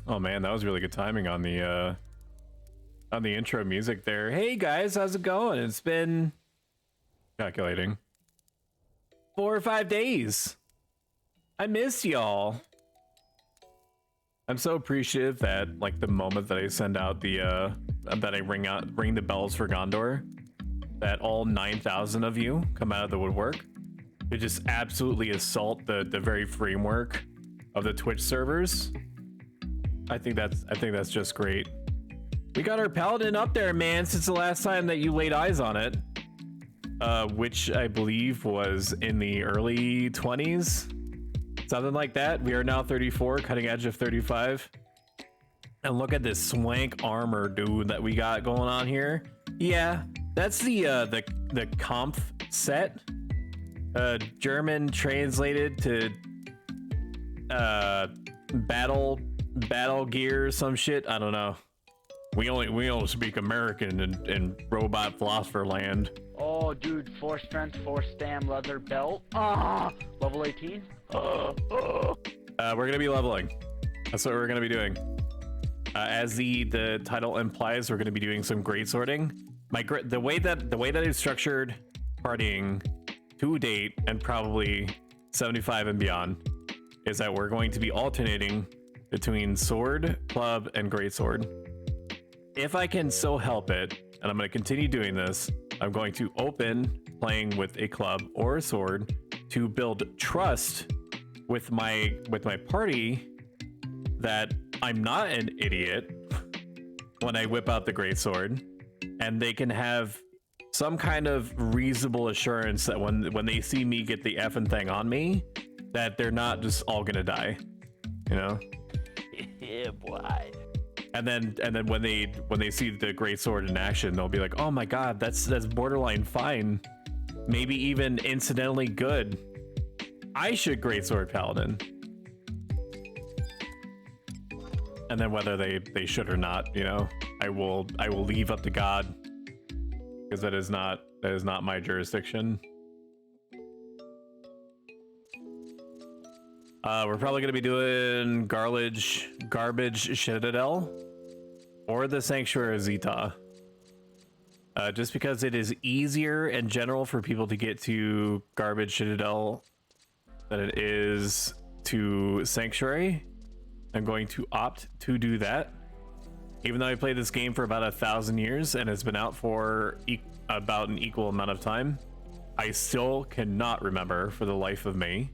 Oh man, that was really good timing on the intro music there. Hey guys, how's it going? It's been calculating 4 or 5 days. I miss y'all. I'm so appreciative that like the moment that I send out the that I ring the bells for Gondor, that all 9,000 of you come out of the woodwork to just absolutely assault the very framework of the Twitch servers. I think that's just great. We got our paladin up there, man, since the last time that you laid eyes on it, which I believe was in the early 20s, something like that. We are now 34, cutting edge of 35. And look at this swank armor, dude, that we got going on here. Yeah, that's the Kampf set, German translated to battle gear or some shit. I don't know. We only speak American in robot philosopher land. Oh, dude, 4 strength, 4 stam, leather belt. Ah, level 18. We're gonna be leveling. That's what we're gonna be doing. As the title implies, we're gonna be doing some grade sorting. The way that I've structured partying to date, and probably 75 and beyond, is that we're going to be alternating between sword, club, and greatsword. If I can so help it, and I'm going to continue doing this, I'm going to open playing with a club or a sword to build trust with my party that I'm not an idiot when I whip out the greatsword, and they can have some kind of reasonable assurance that when they see me get the effing thing on me, that they're not just all gonna die, you know? Yeah, boy. And then when they see the greatsword in action, they'll be like, "Oh my god, that's borderline fine, maybe even incidentally good. I should greatsword paladin." And then whether they should or not, you know, I will leave up to God, because that is not my jurisdiction. We're probably gonna be doing garbage Citadel or the Sanctuary of Zeta, just because it is easier in general for people to get to garbage Citadel than it is to Sanctuary. I'm going to opt to do that, even though I played this game for about 1,000 years and it's been out for about an equal amount of time. I still cannot remember for the life of me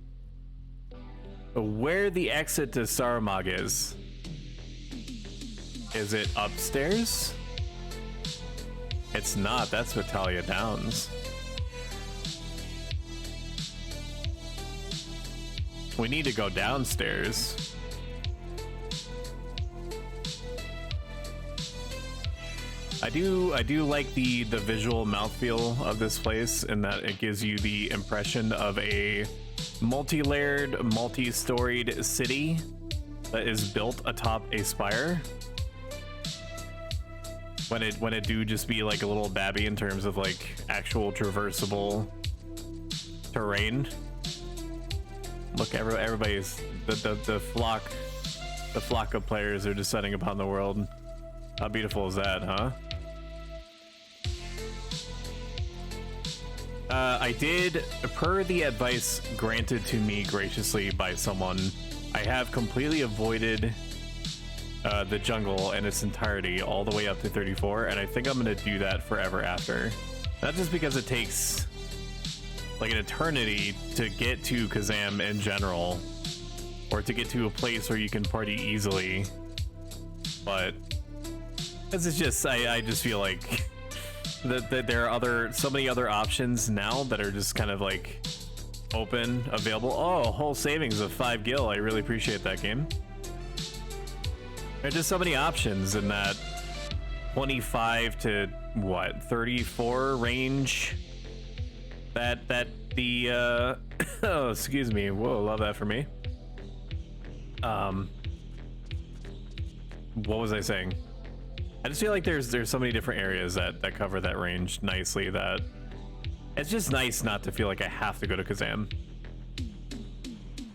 where the exit to Saramag is. Is it upstairs? It's not. That's Vitalia Downs. We need to go downstairs. I do like the visual mouthfeel of this place, in that it gives you the impression of a multi-layered, multi-storied city that is built atop a spire. When it do just be like a little babby in terms of like actual traversable terrain. Look, everybody's the flock of players are descending upon the world. How beautiful is that, huh? I did, per the advice granted to me graciously by someone, I have completely avoided the jungle in its entirety all the way up to 34, and I think I'm going to do that forever after. Not just because it takes like an eternity to get to Kazam in general, or to get to a place where you can party easily, but this is just, I just feel like that there are so many other options now that are just kind of like open, available. Oh, whole savings of 5 gil. I really appreciate that, game. There are just so many options in that 25 to what, 34 range. That the oh, excuse me. Whoa, love that for me. What was I saying? I just feel like there's so many different areas that cover that range nicely, that it's just nice not to feel like I have to go to Kazam.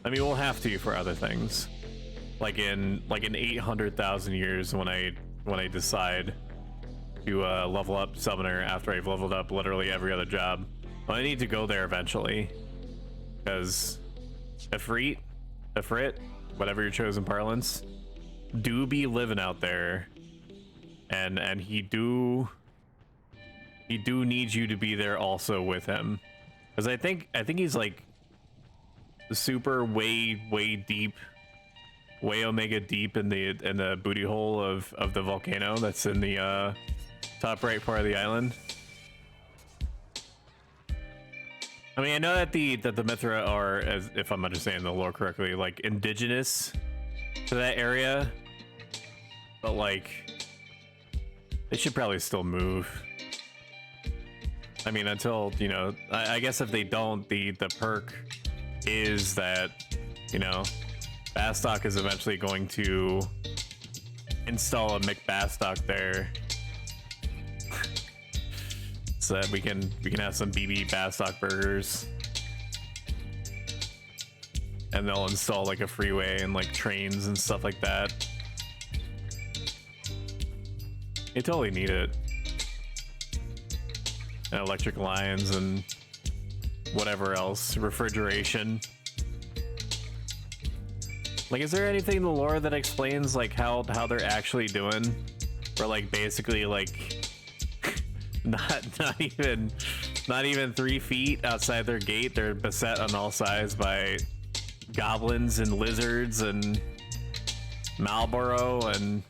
I mean, we'll have to for other things, like in 800,000 years when I decide to level up Summoner after I've leveled up literally every other job. But I need to go there eventually, because Ifrit, whatever your chosen parlance, do be living out there, and he do need you to be there also with him, because I think he's like super way deep, way omega deep in the booty hole of the volcano that's in the top right part of the island. I mean, I know that the Mithra are, as if I'm understanding the lore correctly, like indigenous to that area, but like they should probably still move. I mean, until, you know, I guess if they don't, the perk is that, you know, Bastock is eventually going to install a McBastock there, so that we can have some BB Bastock burgers, and they'll install like a freeway and like trains and stuff like that. They totally need it, and electric lines and whatever else, refrigeration. Like, is there anything in the lore that explains like how they're actually doing, or like basically like not even 3 feet outside their gate, they're beset on all sides by goblins and lizards and Marlboro and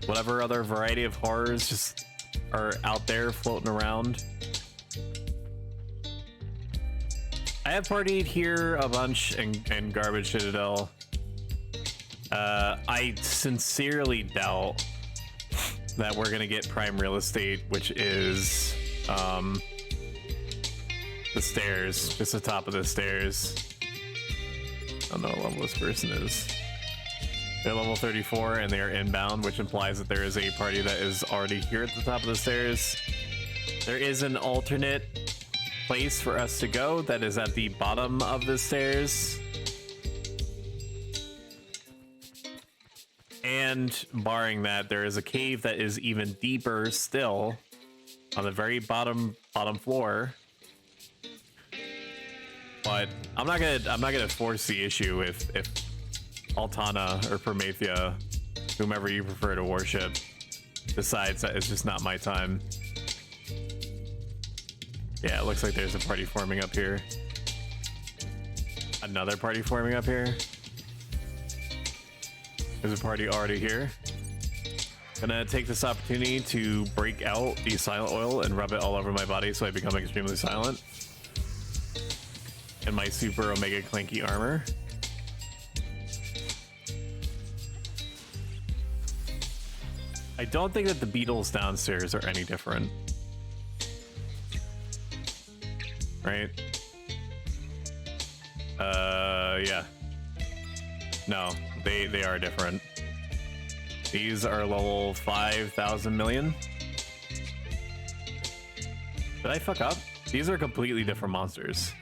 whatever other variety of horrors just are out there floating around? I have partied here a bunch in Garbage Citadel. I sincerely doubt that we're gonna get prime real estate, which is the stairs, just the top of the stairs. I don't know what level this person is. They're level 34 and they are inbound, which implies that there is a party that is already here at the top of the stairs. There is an alternate place for us to go that is at the bottom of the stairs. And barring that, there is a cave that is even deeper still on the very bottom floor. But I'm not gonna force the issue if Altana or Promethea, whomever you prefer to worship, decides that it's just not my time. Yeah, it looks like there's a party forming up here. Another party forming up here. There's a party already here. Gonna take this opportunity to break out the silent oil and rub it all over my body so I become extremely silent. And my super omega clanky armor. I don't think that the beetles downstairs are any different. Right? Yeah. No, they are different. These are level 5,000 million. Did I fuck up? These are completely different monsters.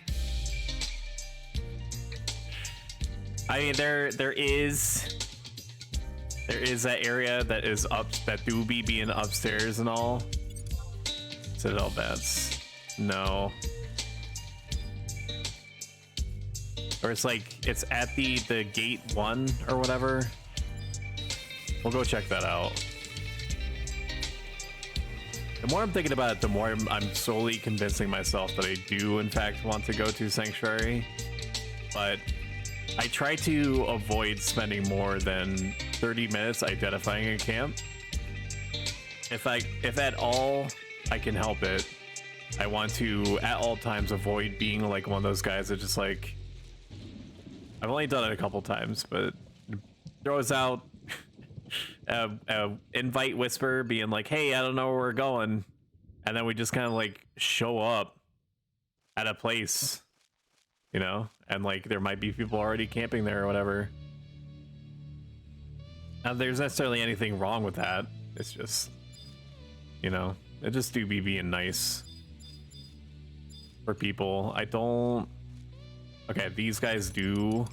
I mean, there is that area that is up, that do be being upstairs and all. Citadel bats. No. Or it's like, it's at the gate 1 or whatever. We'll go check that out. The more I'm thinking about it, the more I'm slowly convincing myself that I do in fact want to go to Sanctuary. But I try to avoid spending more than 30 minutes identifying a camp. If at all I can help it, I want to at all times avoid being like one of those guys that just like, I've only done it a couple times, but throws out a invite whisper being like, hey, I don't know where we're going, and then we just kind of like show up at a place, you know, and like there might be people already camping there or whatever. Now there's necessarily anything wrong with that. It's just, you know, it just do be being nice for people. I don't. Okay, these guys do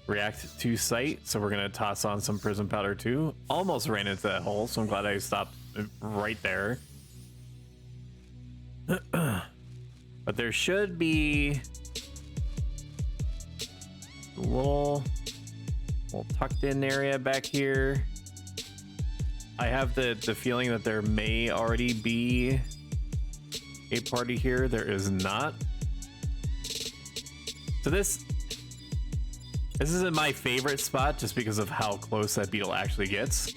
react to sight, so we're gonna toss on some prism powder too. Almost ran into that hole, so I'm glad I stopped right there. But there should be a little tucked in area back here. I have the feeling that there may already be a party here. There is not. So this isn't my favorite spot just because of how close that beetle actually gets.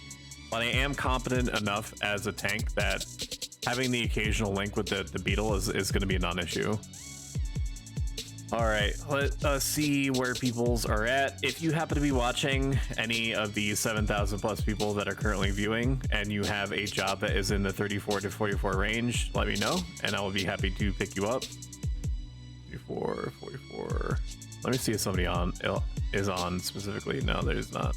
But I am competent enough as a tank that having the occasional link with the beetle is going to be a non-issue. All right, let us see where people's are at. If you happen to be watching any of the 7,000 plus people that are currently viewing and you have a job that is in the 34 to 44 range, let me know and I will be happy to pick you up. 34, 44. Let me see if somebody is on specifically. No, there's not.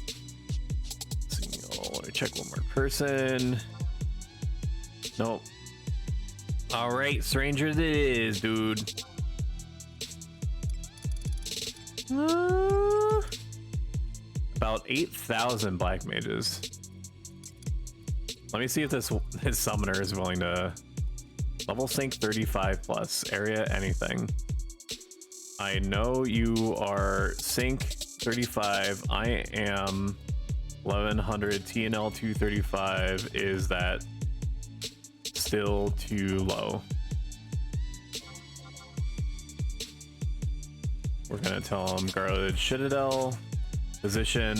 Let me check one more person. Nope. All right, strangers it is, dude. About 8,000 black mages. Let me see if his summoner is willing to level sync 35 plus area anything. I know you are sync 35. I am 1100 TNL 235. Is that still too low? We're gonna tell him Garland Citadel, position,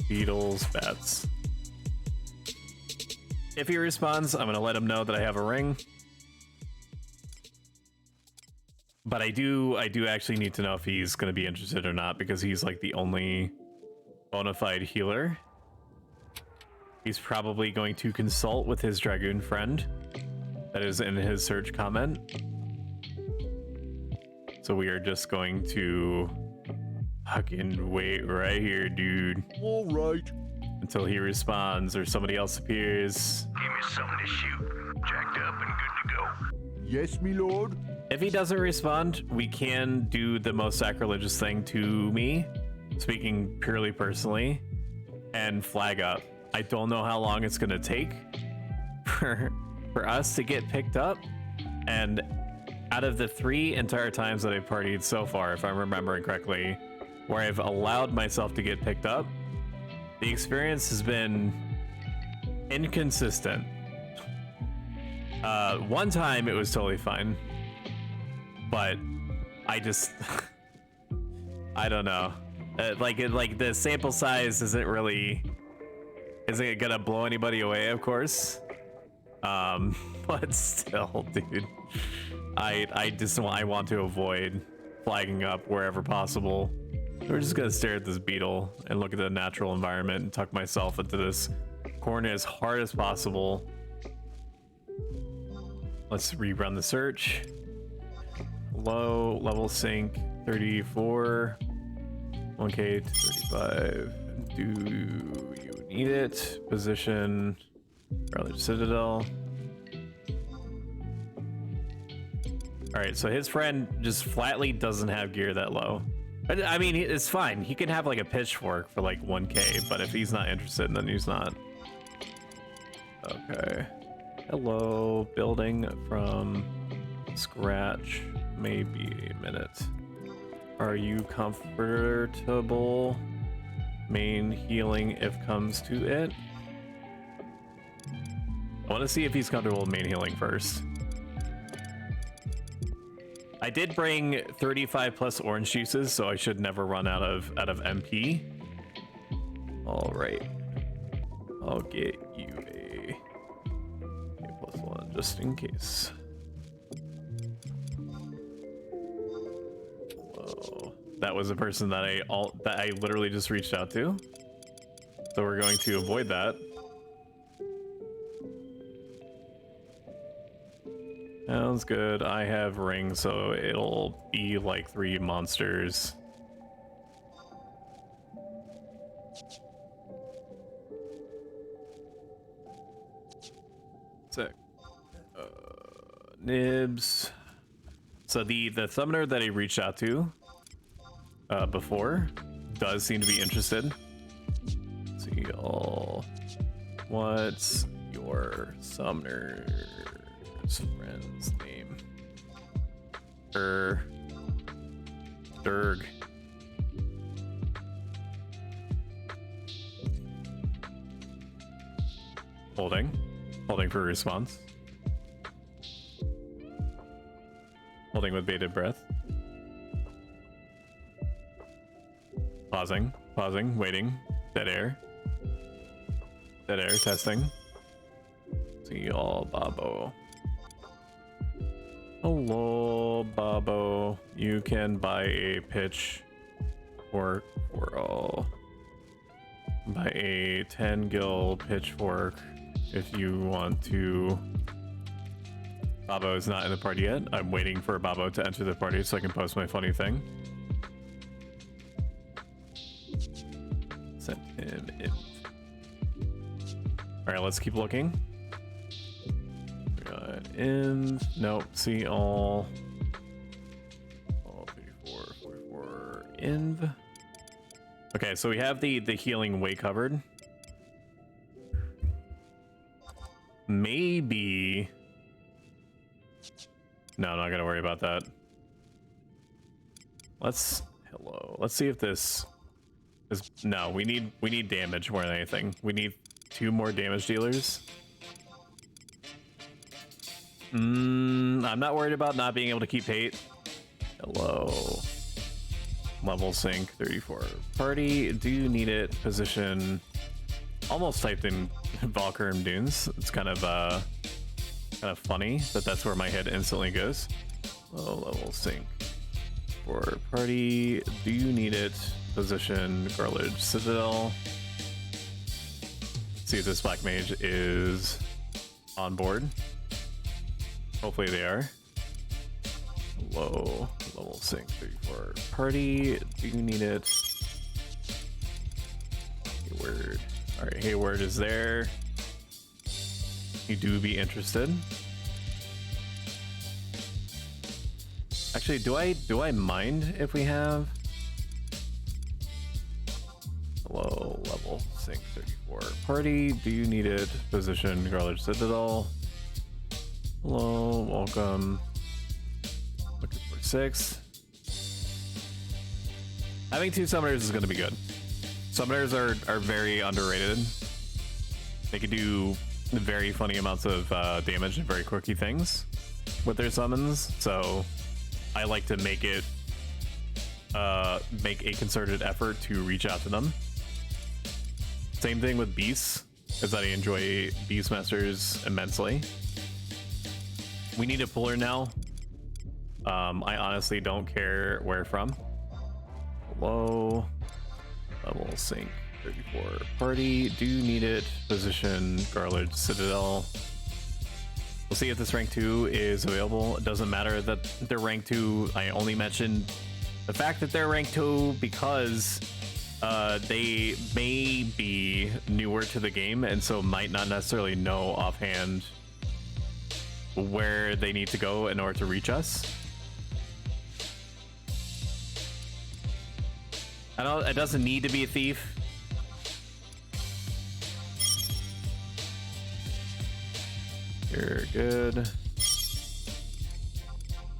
beetles, bats. If he responds, I'm gonna let him know that I have a ring. But I do actually need to know if he's gonna be interested or not, because he's like the only bona fide healer. He's probably going to consult with his dragoon friend that is in his search comment. So we are just going to fucking wait right here, dude. All right. Until he responds or somebody else appears. Give me something to shoot. Jacked up and good to go. Yes, me lord. If he doesn't respond, we can do the most sacrilegious thing to me, speaking purely personally, and flag up. I don't know how long it's gonna take for us to get picked up, and out of the 3 entire times that I've partied so far, if I'm remembering correctly, where I've allowed myself to get picked up, the experience has been inconsistent. One time it was totally fine, but I just I don't know. Like the sample size isn't it gonna blow anybody away, of course. But still, dude, I want to avoid flagging up wherever possible. We're just gonna stare at this beetle and look at the natural environment and tuck myself into this corner as hard as possible. Let's rerun the search. Low level sync 34, 1K to 35. Do you need it? Position, Garland Citadel. All right, so his friend just flatly doesn't have gear that low. I mean, it's fine. He can have like a pitchfork for like 1K, but if he's not interested, then he's not. Okay. Hello, building from scratch. Maybe a minute. Are you comfortable? Main healing if comes to it. I want to see if he's comfortable with main healing first. I did bring 35 plus orange juices, so I should never run out of MP. All right, I'll get you a +1 just in case. Whoa. That was a person that I literally just reached out to, so we're going to avoid that. Sounds good. I have rings, so it'll be like 3 monsters. Sick. Nibs. So the summoner that I reached out to before does seem to be interested. Let's see, all. What's your summoner's friend's name? Durg. Holding for a response. Holding with bated breath. Pausing, waiting. Dead air, testing. See y'all, Babo. Hello, Babo. You can buy a pitchfork for all. Buy a 10 gil pitchfork if you want to. Babo is not in the party yet. I'm waiting for Babo to enter the party so I can post my funny thing. Send him in. All right, let's keep looking. We got inv. Nope. See all. All 34, 44. Inv. Okay, so we have the healing way covered. Maybe. No, not gonna worry about that. Let's see if this is. No, we need damage more than anything. We need 2 more damage dealers. I'm not worried about not being able to keep hate. Hello. Level sync 34. Party, do you need it? Position. Almost typed in Valkyrim Dunes. It's kind of funny that that's where my head instantly goes. Low level sync. For party, do you need it? Position Garledge Citadel. See if this black mage is on board. Hopefully they are. Low level sync 34. Party, do you need it? Hayward. Alright, Hayward is there. You do be interested. Actually, do I mind if we have low level sync 34 party? Do you need it? Position Garledge Citadel. Hello, welcome. Looking for 6. Having 2 summoners is going to be good. Summoners are very underrated. They can do very funny amounts of damage and very quirky things with their summons, so I like to make it make a concerted effort to reach out to them. Same thing with beasts, is that I enjoy Beastmasters immensely. We need a puller now. I honestly don't care where from. Low level sync 34 party, do you need it? Position Garledge Citadel. We'll see if this rank 2 is available. It doesn't matter that they're rank 2. I only mentioned the fact that they're rank 2 because they may be newer to the game and so might not necessarily know offhand where they need to go in order to reach us. It doesn't need to be a thief. You're good.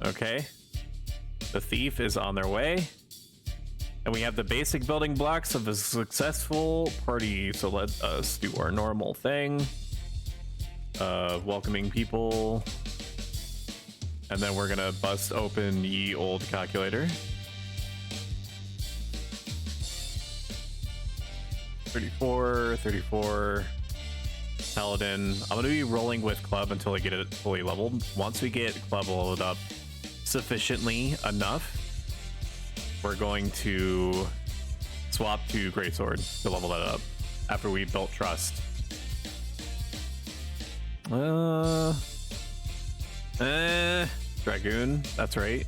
Okay. The thief is on their way. And we have the basic building blocks of a successful party. So let us do our normal thing. Welcoming people. And then we're gonna bust open ye old calculator. 34. Paladin. I'm gonna be rolling with club until I get it fully leveled. Once we get club leveled up sufficiently enough, we're going to swap to greatsword to level that up after we built trust. Dragoon, that's right.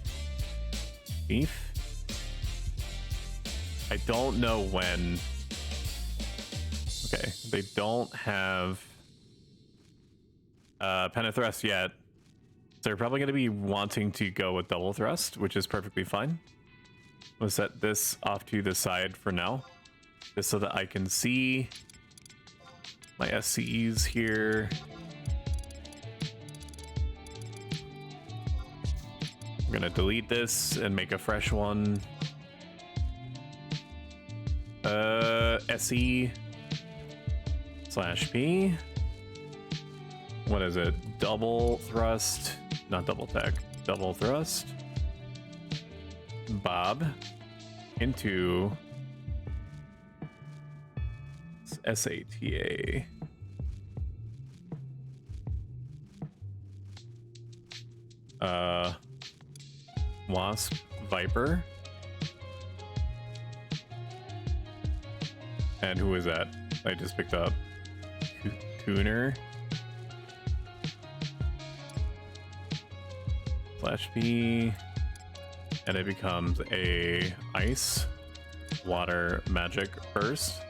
Beef. I don't know when. Okay, they don't have Penethrust yet. So they're probably going to be wanting to go with double thrust, which is perfectly fine. We'll set this off to the side for now, just so that I can see my SCEs here. I'm gonna delete this and make a fresh one. SE /P. What is it? Double thrust, not double tech, double thrust. Bob into SATA. Wasp Viper. And who is that? I just picked up Tuner /P, and it becomes a ice water magic burst.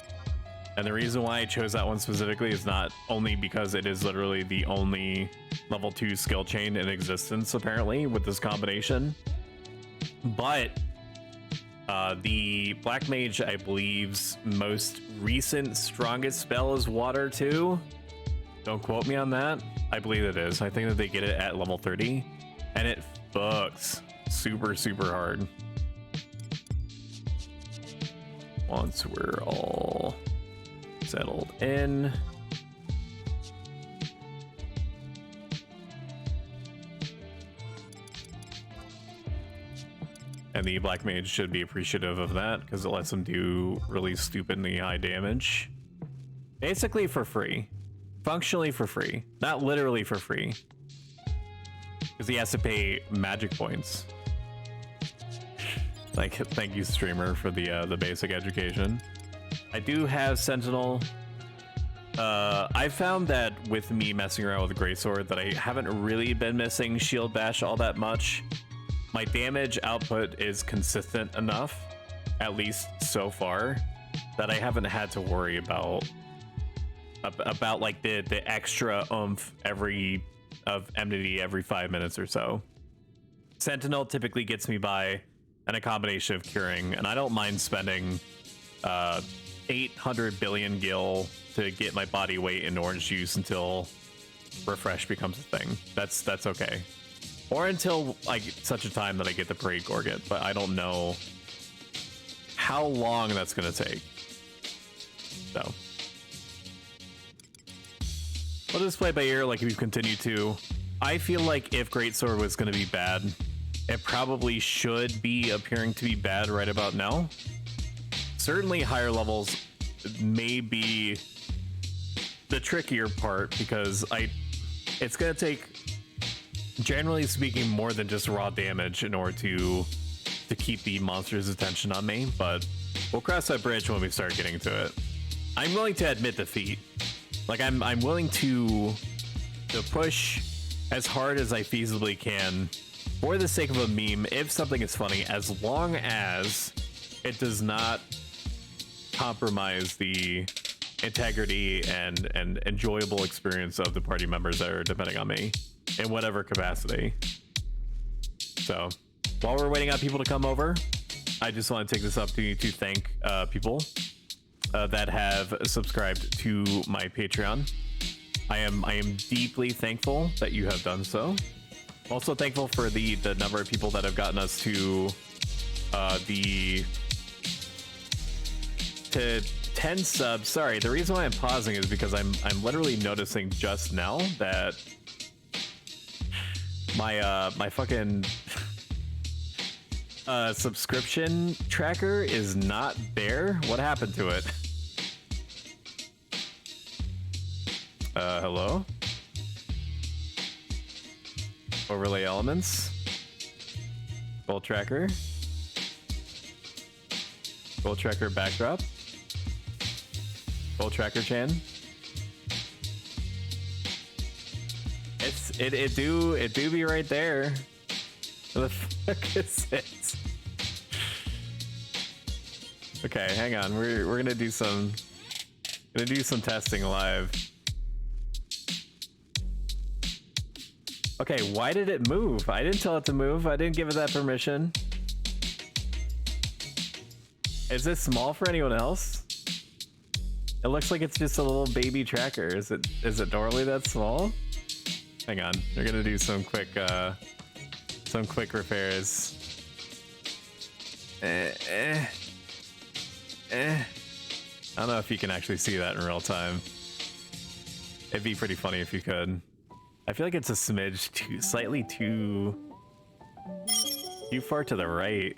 And the reason why I chose that one specifically is not only because it is literally the only level 2 skill chain in existence apparently with this combination, but the Black Mage, I believe's most recent strongest spell is Water 2. Don't quote me on that. I believe it is. I think that they get it at level 30, and it fucks super, super hard. Once we're all settled in. And the Black Mage should be appreciative of that because it lets him do really stupidly high damage. Basically for free. Functionally for free. Not literally for free. Because he has to pay magic points. Like, thank you, streamer, for the basic education. I do have Sentinel. I found that with me messing around with Greatsword that I haven't really been missing Shield Bash all that much. My damage output is consistent enough, at least so far, that I haven't had to worry about like the extra oomph of enmity every 5 minutes or so. Sentinel typically gets me by in a combination of curing, and I don't mind spending 800 billion gil to get my body weight in orange juice until refresh becomes a thing. That's okay. Or until like such a time that I get the Parade Gorget, but I don't know how long that's gonna take. So we'll just play by ear like we've continued to. I feel like if Greatsword was gonna be bad, it probably should be appearing to be bad right about now. Certainly higher levels may be the trickier part because it's gonna take, generally speaking, more than just raw damage in order to keep the monster's attention on me, but we'll cross that bridge when we start getting to it. I'm willing to admit defeat. Like I'm willing to push as hard as I feasibly can for the sake of a meme if something is funny, as long as it does not compromise the integrity and enjoyable experience of the party members that are depending on me in whatever capacity. So while we're waiting on people to come over, I just want to take this opportunity to thank people that have subscribed to my Patreon. I am deeply thankful that you have done so. Also thankful for the number of people that have gotten us to 10 subs. Sorry, the reason why I'm pausing is because I'm literally noticing just now that my fucking subscription tracker is not there. What happened to it? Hello? Overlay elements. Goal tracker. Goal tracker backdrop. Goal tracker chan. It do be right there. What the fuck is it? Okay, hang on. We're gonna do some testing live. Okay, why did it move? I didn't tell it to move. I didn't give it that permission. Is this small for anyone else? It looks like it's just a little baby tracker. Is it normally that small? Hang on, we're gonna do some quick repairs. I don't know if you can actually see that in real time. It'd be pretty funny if you could. I feel like it's a smidge slightly too far to the right.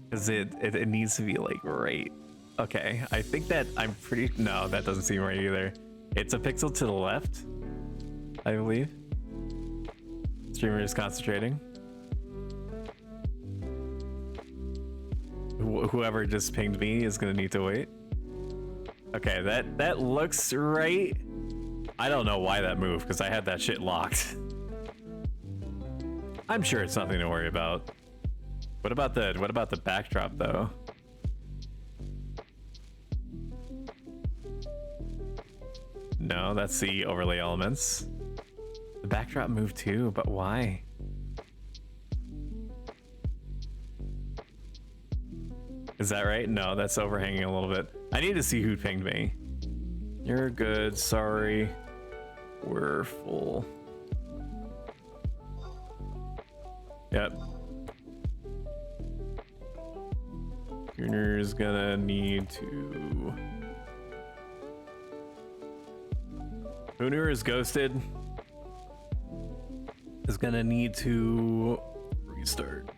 Cause it needs to be like right. Okay, I think that no, that doesn't seem right either. It's a pixel to the left, I believe. Streamer is concentrating. Whoever just pinged me is gonna need to wait. Okay, that looks right. I don't know why that moved because I had that shit locked. I'm sure it's nothing to worry about. What about the backdrop though? No, that's the overlay elements. The backdrop moved too, but why? Is that right? No, that's overhanging a little bit. I need to see who pinged me. You're good, sorry. We're full. Yep. Gunner's gonna need to... Gunner is ghosted. Is gonna need to restart.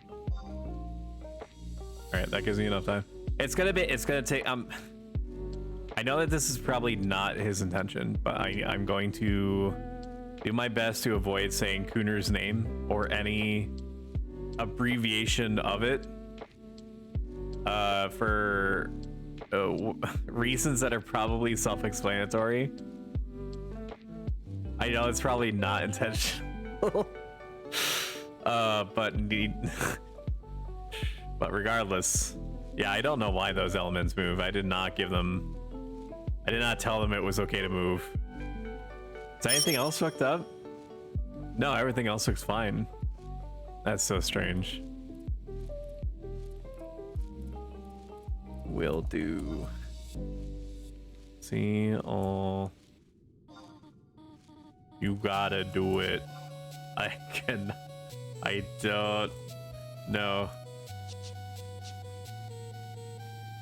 Alright, that gives me enough time. It's gonna take, I know that this is probably not his intention, but I'm going to do my best to avoid saying Cooner's name or any abbreviation of it for reasons that are probably self-explanatory. I know it's probably not intentional, but regardless, yeah, I don't know why those elements move. I did not tell them it was okay to move. Is anything else fucked up? No, everything else looks fine. That's so strange. Will do. See all. You gotta do it. I don't know.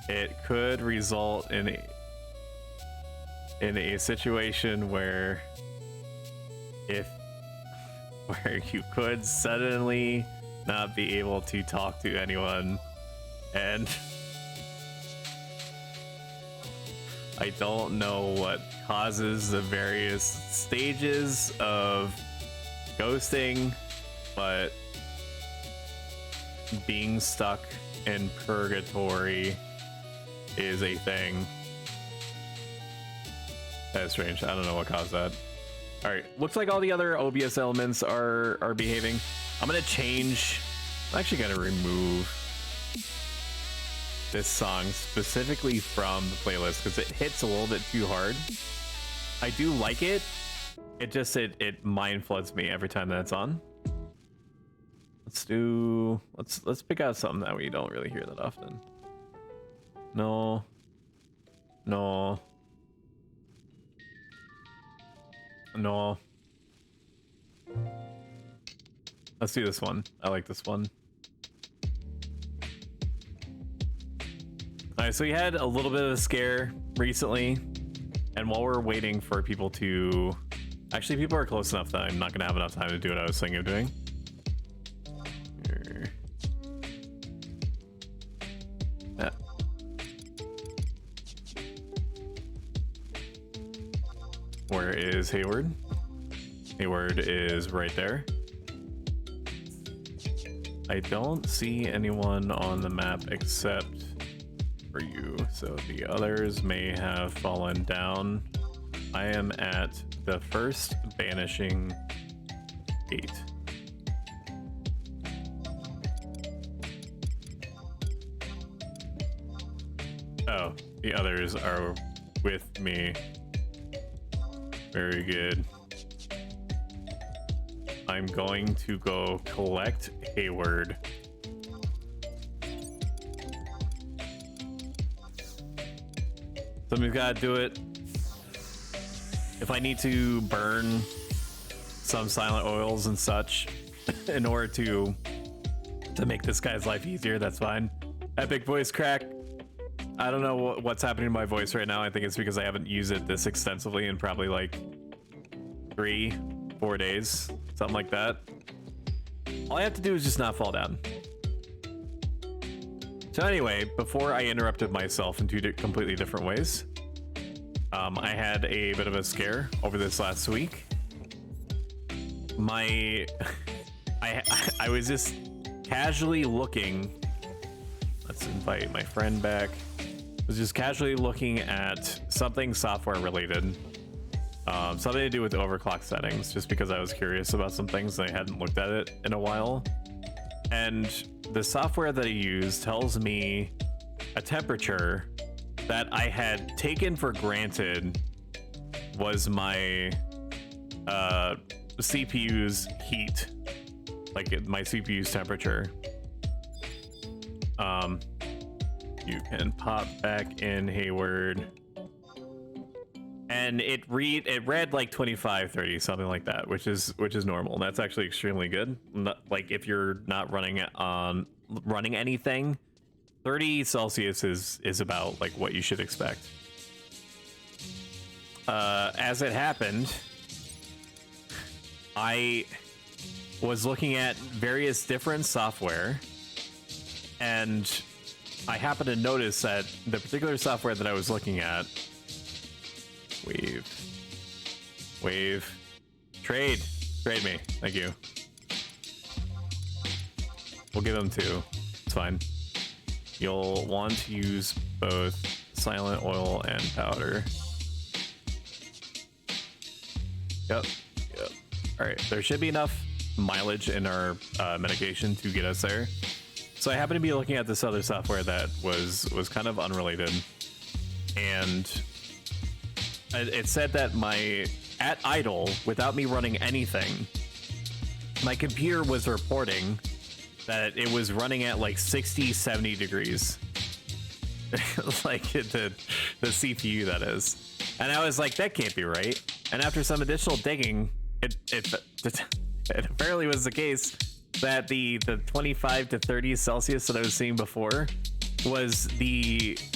It could result in a situation where you could suddenly not be able to talk to anyone, and I don't know what causes the various stages of ghosting, but being stuck in purgatory is a thing. That's strange. I don't know what caused that. All right, looks like all the other OBS elements are behaving. I'm gonna change. I'm actually gonna remove this song specifically from the playlist because it hits a little bit too hard. I do like it. It just it mind floods me every time that it's on. Let's pick out something that we don't really hear that often. No. Let's do this one. I like this one. Alright, so we had a little bit of a scare recently, and while we're waiting for people to... Actually, people are close enough that I'm not going to have enough time to do what I was thinking of doing. Here. Yeah. Where is Hayward? Hayward is right there. I don't see anyone on the map except for you, so the others may have fallen down. I am at the first vanishing gate. Oh, the others are with me. Very good. I'm going to go collect Hayward Somebody's got to do it. If I need to burn some silent oils and such in order to make this guy's life easier, that's fine. Epic voice crack. I don't know what's happening to my voice right now. I think it's because I haven't used it this extensively in probably like 3-4 days, something like that. All I have to do is just not fall down. So anyway, before I interrupted myself in 2 completely different ways, I had a bit of a scare over this last week. I was just casually looking. Let's invite my friend back. I was just casually looking at something software related, something to do with overclock settings, just because I was curious about some things and I hadn't looked at it in a while. And the software that I use tells me a temperature that I had taken for granted was my CPU's heat, like my CPU's temperature. You can pop back in, Hayward, and it read like 25, 30, something like that, which is normal. That's actually extremely good. Like if you're not running anything, 30 Celsius is about like what you should expect. As it happened, I was looking at various different software, and I happened to notice that the particular software that I was looking at, trade me, thank you. We'll give them 2, it's fine. You'll want to use both silent oil and powder. Yep. All right, there should be enough mileage in our medication to get us there. So I happen to be looking at this other software that was kind of unrelated, and it said that at idle, without me running anything, my computer was reporting that it was running at like 60-70 degrees. Like the CPU, that is. And I was like, that can't be right. And after some additional digging, it apparently was the case that the 25 to 30 Celsius that I was seeing before was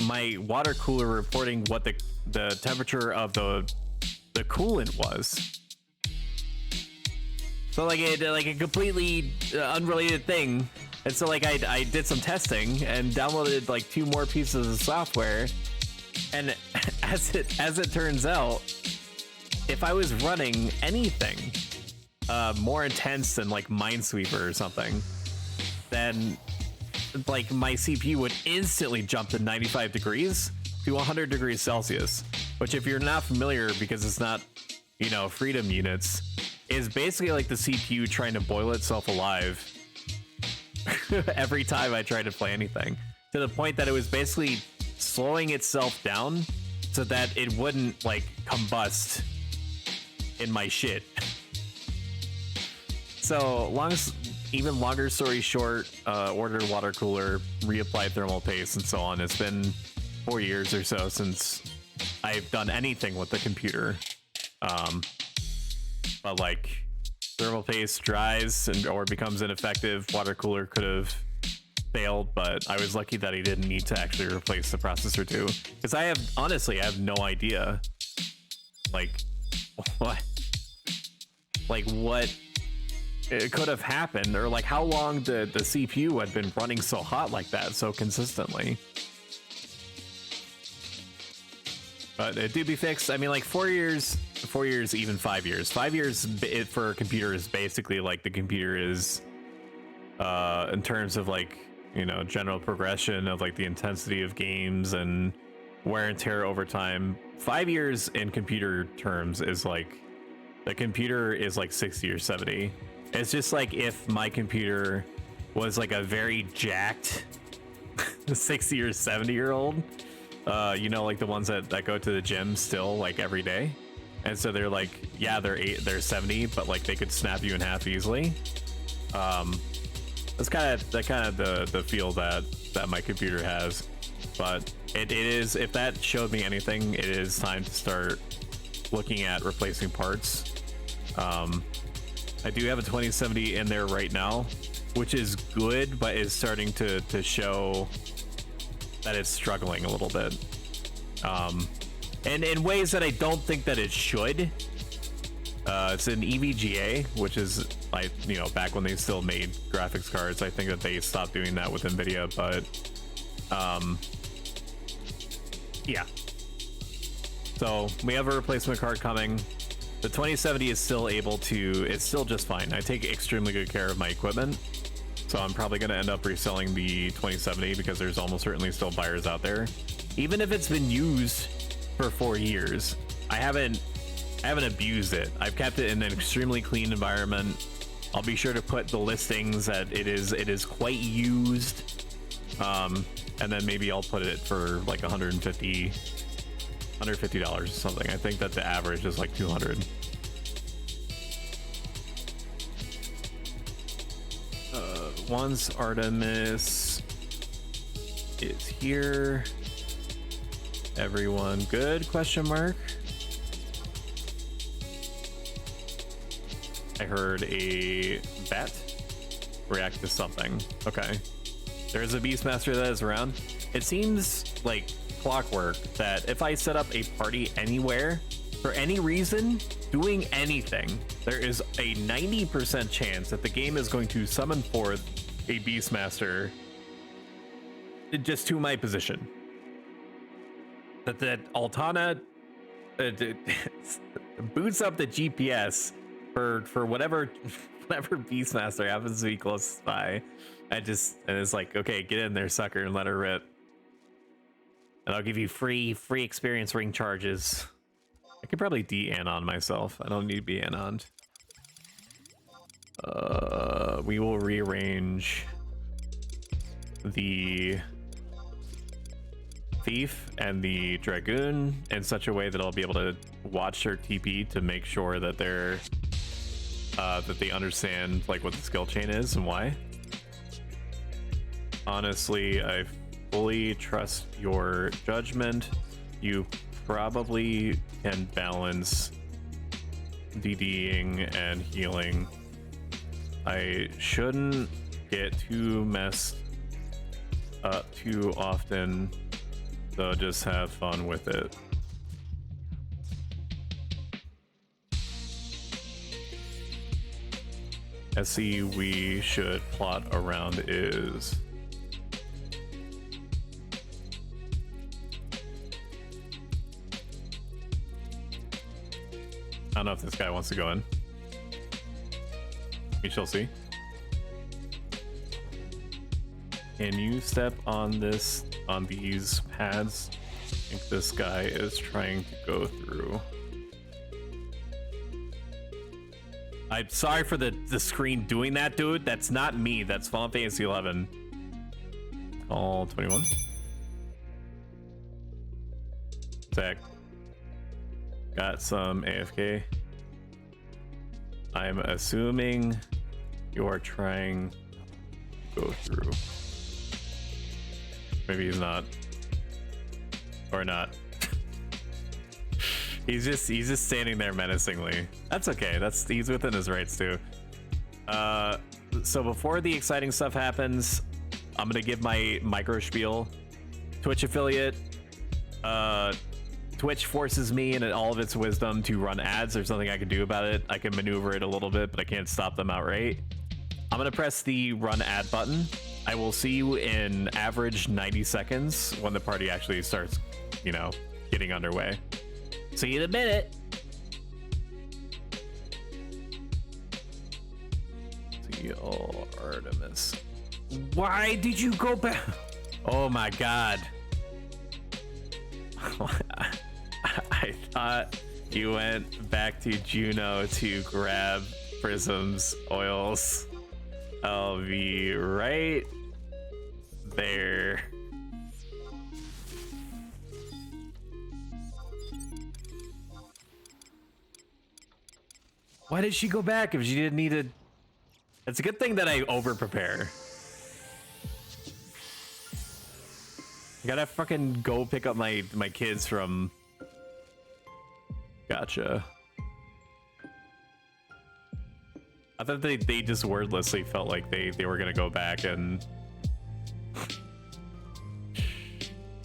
my water cooler reporting what the temperature of the coolant was. So like a completely unrelated thing. And so like I did some testing and downloaded like 2 more pieces of software, and as it turns out, if I was running anything more intense than like Minesweeper or something, then like my CPU would instantly jump to 95 degrees to 100 degrees Celsius, which, if you're not familiar, because it's not, freedom units, is basically like the CPU trying to boil itself alive every time I tried to play anything, to the point that it was basically slowing itself down so that it wouldn't like combust in my shit. So even longer story short, ordered water cooler, reapplied thermal paste, and so on. It's been 4 years or so since I've done anything with the computer. But like thermal paste dries or becomes ineffective, water cooler could have failed, but I was lucky that I didn't need to actually replace the processor too, because I have no idea like what it could have happened, or like how long the CPU had been running so hot like that so consistently. But it did be fixed. I mean, like 4 years, even 5 years. 5 years for a computer is basically like the computer is in terms of like, general progression of like the intensity of games and wear and tear over time. 5 years in computer terms is like the computer is like 60 or 70. It's just like if my computer was like a very jacked 60 or 70-year-old, like the ones that go to the gym still like every day. And so they're like, yeah, they're 70, but like they could snap you in half easily. That's kind of the feel that my computer has. But It is, if that showed me anything, it is time to start looking at replacing parts. I do have a 2070 in there right now, which is good, but is starting to show that it's struggling a little bit. And in ways that I don't think that it should. It's an EVGA, which is like, you know, back when they still made graphics cards. I think that they stopped doing that with NVIDIA, but yeah. So we have a replacement card coming. The 2070 is still able to, it's still just fine. I take extremely good care of my equipment. So I'm probably going to end up reselling the 2070 because there's almost certainly still buyers out there. Even if it's been used for 4 years, I haven't abused it. I've kept it in an extremely clean environment. I'll be sure to put the listings that it is quite used. And then maybe I'll put it for like $150 or something. I think that the average is like 200. Once Artemis is here, everyone good? Question mark. I heard a bat react to something. Okay. There's a Beastmaster that is around. It seems like clockwork that if I set up a party anywhere, for any reason, doing anything, there is a 90% chance that the game is going to summon forth a Beastmaster just to my position. That Altana boots up the GPS for whatever Beastmaster happens to be close by. And it's like, okay, get in there, sucker, and let her rip. And I'll give you free experience ring charges. I could probably de-anon myself. I don't need to be anoned. We will rearrange the Thief and the Dragoon in such a way that I'll be able to watch their TP to make sure that they're that they understand like what the skill chain is and why. Honestly, I fully trust your judgment. You probably can balance DDing and healing. I shouldn't get too messed up too often, so just have fun with it. SE we should plot around is I don't know if this guy wants to go in. We shall see. Can you step on these pads? I think this guy is trying to go through. I'm sorry for the screen doing that, dude. That's not me. That's Final Fantasy 11. Call 21. Zach. Got some AFK. I'm assuming you're trying to go through. Maybe he's not. Or not. He's just standing there menacingly. That's okay. He's within his rights too. So before the exciting stuff happens, I'm gonna give my micro spiel. Twitch affiliate. Twitch forces me in all of its wisdom to run ads. There's nothing I can do about it. I can maneuver it a little bit, but I can't stop them outright. I'm gonna press the run ad button. I will see you in average 90 seconds when the party actually starts, you know, getting underway. See you in a minute. See you, Artemis. Why did you go back? Oh my god. I thought you went back to Juno to grab Prism's oils. I'll be right there. Why did she go back if she didn't need it? It's a good thing that I over prepare. I gotta fucking go pick up my kids from. Gotcha. I thought they just wordlessly felt like they were gonna go back and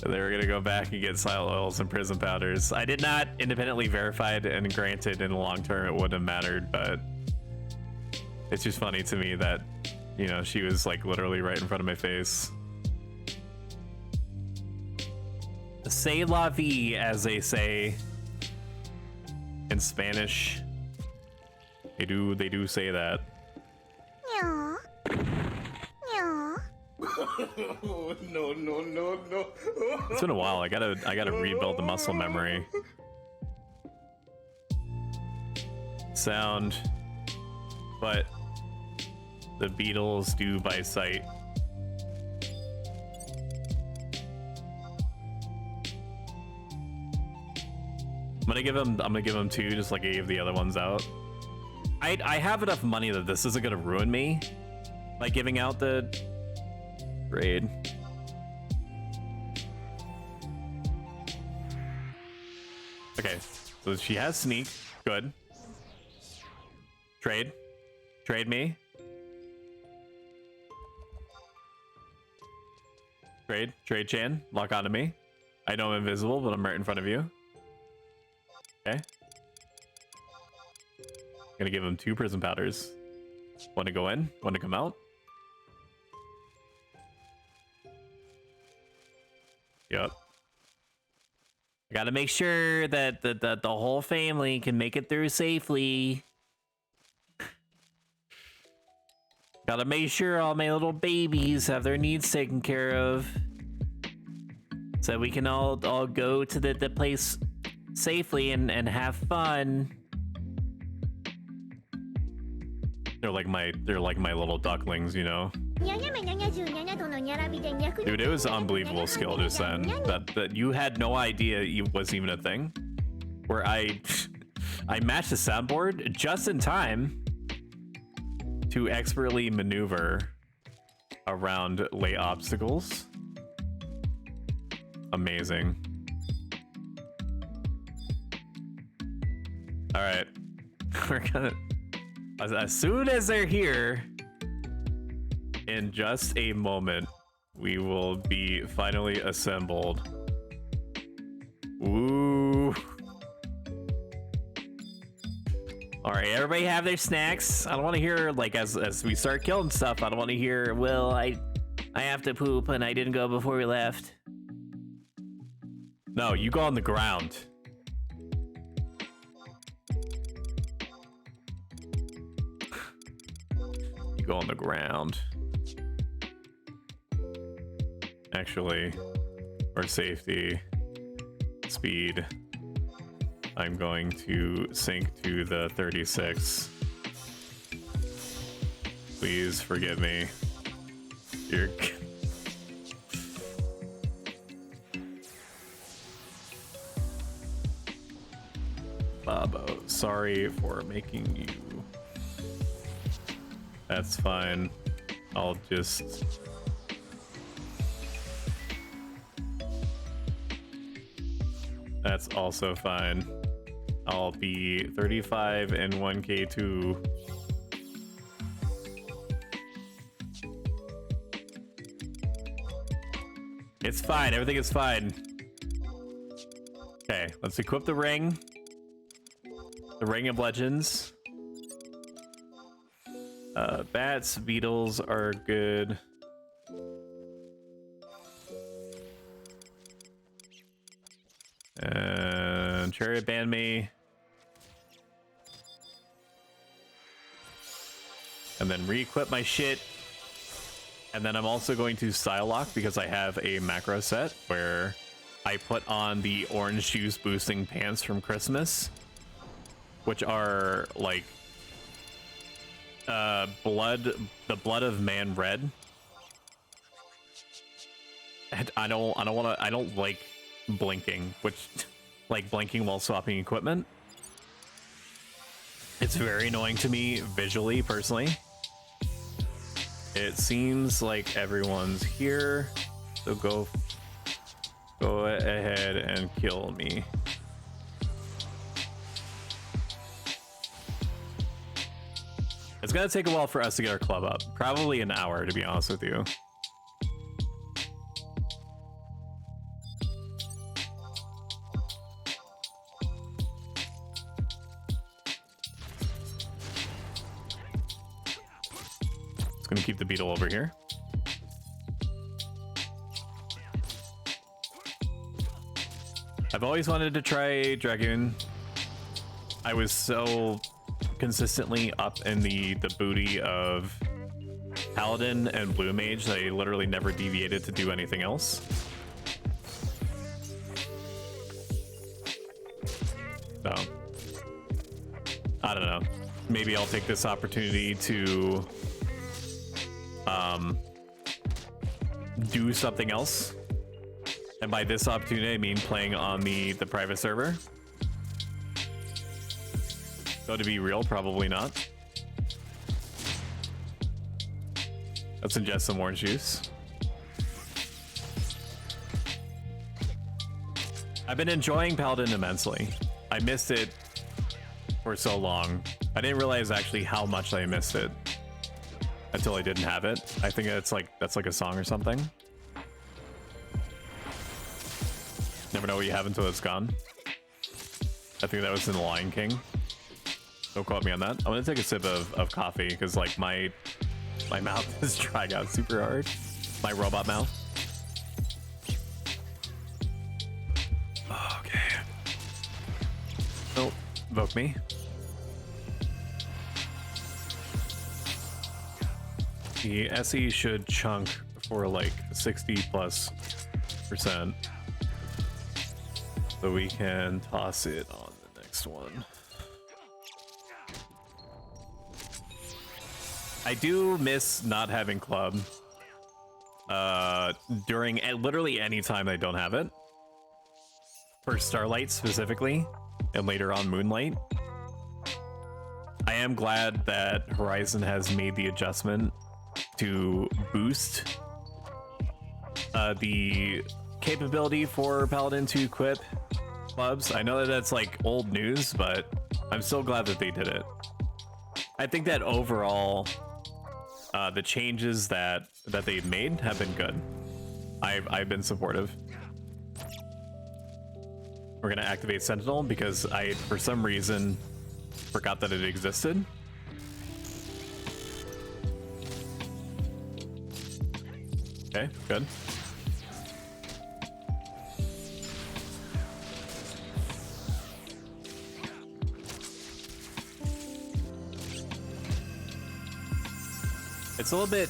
they were gonna go back and get silent oils and prison powders. I did not independently verified, and granted, in the long term it wouldn't have mattered, but it's just funny to me that, you know, she was like literally right in front of my face. C'est la vie, as they say in Spanish. They do say that. No. It's been a while. I gotta rebuild the muscle memory. Sound, but the Beatles do by sight. I'm gonna give him 2, just like I gave the other ones out. I have enough money that this isn't gonna ruin me by giving out the grade. Okay, so she has sneak. Good. Trade me. Trade Chan. Lock onto me. I know I'm invisible, but I'm right in front of you. Okay. Gonna give him 2 prison powders. One to go in, one to come out. Yep. I gotta make sure that the whole family can make it through safely. Gotta make sure all my little babies have their needs taken care of, so we can all go to the place safely and have fun. They're like my little ducklings, you know. Dude, it was unbelievable skill just then. That you had no idea it was even a thing. Where I matched the soundboard just in time to expertly maneuver around lay obstacles. Amazing. All right, we're gonna, as soon as they're here, in just a moment, we will be finally assembled. Ooh. All right, everybody have their snacks. I don't want to hear, like, as we start killing stuff, I don't want to hear, well, I have to poop and I didn't go before we left. No, you go on the ground. You go on the ground. Actually, for safety, speed, I'm going to sync to the 36. Please forgive me. You're... Babo, sorry for making you... That's fine. I'll just... That's also fine. I'll be 35 and 1K2. It's fine. Everything is fine. Okay, let's equip the ring. The Ring of Legends. Bats, beetles are good. And Chariot banned me. And then re-equip my shit. And then I'm also going to style lock because I have a macro set where I put on the orange juice boosting pants from Christmas, which are like the blood of man red. And I don't like blinking, which like blinking while swapping equipment. It's very annoying to me visually, personally. It seems like everyone's here, so go Go ahead and kill me. It's gonna take a while for us to get our club up. Probably an hour, to be honest with you. It's gonna keep the beetle over here. I've always wanted to try Dragoon. I was so consistently up in the booty of Paladin and Blue Mage that I literally never deviated to do anything else. So, I don't know. Maybe I'll take this opportunity to do something else. And by this opportunity, I mean playing on the private server. So to be real, probably not. Let's ingest some orange juice. I've been enjoying Paladin immensely. I missed it for so long. I didn't realize actually how much I missed it until I didn't have it. I think that's like a song or something. Never know what you have until it's gone. I think that was in The Lion King. Don't quote me on that. I'm gonna take a sip of coffee because like my mouth is drying out super hard. My robot mouth. Okay. Oh, evoke me. The SE should chunk for like 60+%. So we can toss it on the next one. I do miss not having club during literally any time I don't have it. For Starlight specifically, and later on Moonlight. I am glad that Horizon has made the adjustment to boost the capability for Paladin to equip clubs. I know that that's like old news, but I'm so glad that they did it. I think that overall, the changes that they've made have been good. I've been supportive. We're gonna activate Sentinel because I, for some reason, forgot that it existed. Okay, good. It's a little bit.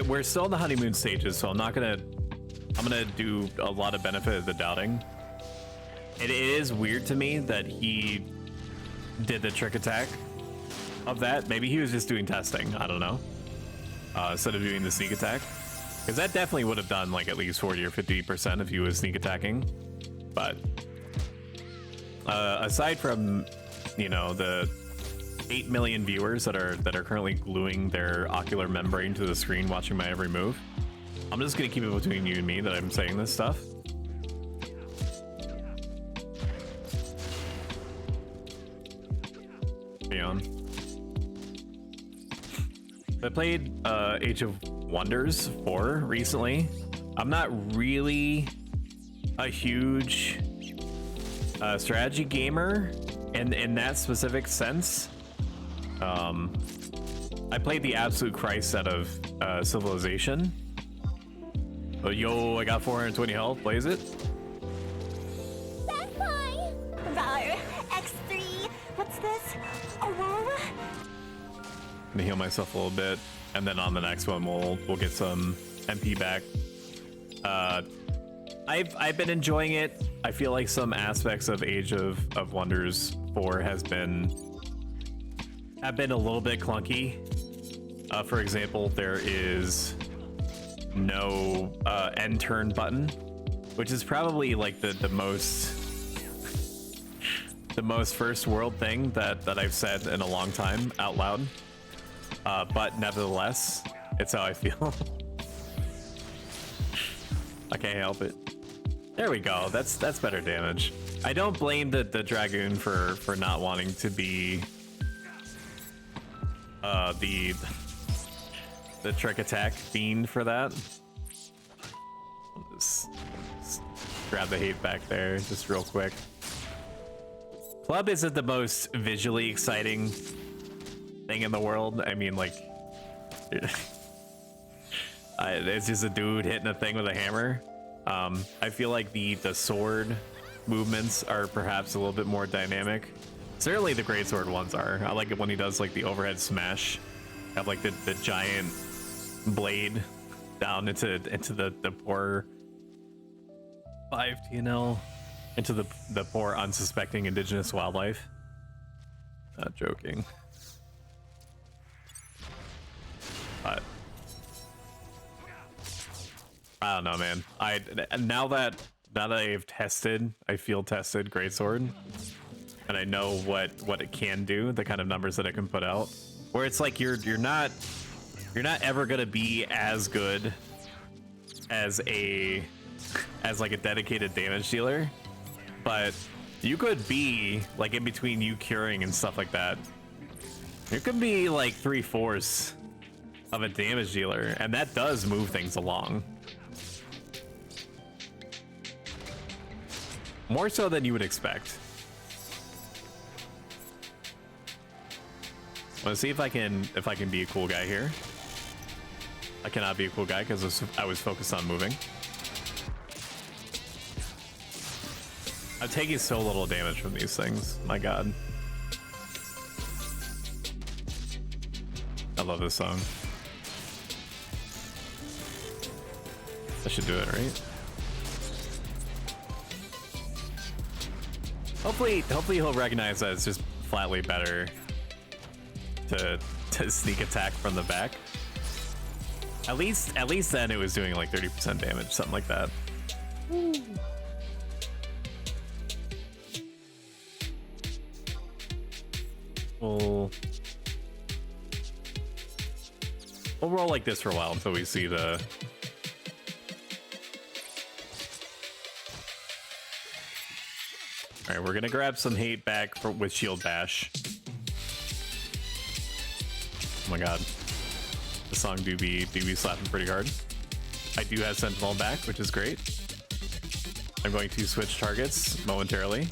We're still in the honeymoon stages, so I'm gonna do a lot of benefit of the doubting. It is weird to me that he did the trick attack of that. Maybe he was just doing testing. I don't know. Instead of doing the sneak attack, because that definitely would have done like at least 40 or 50% if he was sneak attacking. But aside from, you know, the 8 million viewers that are currently gluing their ocular membrane to the screen watching my every move, I'm just gonna keep it between you and me that I'm saying this stuff. Beyond. I played Age of Wonders 4 recently. I'm not really a huge strategy gamer in that specific sense. I played the absolute Christ out of Civilization. Oh, yo, I got 420 health. Blaze it. That's fine. Rar, X3. What's this? Aurora? Gonna heal myself a little bit, and then on the next one we'll get some MP back. I've been enjoying it. I feel like some aspects of Age of Wonders 4 have been a little bit clunky. For example, there is no end turn button, which is probably like the most first world thing that I've said in a long time out loud. But nevertheless, it's how I feel. I can't help it. There we go. That's better damage. I don't blame the Dragoon for not wanting to be the trick attack fiend for that. I'll just grab the hate back there just real quick. Club isn't the most visually exciting thing in the world. I mean, like, it's just a dude hitting a thing with a hammer. I feel like the sword movements are perhaps a little bit more dynamic. Certainly the greatsword ones are. I like it when he does like the overhead smash. Have like the giant blade down into the poor 5 TNL, into the poor unsuspecting indigenous wildlife. Not joking. But I don't know, man. Now that I've tested, I feel tested greatsword, and I know what it can do, the kind of numbers that it can put out. Where it's like you're not ever gonna be as good as like a dedicated damage dealer, but you could be like in between you curing and stuff like that. You could be like 3/4 of a damage dealer, and that does move things along. More so than you would expect. Let's see if I can be a cool guy here. I cannot be a cool guy because I was focused on moving. I'm taking so little damage from these things. My God. I love this song. I should do it, right? Hopefully he'll recognize that it's just flatly better to sneak attack from the back. At least then it was doing like 30% damage, something like that. We'll roll like this for a while until we see the All right, we're gonna grab some hate back with shield bash. Oh my God, the song do be slapping pretty hard. I do have Sentinel back, which is great. I'm going to switch targets momentarily,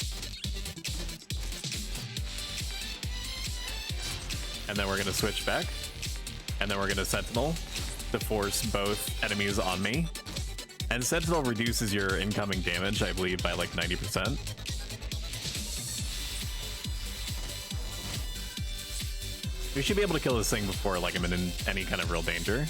and then we're gonna switch back, and then we're gonna Sentinel to force both enemies on me. And Sentinel reduces your incoming damage, I believe, by like 90%. We should be able to kill this thing before like I'm in any kind of real danger.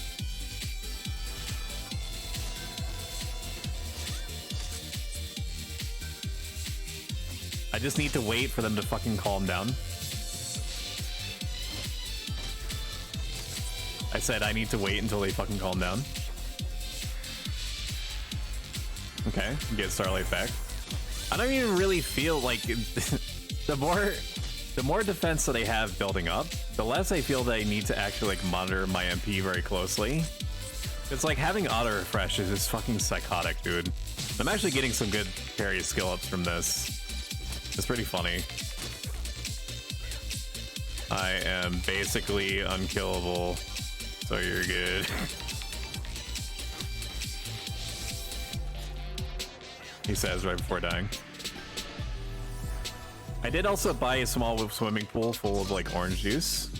I just need to wait for them to fucking calm down. I said I need to wait until they fucking calm down. Okay, get Starlight back. I don't even really feel like the more defense that I have building up, the less I feel that I need to actually like monitor my MP very closely. It's like having auto refresh is just fucking psychotic, dude. I'm actually getting some good parry skill ups from this. It's pretty funny. I am basically unkillable, so you're good. He says right before dying. I did also buy a small swimming pool full of like orange juice.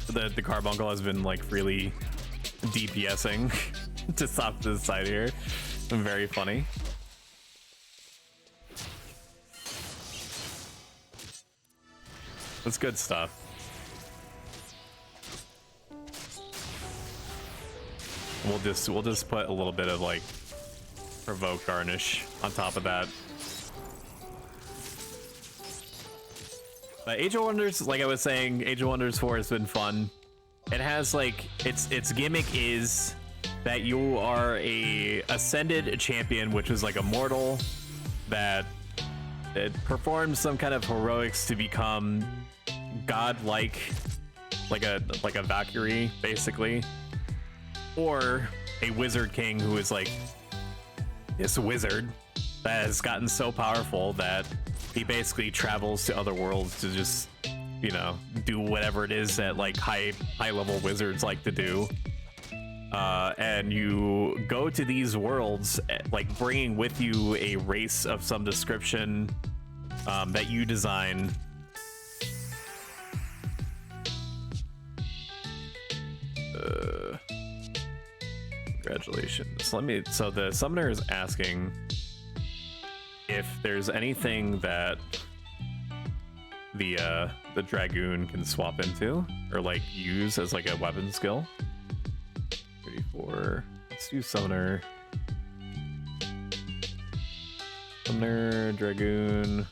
The carbuncle has been like freely DPSing just off to the side here. Very funny. That's good stuff. We'll just put a little bit of like provoke garnish on top of that. But Age of Wonders, like I was saying, Age of Wonders 4 has been fun. It has like its gimmick is that you are a ascended champion, which is like a mortal that it performs some kind of heroics to become godlike like a Valkyrie basically, or a wizard king who is like this wizard that has gotten so powerful that he basically travels to other worlds to just, you know, do whatever it is that like high level wizards like to do. And you go to these worlds, like bringing with you a race of some description that you design. Congratulations. So the summoner is asking if there's anything that the dragoon can swap into or like use as like a weapon skill. 34. Let's do summoner. Summoner, dragoon,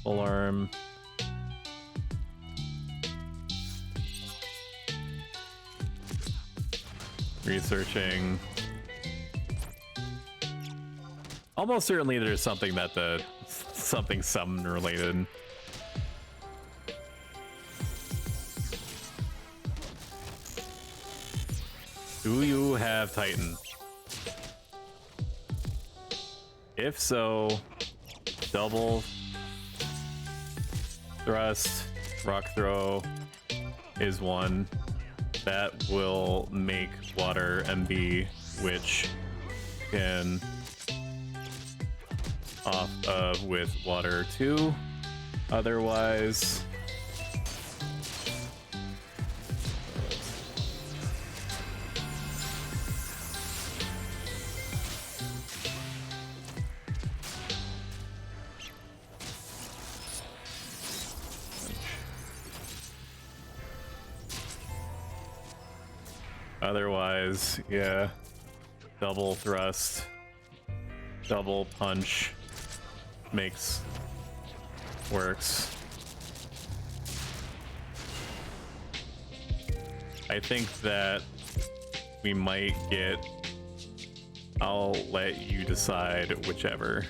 full arm. Researching. Almost certainly there's something that something summon related. Do you have Titan? If so, double thrust, rock throw is one. That will make water MB, which can off of with water 2. Otherwise, yeah, double thrust, double punch works. I think that we might get, I'll let you decide whichever.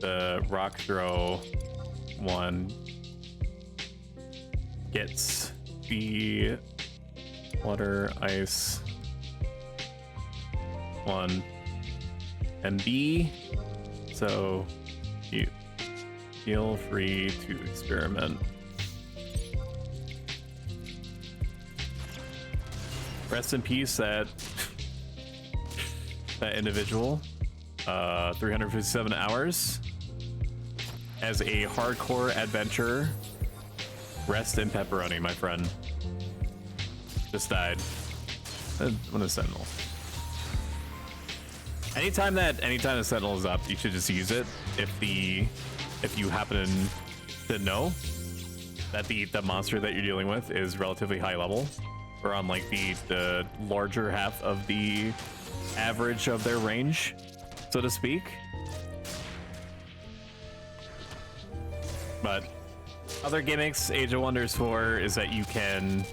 The rock throw one gets the water ice one and B, so you feel free to experiment. Rest in peace that individual. 357 hours as a hardcore adventurer. Rest in pepperoni, my friend. Just died. When the Sentinel. Anytime the Sentinel is up, you should just use it. If you happen to know that the monster that you're dealing with is relatively high level, or on like the larger half of the average of their range, so to speak. But other gimmicks Age of Wonders 4 is that you can,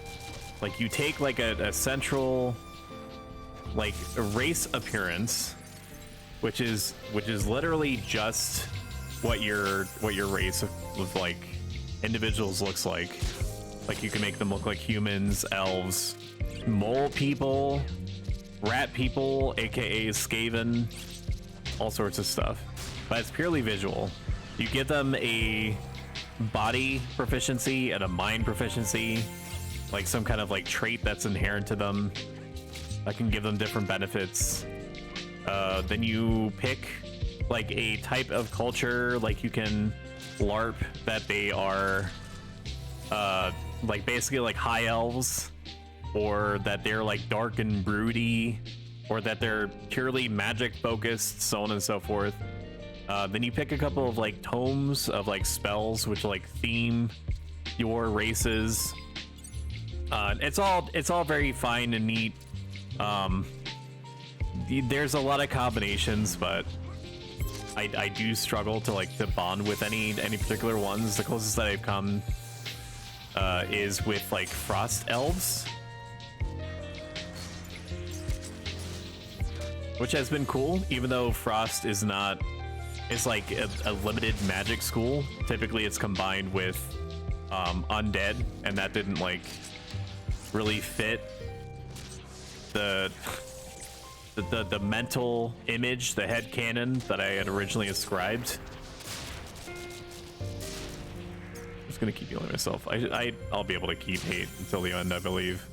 like, you take like a central, like, a race appearance, which is literally just what your race of like individuals looks like. Like, you can make them look like humans, elves, mole people, rat people, aka Skaven, all sorts of stuff. But it's purely visual. You give them a body proficiency and a mind proficiency, like some kind of like trait that's inherent to them that can give them different benefits. Then you pick like a type of culture, like you can LARP that they are like basically like high elves, or that they're like dark and broody, or that they're purely magic focused, so on and so forth. Then you pick a couple of like tomes of like spells which like theme your races. It's all very fine and neat. There's a lot of combinations, but I do struggle to bond with any particular ones. The closest that I've come is with like frost elves, which has been cool, even though frost is like a limited magic school. Typically it's combined with undead, and that didn't like really fit the mental image, the head canon that I had originally ascribed. I'm just gonna keep healing myself. I'll be able to keep hate until the end, I believe.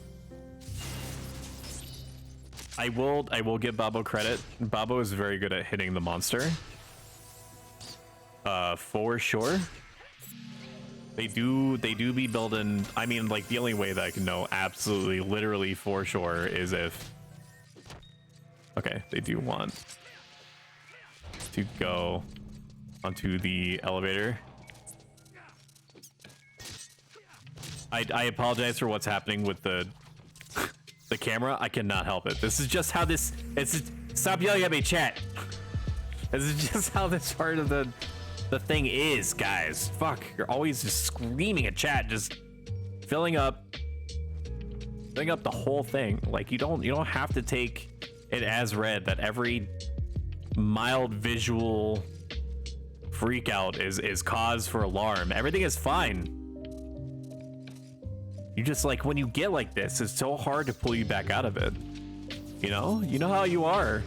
I will give Babo credit. Babo is very good at hitting the monster. For sure. They do be building. I mean, like, the only way that I can know absolutely, literally for sure is if. Okay, they do want to go onto the elevator. I apologize for what's happening with the camera. I cannot help it. This is just how this. Stop yelling at me, chat. This is just how this part of the thing is, guys. Fuck, you're always just screaming at chat, just filling up the whole thing. Like, you don't have to take it as read that every mild visual freak out is cause for alarm. Everything is fine. You just, like, when you get like this, it's so hard to pull you back out of it. You know how you are.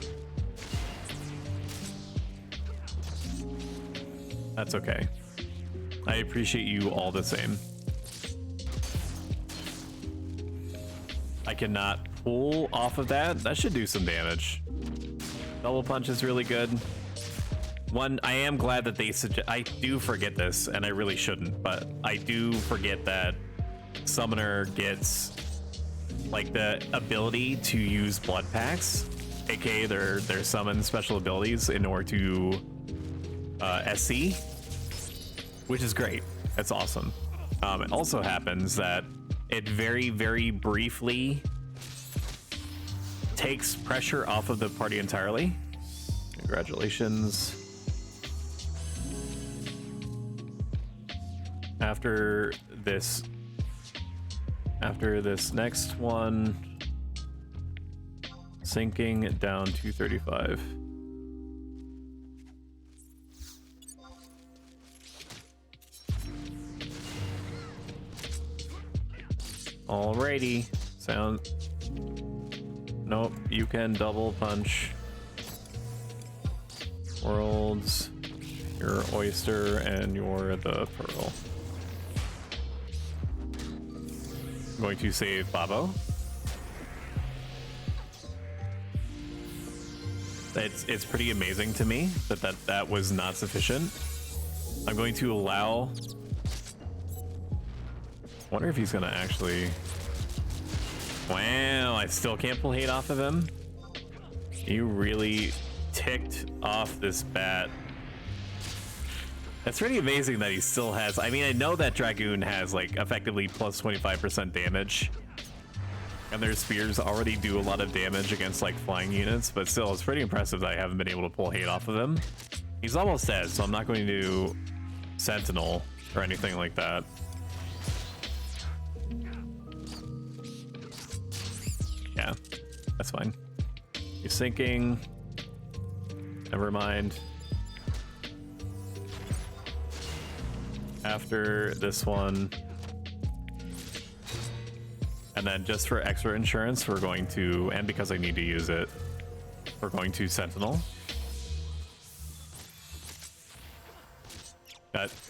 That's okay. I appreciate you all the same. I cannot pull off of that. That should do some damage. Double punch is really good. One, I am glad that they suggest. I do forget this, and I really shouldn't, but I do forget that Summoner gets like the ability to use blood packs, aka their summon special abilities, in order to SC, which is great. That's awesome. It also happens that it very, very briefly takes pressure off of the party entirely. Congratulations. After this next one, sinking down to 35. Alrighty, nope, you can double punch. Worlds, your oyster, and you're the pearl. I'm going to save Babo. It's pretty amazing to me that was not sufficient. I'm going to allow. Wonder if he's gonna actually. Wow, I still can't pull hate off of him. You really ticked off this bat. That's pretty amazing that he still has. I mean, I know that Dragoon has like effectively plus 25% damage, and their spears already do a lot of damage against like flying units, but still, it's pretty impressive that I haven't been able to pull hate off of him. He's almost dead, so I'm not going to do Sentinel or anything like that. Yeah, that's fine. He's sinking. Never mind. After this one, and then just for extra insurance, we're going to, and because I need to use it, we're going to Sentinel.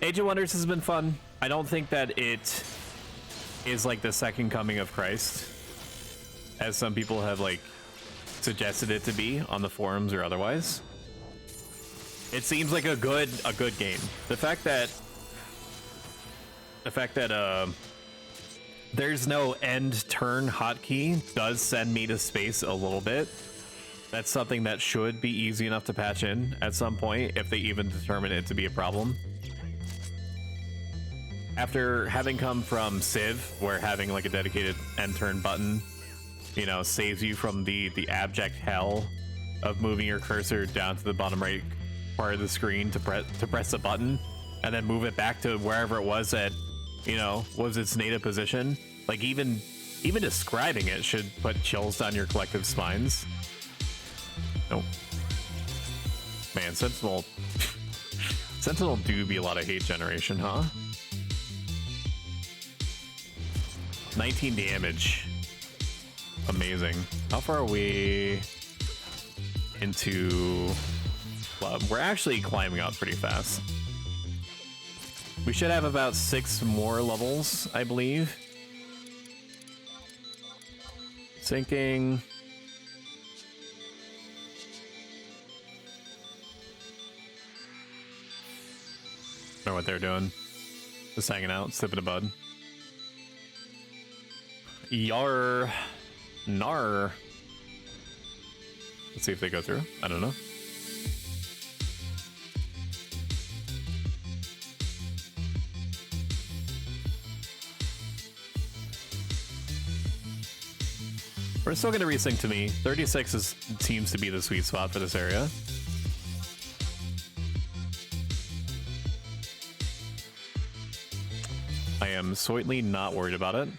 Age of Wonders has been fun. I don't think that it is like the second coming of Christ, as some people have like suggested it to be on the forums or otherwise. It seems like a good game. The fact that there's no end turn hotkey does send me to space a little bit. That's something that should be easy enough to patch in at some point if they even determine it to be a problem. After having come from Civ, where having like a dedicated end turn button, you know, saves you from the abject hell of moving your cursor down to the bottom right part of the screen to press the button and then move it back to wherever it was at, you know, was its native position. Like even describing it should put chills down your collective spines. Nope. Man, Sentinel do be a lot of hate generation, huh? 19 damage. Amazing. How far are we into club? We're actually climbing up pretty fast. We should have about 6 more levels, I believe. Sinking. Know what they're doing. Just hanging out, sipping a bud. Yar. Nar. Let's see if they go through. I don't know. We're still gonna resync to me. 36 seems to be the sweet spot for this area. I am slightly not worried about it.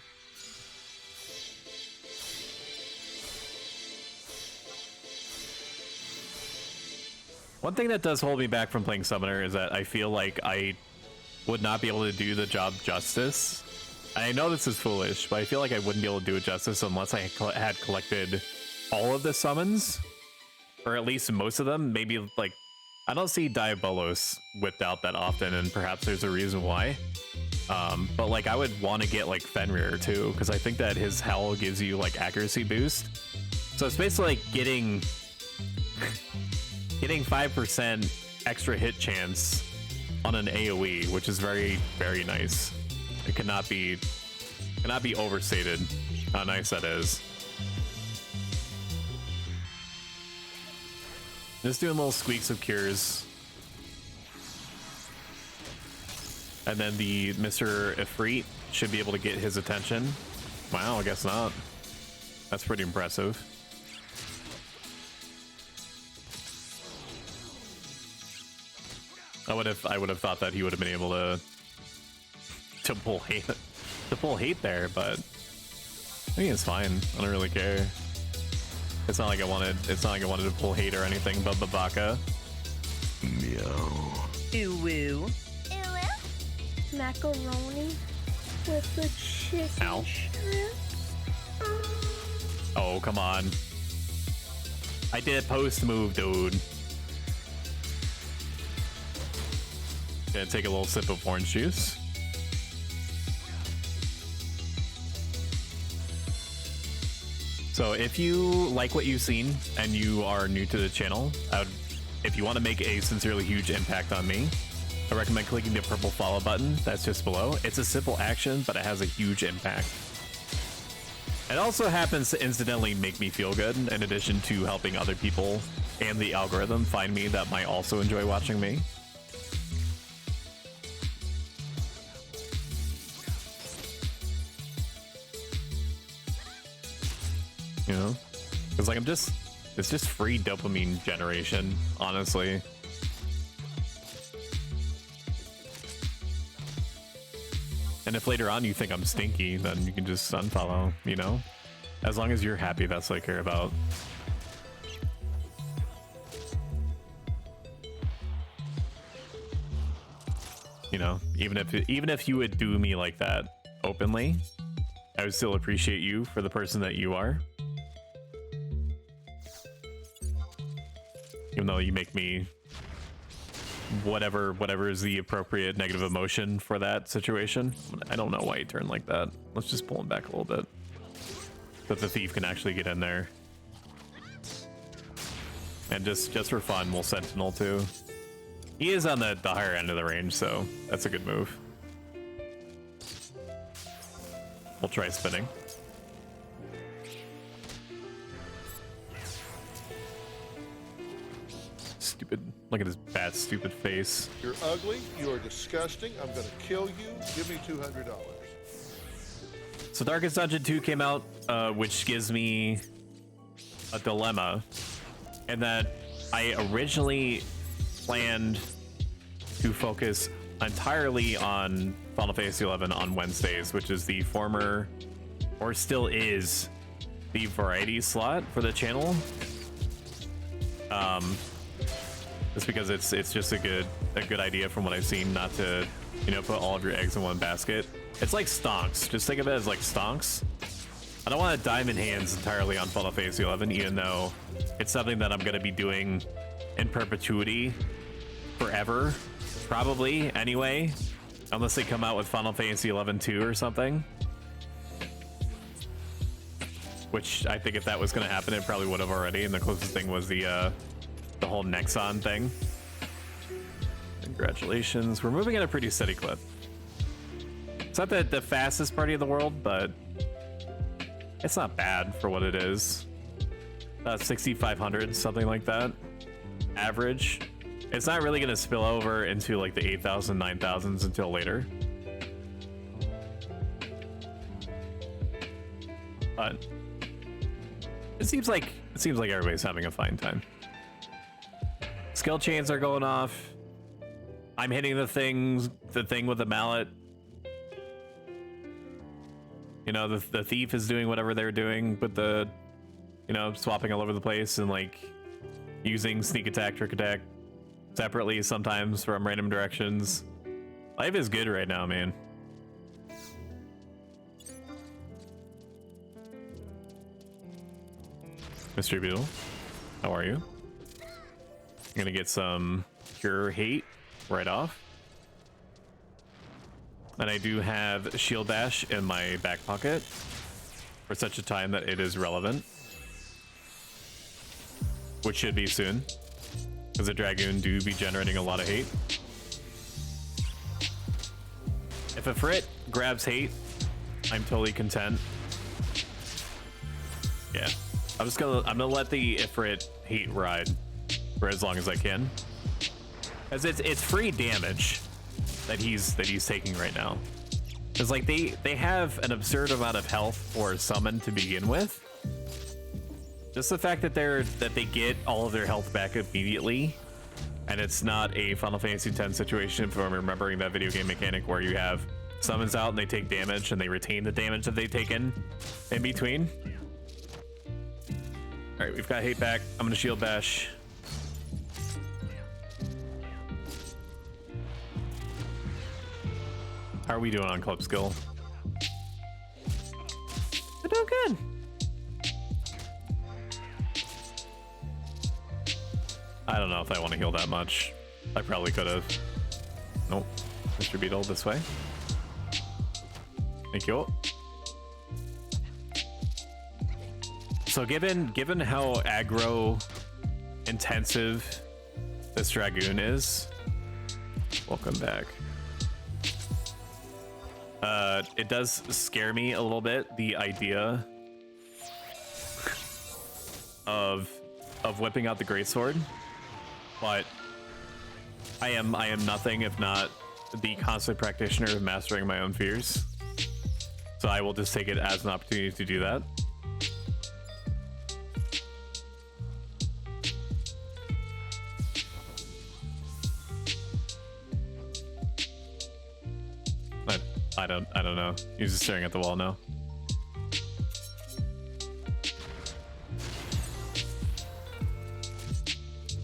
One thing that does hold me back from playing Summoner is that I feel like I would not be able to do the job justice. I know this is foolish, but I feel like I wouldn't be able to do it justice unless I had collected all of the summons, or at least most of them. Maybe, like, I don't see Diabolos whipped out that often, and perhaps there's a reason why. But like, I would want to get like Fenrir too, because I think that his Howl gives you like accuracy boost. So it's basically like getting 5% extra hit chance on an AoE, which is very, very nice. It cannot be overstated how nice that is. Just doing little squeaks of cures. And then the Mr. Ifrit should be able to get his attention. Wow, I guess not. That's pretty impressive. I would have thought that he would have been able to pull hate there, but I think it's fine. I don't really care. It's not like I wanted to pull hate or anything, but Babaka. Meow. Ooh woo. Macaroni with the chicken Ow. strips. Oh, come on. I did post move, dude. Gonna take a little sip of orange juice. So if you like what you've seen and you are new to the channel, if you want to make a sincerely huge impact on me, I recommend clicking the purple follow button that's just below. It's a simple action, but it has a huge impact. It also happens to incidentally make me feel good, in addition to helping other people and the algorithm find me that might also enjoy watching me. You know? Because like it's just free dopamine generation, honestly. And if later on you think I'm stinky, then you can just unfollow, you know? As long as you're happy, that's what I care about. You know, even if you would do me like that openly, I would still appreciate you for the person that you are. Even though you make me whatever is the appropriate negative emotion for that situation. I don't know why he turned like that. Let's just pull him back a little bit, so that the thief can actually get in there. And just for fun, we'll Sentinel too. He is on the higher end of the range, so that's a good move. We'll try spinning. Stupid. Look at his bad, stupid face. You're ugly. You are disgusting. I'm going to kill you. Give me $200. So Darkest Dungeon 2 came out, which gives me a dilemma. And that I originally planned to focus entirely on Final Fantasy XI on Wednesdays, which is the former, or still is, the variety slot for the channel. Just because it's just a good idea from what I've seen, not to, you know, put all of your eggs in one basket. It's like stonks. Just think of it as like stonks. I don't want to diamond hands entirely on Final Fantasy 11, even though it's something that I'm going to be doing in perpetuity forever, probably anyway, unless they come out with Final Fantasy 11 2 or something. Which I think if that was going to happen, it probably would have already. And the closest thing was the whole Nexon thing. Congratulations. We're moving at a pretty steady clip. It's not the fastest party in the world, but it's not bad for what it is. 6,500, something like that. Average. It's not really going to spill over into like the 8,000, 9,000s until later. But it seems like everybody's having a fine time. Skill chains are going off. I'm hitting the thing with the mallet. You know, the thief is doing whatever they're doing, but the, you know, swapping all over the place and like using sneak attack, trick attack separately sometimes from random directions. Life is good right now, man. Mr. Beetle, how are you? I'm gonna get some Cure Hate right off. And I do have Shield Dash in my back pocket for such a time that it is relevant. Which should be soon, because the Dragoon do be generating a lot of hate. If a Frit grabs hate, I'm totally content. Yeah. I'm gonna let the Ifrit hate ride for as long as I can, as it's free damage that he's taking right now. It's like they have an absurd amount of health for summon to begin with. Just the fact that they get all of their health back immediately, and it's not a Final Fantasy X situation. If I'm remembering that video game mechanic where you have summons out and they take damage and they retain the damage that they've taken in between. All right, we've got hate back. I'm gonna shield bash. How are we doing on club skill? We're doing good. I don't know if I want to heal that much. I probably could have. Nope. Mr. Beetle, this way. Thank you. So given how aggro intensive this Dragoon is, welcome back. It does scare me a little bit, the idea of whipping out the greatsword, but I am nothing if not the constant practitioner of mastering my own fears. So I will just take it as an opportunity to do that. I don't know. He's just staring at the wall now.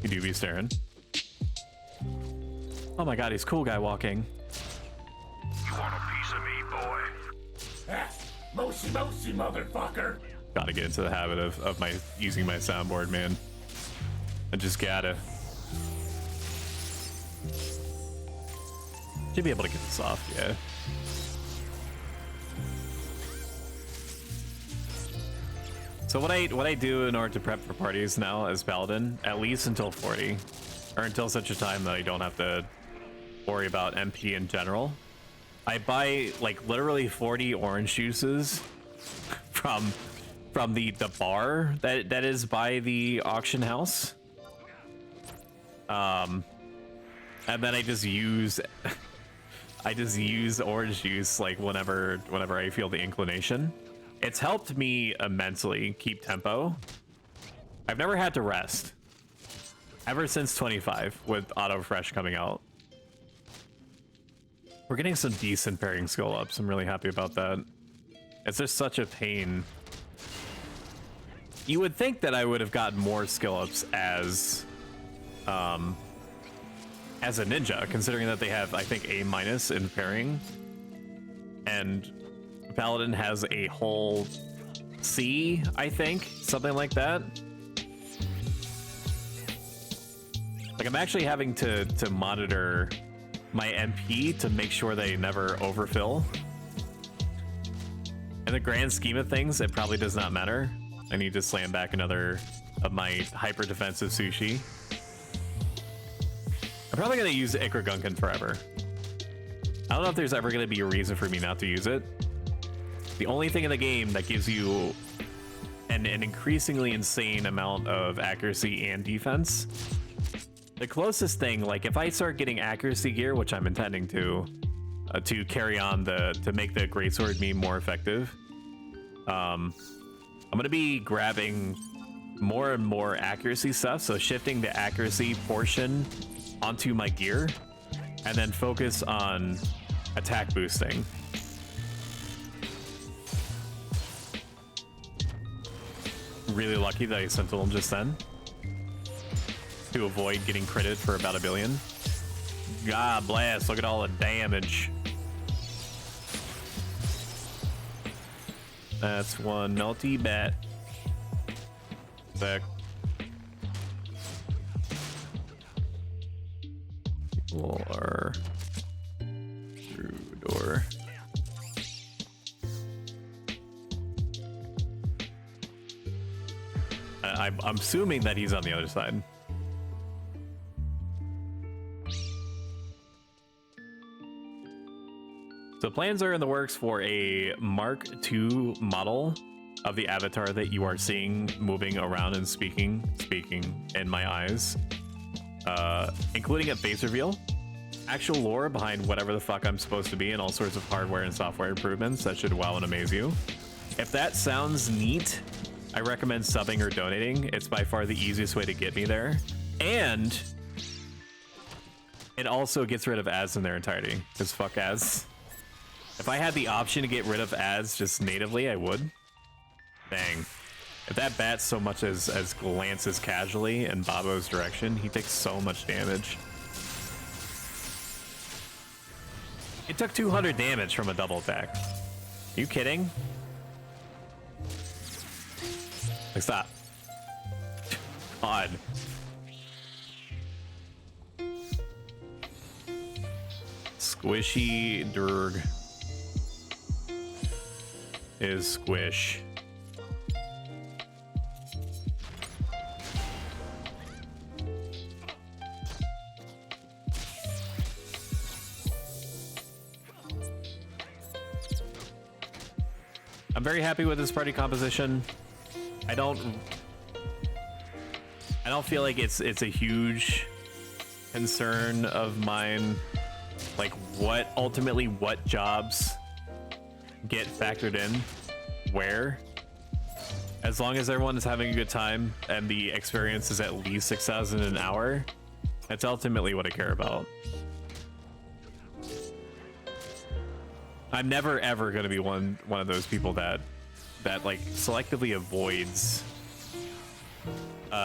You do be staring. Oh my god, he's cool guy walking. You want a piece of me, boy? Moshi moshi, motherfucker! Gotta get into the habit of my using my soundboard, man. I just gotta. Should be able to get this off, yeah. So what I do in order to prep for parties now as Paladin, at least until 40, or until such a time that I don't have to worry about MP in general, I buy like literally 40 orange juices from the bar that is by the auction house. And then I just use orange juice like whenever I feel the inclination. It's helped me immensely keep tempo. I've never had to rest ever since 25 with auto refresh coming out. We're getting some decent pairing skill ups. I'm really happy about that. It's just such a pain. You would think that I would have gotten more skill ups as a ninja, considering that they have, I think, A- in pairing. and Paladin has a whole C, I think, something like that. Like, I'm actually having to monitor my MP to make sure they never overfill. In the grand scheme of things, it probably does not matter. I need to slam back another of my hyper defensive sushi. I'm probably gonna use Ikra Gunkin forever. I don't know if there's ever gonna be a reason for me not to use it. The only thing in the game that gives you an increasingly insane amount of accuracy and defense. The closest thing, like if I start getting accuracy gear, which I'm intending to carry on to make the greatsword meme more effective, I'm gonna be grabbing more and more accuracy stuff, so shifting the accuracy portion onto my gear, and then focus on attack boosting. Really lucky that I Sentinel just then to avoid getting critted for about 1 billion. God bless, look at all the damage. That's one naughty bat. Back. People are through the door. I'm assuming that he's on the other side. So plans are in the works for a Mark II model of the avatar that you are seeing moving around and speaking in my eyes, including a face reveal, actual lore behind whatever the fuck I'm supposed to be, and all sorts of hardware and software improvements that should wow and amaze you. If that sounds neat, I recommend subbing or donating. It's by far the easiest way to get me there. And it also gets rid of ads in their entirety, because fuck ads. If I had the option to get rid of ads just natively, I would. Dang. If that bat so much as glances casually in Babo's direction, he takes so much damage. It took 200 damage from a double attack. Are you kidding? Like, stop. God. Squishy Durg is squish. I'm very happy with this party composition. I don't feel like it's a huge concern of mine, like what jobs get factored in where, as long as everyone is having a good time and the experience is at least 6,000 an hour, that's ultimately what I care about. I'm never ever going to be one of those people that like selectively avoids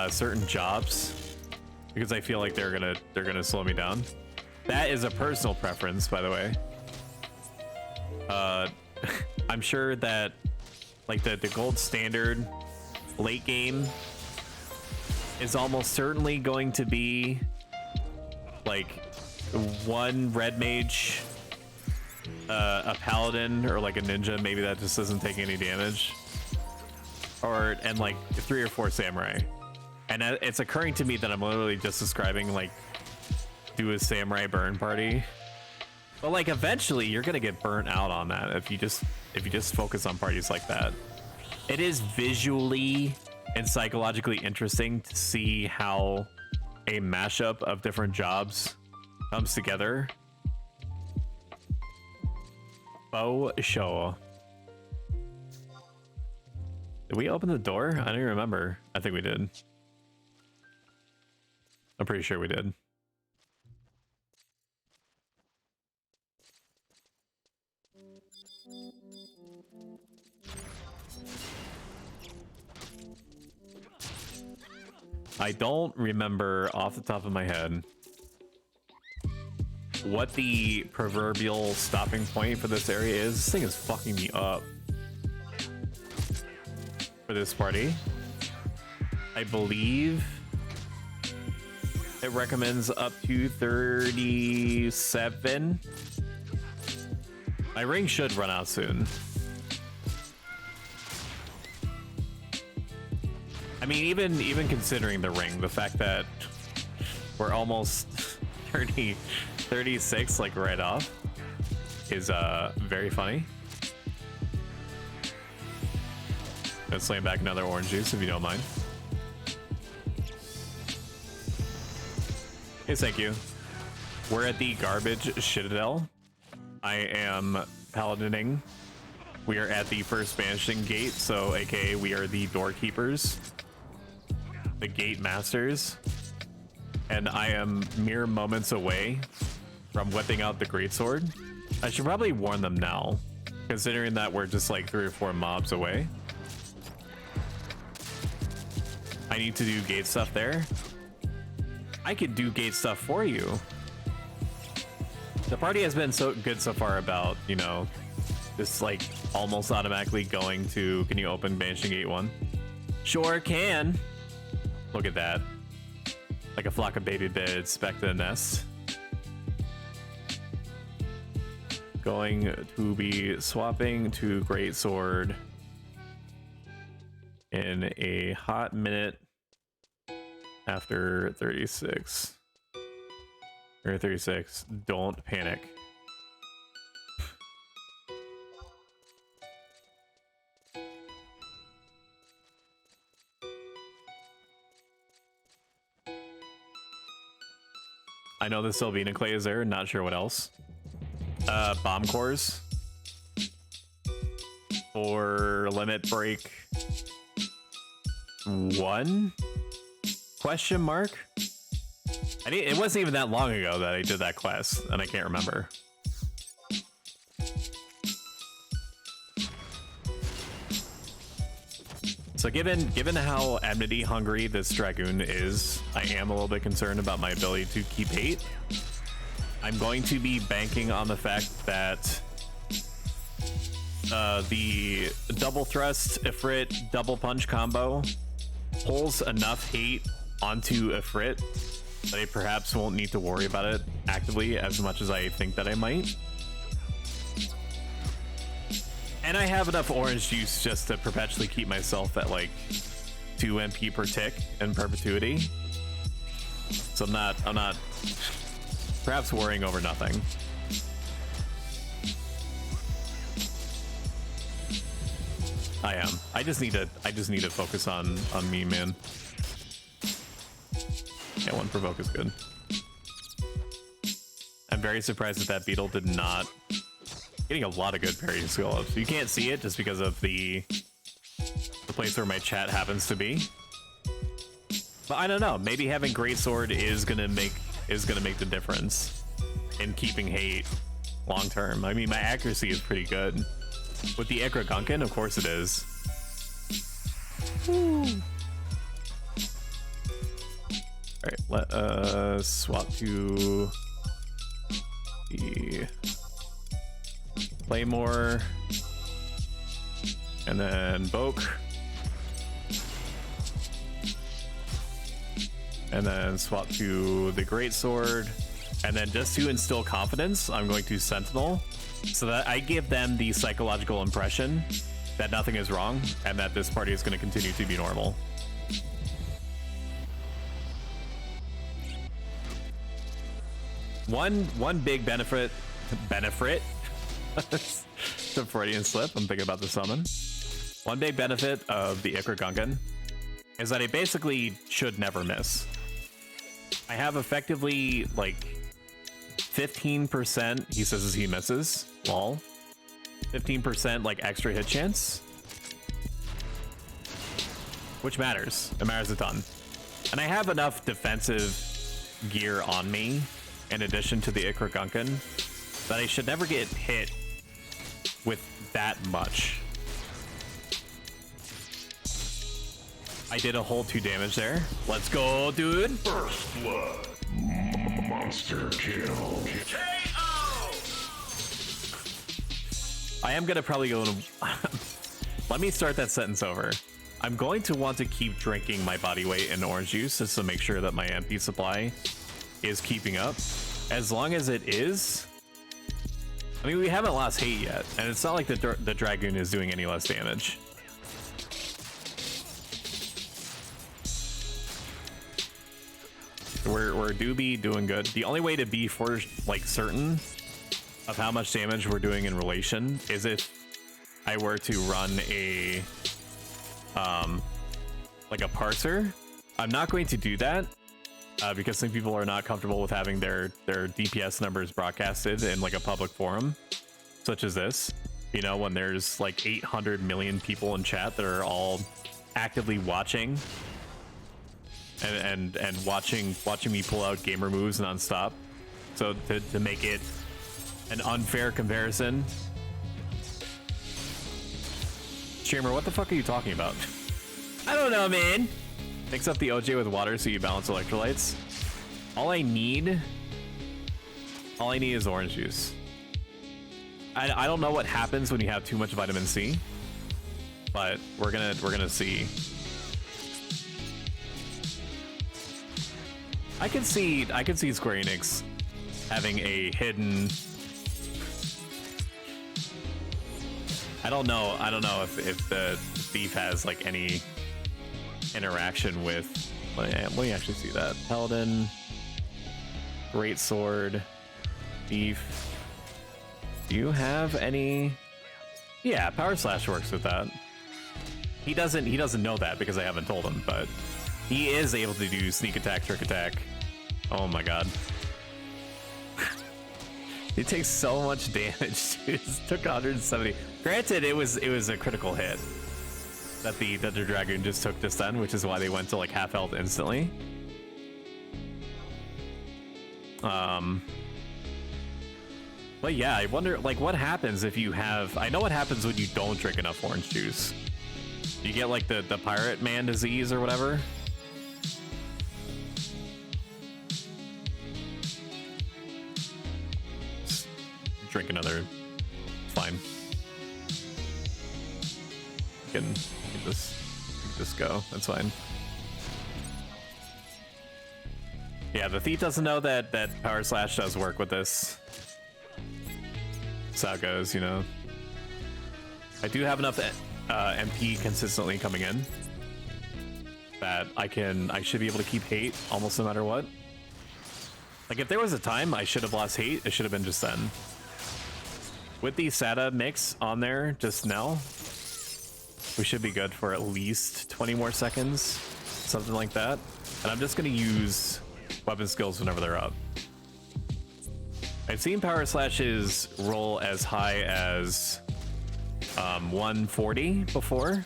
certain jobs because I feel like they're gonna slow me down. That is a personal preference, by the way. I'm sure that like the gold standard late game is almost certainly going to be like one red mage, a paladin, or like a ninja, maybe that just doesn't take any damage, and like 3 or 4 samurai. And it's occurring to me that I'm literally just describing like do a samurai burn party, but like eventually you're gonna get burnt out on that if you just focus on parties like that. It is visually and psychologically interesting to see how a mashup of different jobs comes together. Oh, show. Did we open the door? I don't even remember. I think we did. I'm pretty sure we did. I don't remember off the top of my head what the proverbial stopping point for this area is. This thing is fucking me up for this party. I believe it recommends up to 37. My ring should run out soon. I mean, even considering the ring, the fact that we're almost 36 like right off is very funny. Let's slam back another orange juice if you don't mind. Yes, thank you. We're at the garbage citadel. I am paladining. We are at the first banishing gate, so aka we are the doorkeepers, the gate masters, and I am mere moments away from whipping out the greatsword. I should probably warn them now, considering that we're just like 3 or 4 mobs away. I need to do gate stuff there. I could do gate stuff for you. The party has been so good so far about, you know, just like almost automatically going to, can you open Banishing Gate 1? Sure can. Look at that. Like a flock of baby birds back to the nest. Going to be swapping to Greatsword in a hot minute after 36. Or 36. Don't panic. I know the Sylvina Clay is there, not sure what else. Bomb cores. For limit break 1? Question mark? It wasn't even that long ago that I did that quest, and I can't remember. So given how enmity hungry this Dragoon is, I am a little bit concerned about my ability to keep hate. I'm going to be banking on the fact that the double thrust Ifrit double punch combo pulls enough hate onto Ifrit that I perhaps won't need to worry about it actively as much as I think that I might. And I have enough orange juice just to perpetually keep myself at like 2 MP per tick in perpetuity. So I'm not perhaps worrying over nothing. I am. I just need to focus on me, man. Yeah, 1 provoke is good. I'm very surprised that beetle did not. Getting a lot of good parry skill ups. You can't see it just because of the place where my chat happens to be. But I don't know. Maybe having Greatsword is gonna make the difference in keeping hate long term. I mean, my accuracy is pretty good. With the Ikra Gunkin, of course it is. Alright, let us swap to the Claymore, and then Boke, and then swap to the Greatsword, and then just to instill confidence, I'm going to Sentinel, so that I give them the psychological impression that nothing is wrong, and that this party is going to continue to be normal. One big benefit the Freudian slip, I'm thinking about the summon. One big benefit of the Ikra Gungan is that it basically should never miss. I have effectively like 15%, he says as he misses, lol. 15% like extra hit chance. Which matters. It matters a ton. And I have enough defensive gear on me, in addition to the Ikra Gungan, that I should never get hit with that much. I did a whole 2 damage there. Let's go, dude. First blood. Monster kill. KO! I am gonna probably go. Let me start that sentence over. I'm going to want to keep drinking my body weight in orange juice just to make sure that my MP supply is keeping up. As long as it is, I mean, we haven't lost hate yet, and it's not like the Dragoon is doing any less damage. We're doobie doing good. The only way to be for like certain of how much damage we're doing in relation is if I were to run a like a parser. I'm not going to do that because some people are not comfortable with having their DPS numbers broadcasted in like a public forum such as this, you know, when there's like 800 million people in chat that are all actively watching and watching me pull out gamer moves nonstop. So to make it an unfair comparison, streamer, what the fuck are you talking about? I don't know, man. Mix up the OJ with water so you balance electrolytes. All I need is orange juice. I don't know what happens when you have too much vitamin C, but we're gonna see. I could see Square Enix having a hidden. I don't know if the thief has like any interaction with. Let me actually see that. Paladin, Great Sword, Thief. Do you have any? Yeah, Power Slash works with that. He doesn't know that because I haven't told him, but he is able to do sneak attack, trick attack. Oh my god. It takes so much damage. It took 170. Granted, it was a critical hit that the Dragoon just took just then, which is why they went to like half health instantly. But yeah, I wonder like what happens if you have. I know what happens when you don't drink enough orange juice. You get like the pirate man disease or whatever. Just drink another. It's fine. You can just go. That's fine. Yeah, the thief doesn't know that Power Slash does work with this. That's how it goes, you know. I do have enough MP consistently coming in that I should be able to keep hate almost no matter what. Like if there was a time I should have lost hate, it should have been just then. With the SATA mix on there just now, we should be good for at least 20 more seconds, something like that. And I'm just gonna use weapon skills whenever they're up. I've seen Power Slashes roll as high as 140 before.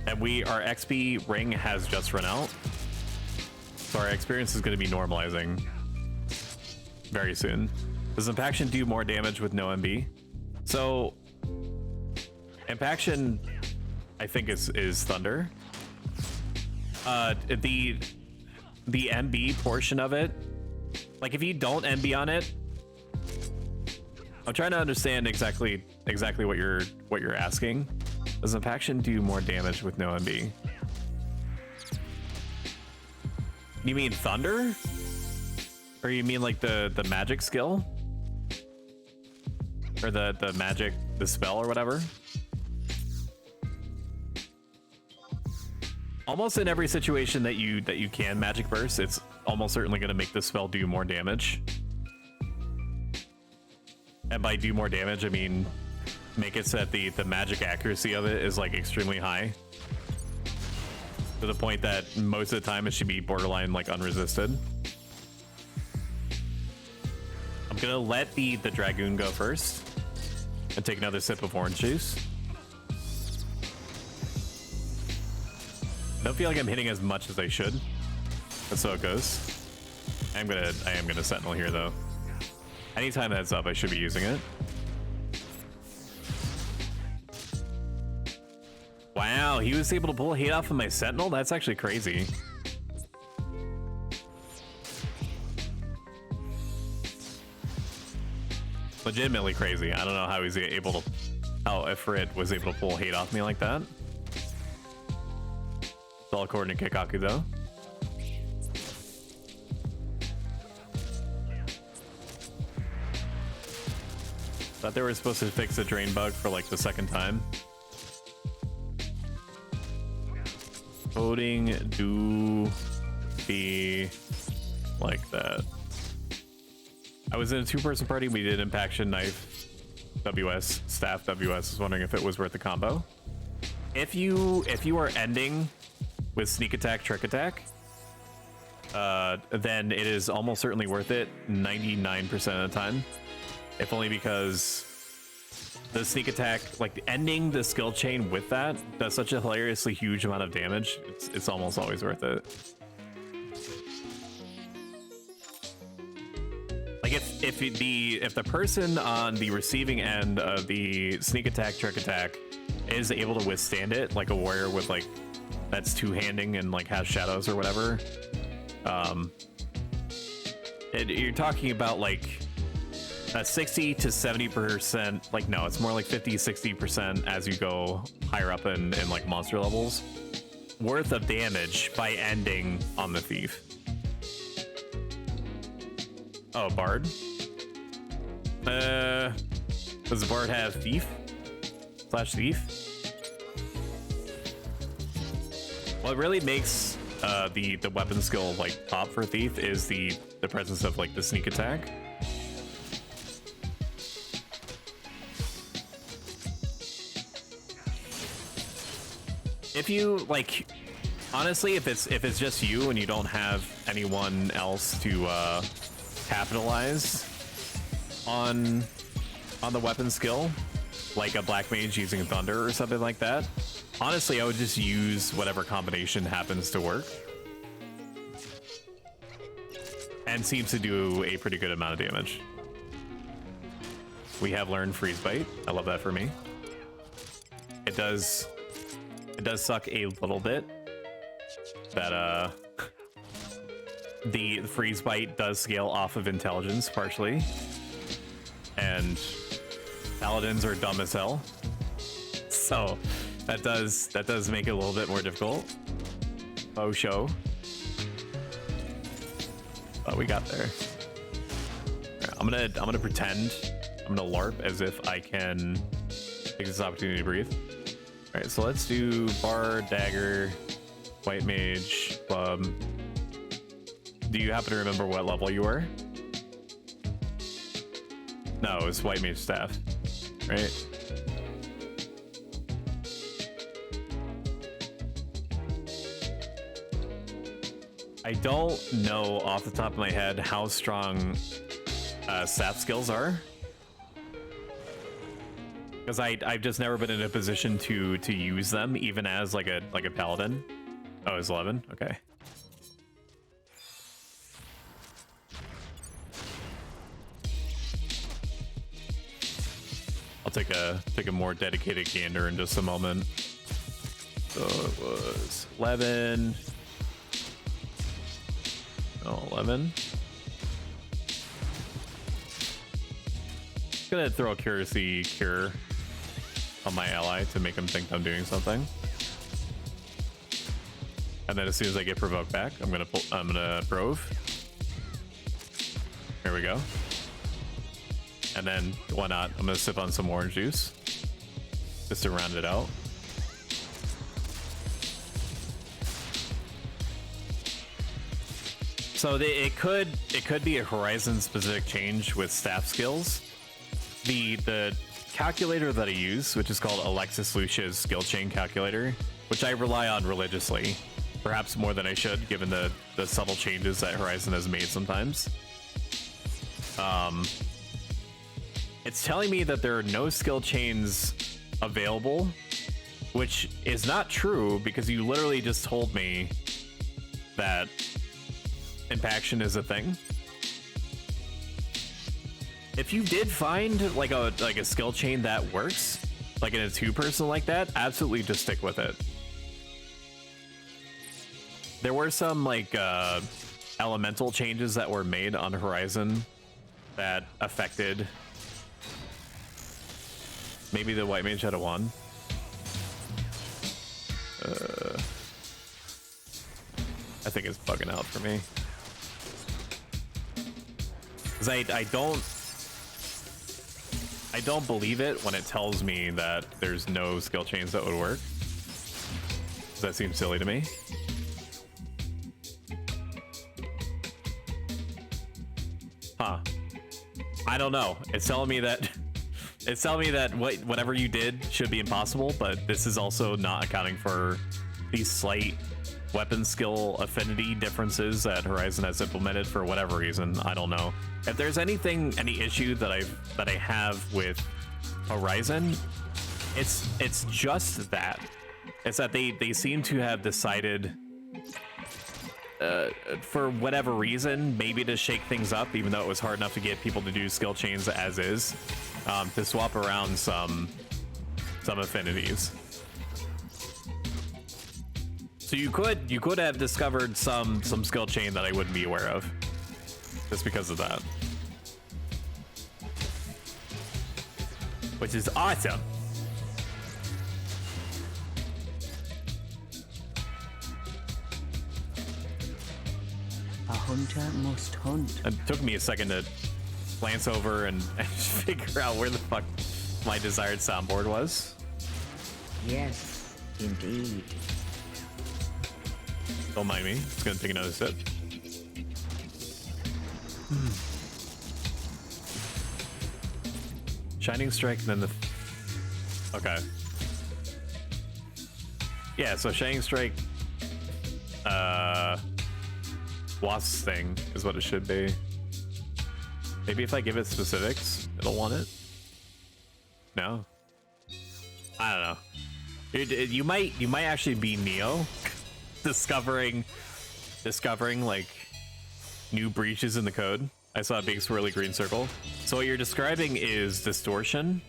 And our XP ring has just run out. So our experience is going to be normalizing very soon. Does Impaction do more damage with no MB? So Impaction, I think is Thunder. The MB portion of it, like if you don't MB on it, I'm trying to understand exactly what you're asking. Does Impaction do more damage with no MB? You mean Thunder? Or you mean like the magic skill? Or the magic, the spell or whatever? Almost in every situation that you can magic burst, it's almost certainly going to make the spell do more damage. And by do more damage, I mean make it so that the magic accuracy of it is like extremely high, to the point that most of the time it should be borderline like unresisted. I'm gonna let the Dragoon go first and take another sip of orange juice. I don't feel like I'm hitting as much as I should. That's how it goes. I am gonna Sentinel here though. Anytime that's up, I should be using it. Wow, he was able to pull hate off of my Sentinel? That's actually crazy. Legitimately crazy. I don't know how he's able to... how Ifrit was able to pull hate off me like that. It's all according to Kikaku, though. Thought they were supposed to fix the drain bug for like the second time. Voting do be like that. I was in a two-person party. We did Impaction, Knife, WS, Staff, WS. Was wondering if it was worth the combo. If you are ending with Sneak Attack, Trick Attack, then it is almost certainly worth it 99% of the time. If only because the Sneak Attack, like ending the skill chain with that, does such a hilariously huge amount of damage. It's almost always worth it. Like if the person on the receiving end of the Sneak Attack, Trick Attack is able to withstand it, like a warrior with like that's two-handing and like has shadows or whatever, you're talking about like 60 to 70%, like no, it's more like 50-60% as you go higher up in like monster levels worth of damage by ending on the thief. Oh, Bard. Does the Bard have thief? / thief? What really makes the weapon skill like pop for thief is the presence of like the sneak attack. If you like, honestly, if it's just you and you don't have anyone else to capitalize on the weapon skill, like a black mage using thunder or something like that, honestly, I would just use whatever combination happens to work, and seems to do a pretty good amount of damage. We have learned freeze bite. I love that for me. It does suck a little bit that the freeze bite does scale off of intelligence partially, and paladins are dumb as hell, so that does make it a little bit more difficult. Oh show, but we got there. I'm gonna pretend, I'm gonna LARP as if I can take this opportunity to breathe. All right, so let's do bar, dagger, white mage, club. Do you happen to remember what level you were? No, it was white mage staff, right? I don't know off the top of my head how strong staff skills are, because I've just never been in a position to use them, even as like a paladin. Oh, it's 11. Okay. I'll take a more dedicated gander in just a moment. So it was 11. Oh, 11. Gonna throw a Curacy Cure on my ally to make him think I'm doing something. And then as soon as I get provoked back, I'm gonna Brove. Here we go. And then why not? I'm gonna sip on some orange juice just to round it out. So it could be a Horizon specific change with staff skills. The calculator that I use, which is called Alexis Lucia's skill chain calculator, which I rely on religiously, perhaps more than I should, given the subtle changes that Horizon has made sometimes. It's telling me that there are no skill chains available, which is not true, because you literally just told me that Impaction is a thing. If you did find like a skill chain that works, like in a two-person like that, absolutely just stick with it. There were some like elemental changes that were made on Horizon that affected maybe the white mage had a one. I think it's bugging out for me. Cause I don't believe it when it tells me that there's no skill chains that would work. That seems silly to me. Huh. I don't know. It's telling me that whatever you did should be impossible, but this is also not accounting for these slight weapon skill affinity differences that Horizon has implemented for whatever reason. I don't know. If there's any issue that I have with Horizon, it's just that. It's that they seem to have decided for whatever reason, maybe to shake things up, even though it was hard enough to get people to do skill chains as is, to swap around some affinities. So you could have discovered some skill chain that I wouldn't be aware of, just because of that, which is awesome. A hunter must hunt. It took me a second to glance over and figure out where the fuck my desired soundboard was. Yes, indeed. Don't mind me. Just gonna take another sip. Shining Strike, and then the... Okay. Yeah, so Shining Strike... Wasp thing is what it should be. Maybe if I give it specifics, it'll want it? No? I don't know. You might actually be Neo, discovering like new breaches in the code. I saw a big swirly green circle. So what you're describing is distortion.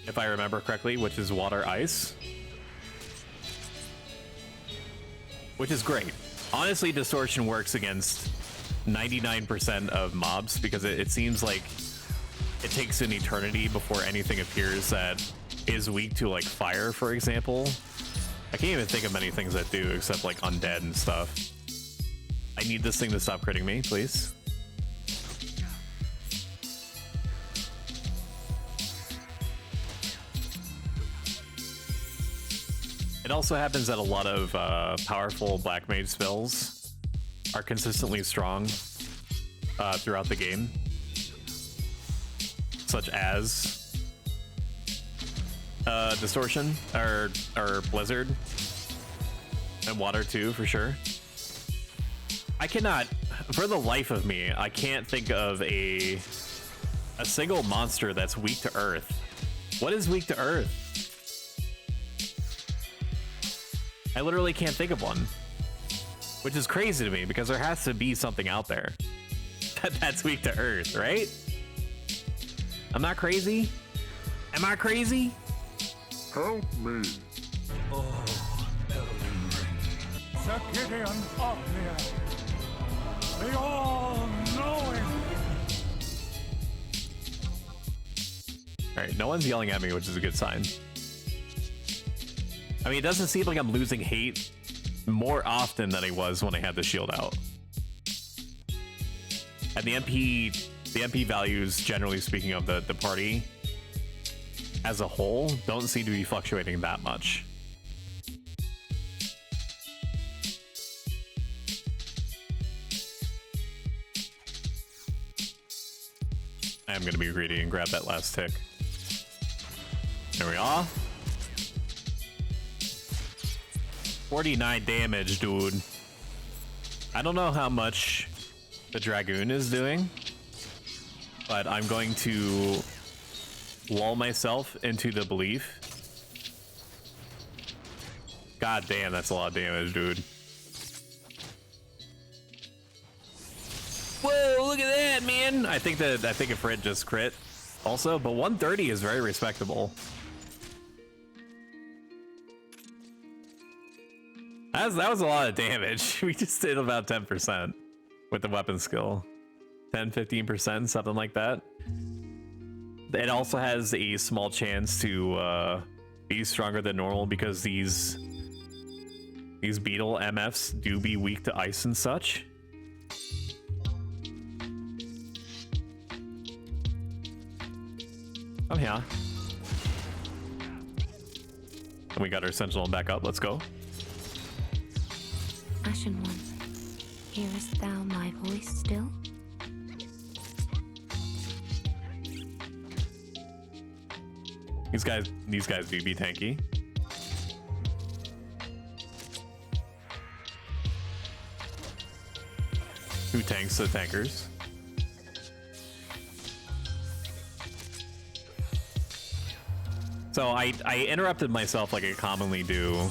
If I remember correctly, which is water ice. Which is great. Honestly, distortion works against 99% of mobs because it seems like it takes an eternity before anything appears that is weak to like fire, for example. I can't even think of many things that do except like undead and stuff. I need this thing to stop critting me, please. It also happens that a lot of powerful black mage spells are consistently strong throughout the game, such as distortion or blizzard, and water too, for sure. I cannot, for the life of me, I can't think of a single monster that's weak to earth. What is weak to earth? I literally can't think of one, which is crazy to me because there has to be something out there that's weak to earth, right? I'm not crazy. Am I crazy? Help me. Sir Gideon Ophir, the all-knowing. All right, no one's yelling at me, which is a good sign. I mean, it doesn't seem like I'm losing hate more often than I was when I had the shield out. And the MP values, generally speaking, of the party as a whole don't seem to be fluctuating that much. I am going to be greedy and grab that last tick. There we are. 49 damage, dude. I don't know how much the Dragoon is doing, but I'm going to lull myself into the belief. God damn, that's a lot of damage, dude. whoa, look at that, man. I think if Rit just crit also, but 130 is very respectable. That was a lot of damage. We just did about 10% with the weapon skill. 10, 15%, something like that. It also has a small chance to be stronger than normal because these beetle MFs do be weak to ice and such. I'm here. And we got our sentinel back up. Let's go. Ashen One, hearest thou my voice still? These guys do be tanky. Who tanks the tankers? So I interrupted myself like I commonly do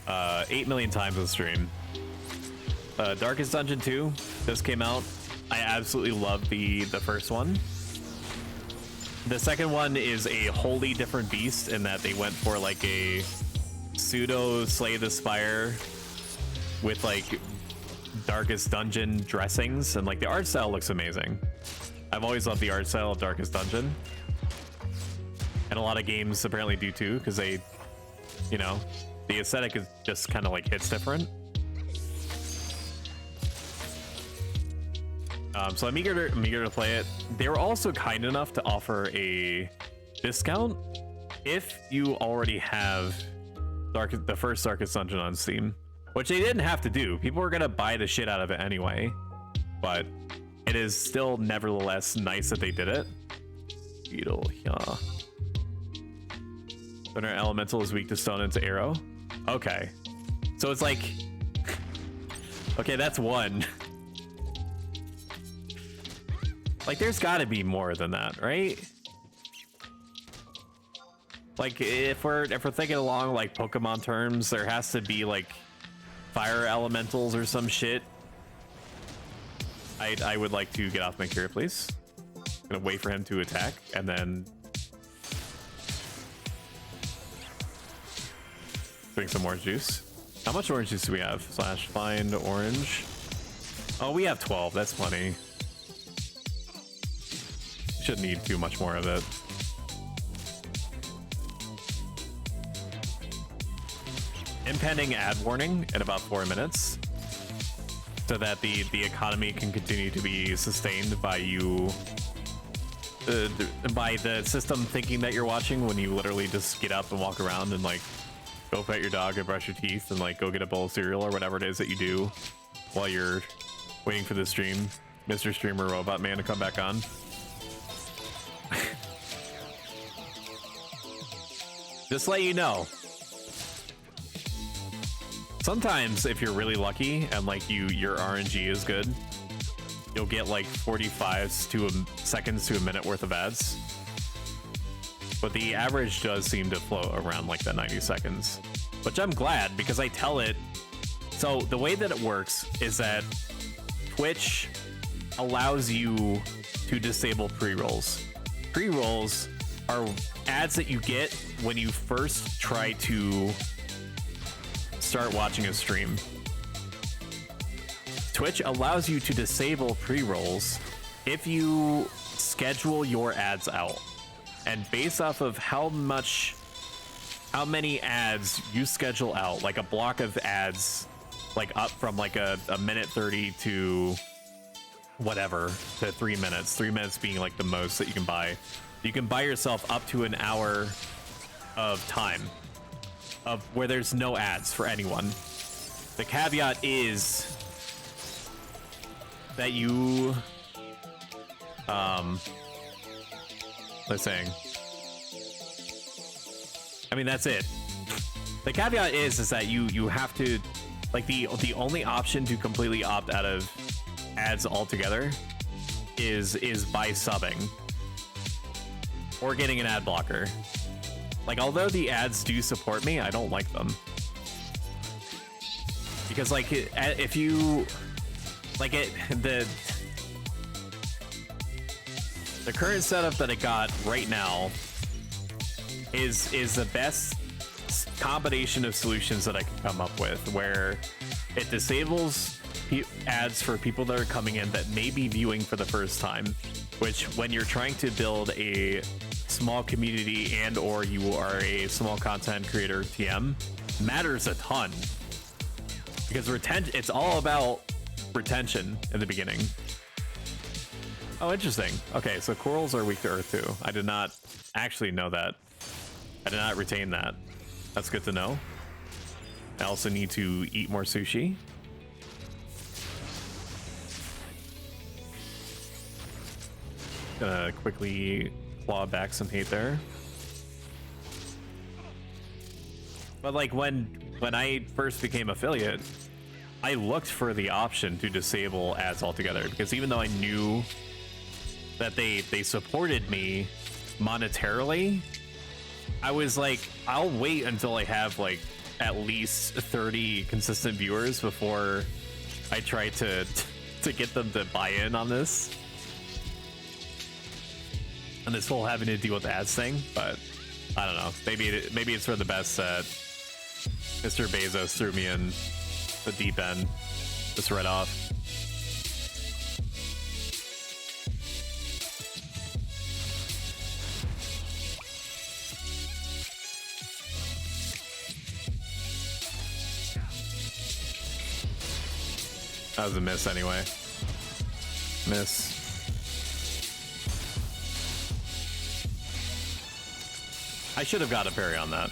8 million times on stream. Darkest Dungeon 2 just came out. I absolutely love the first one. The second one is a wholly different beast in that they went for like a pseudo Slay the Spire with like Darkest Dungeon dressings, and like the art style looks amazing. I've always loved the art style of Darkest Dungeon, and a lot of games apparently do too, because they, you know, the aesthetic is just kind of like hits different. So I'm eager to play it. They were also kind enough to offer a discount if you already have the first Darkest Dungeon on Steam, which they didn't have to do. People were gonna buy the shit out of it anyway, but it is still nevertheless nice that they did it. Beetle, yeah. Thunder Elemental is weak to stone and to arrow. Okay, so it's like, okay, that's one. Like, there's got to be more than that, right? Like, if we're thinking along like Pokemon terms, there has to be like fire elementals or some shit. I would like to get off my cure, please. I'm gonna wait for him to attack and then drink some orange juice. How much orange juice do we have? / find orange. Oh, we have 12. That's plenty. Shouldn't need too much more of it. Impending ad warning in about 4 minutes, so that the economy can continue to be sustained by you, by the system thinking that you're watching when you literally just get up and walk around and like go pet your dog and brush your teeth and like go get a bowl of cereal or whatever it is that you do while you're waiting for the stream, Mr. Streamer Robot Man, to come back on. Just let you know, sometimes if you're really lucky and like your RNG is good, you'll get like 45 seconds to a minute worth of ads, but the average does seem to float around like that 90 seconds, which I'm glad, because I tell it. So the way that it works is that Twitch allows you to disable pre-rolls. Pre-rolls are ads that you get when you first try to start watching a stream. Twitch allows you to disable pre-rolls if you schedule your ads out, and based off of how many ads you schedule out, like a block of ads, like up from like a minute 30 to whatever to 3 minutes, 3 minutes being like the most that you can buy. You can buy yourself up to an hour of time of where there's no ads for anyone. The caveat is that you, let's say, I mean, that's it. The caveat is that you have to, like, the only option to completely opt out of ads altogether is by subbing or getting an ad blocker. Like, although the ads do support me, I don't like them, because like if you like it, The current setup that I got right now is the best combination of solutions that I can come up with, where it disables ads for people that are coming in that may be viewing for the first time, which when you're trying to build a small community and or you are a small content creator TM, matters a ton, because it's all about retention in the beginning. Oh, interesting. Okay, so corals are weak to earth too. I did not actually know that. I did not retain that. That's good to know. I also need to eat more sushi. Gonna quickly claw back some hate there. But like when I first became affiliate, I looked for the option to disable ads altogether, because even though I knew that they supported me monetarily, I was like, I'll wait until I have like at least 30 consistent viewers before I try to get them to buy in on this. And this whole having to deal with ads thing, but I don't know. Maybe it's for the best that Mr. Bezos threw me in the deep end just right off. That was a miss anyway. Miss. I should have got a parry on that.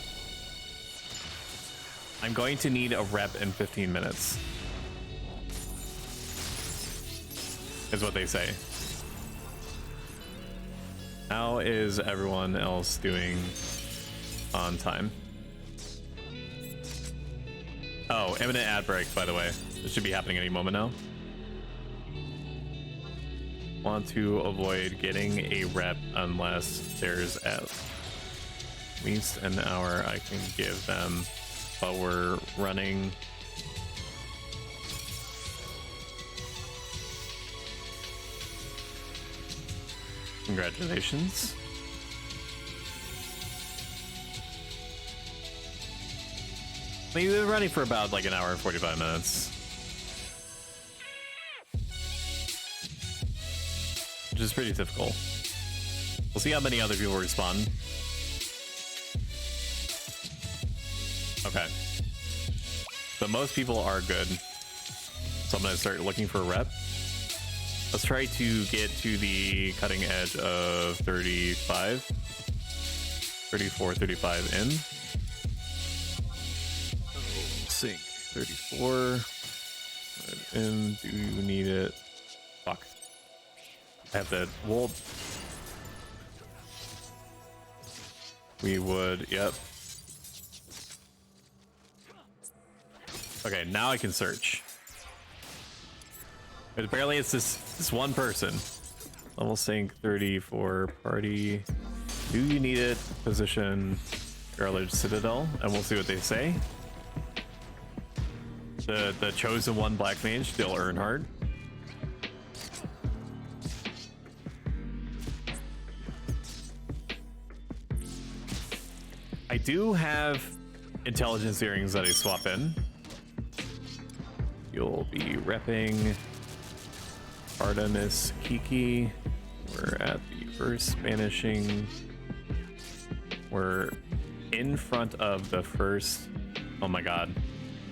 I'm going to need a rep in 15 minutes. Is what they say. How is everyone else doing on time? Oh, imminent ad break, by the way. This should be happening any moment now. Want to avoid getting a rep unless there's at least an hour I can give them, but we're running. Congratulations. Maybe they're running for about like an hour and 45 minutes. Which is pretty typical. We'll see how many other people respond. Okay. So most people are good. So I'm gonna start looking for a rep. Let's try to get to the cutting edge of 35. 34, 35 in. Sync 34. In. Do you need it? Fuck. I have to. Well, we would. Yep. Okay, now I can search. But apparently it's this one person. Level sync 34 party. Do you need it? Position Garland Citadel, and we'll see what they say. The chosen one black mage, still Earnhardt. I do have intelligence earrings that I swap in. You'll be repping Artemis Kiki. We're at the first banishing. We're in front of the first. Oh my god.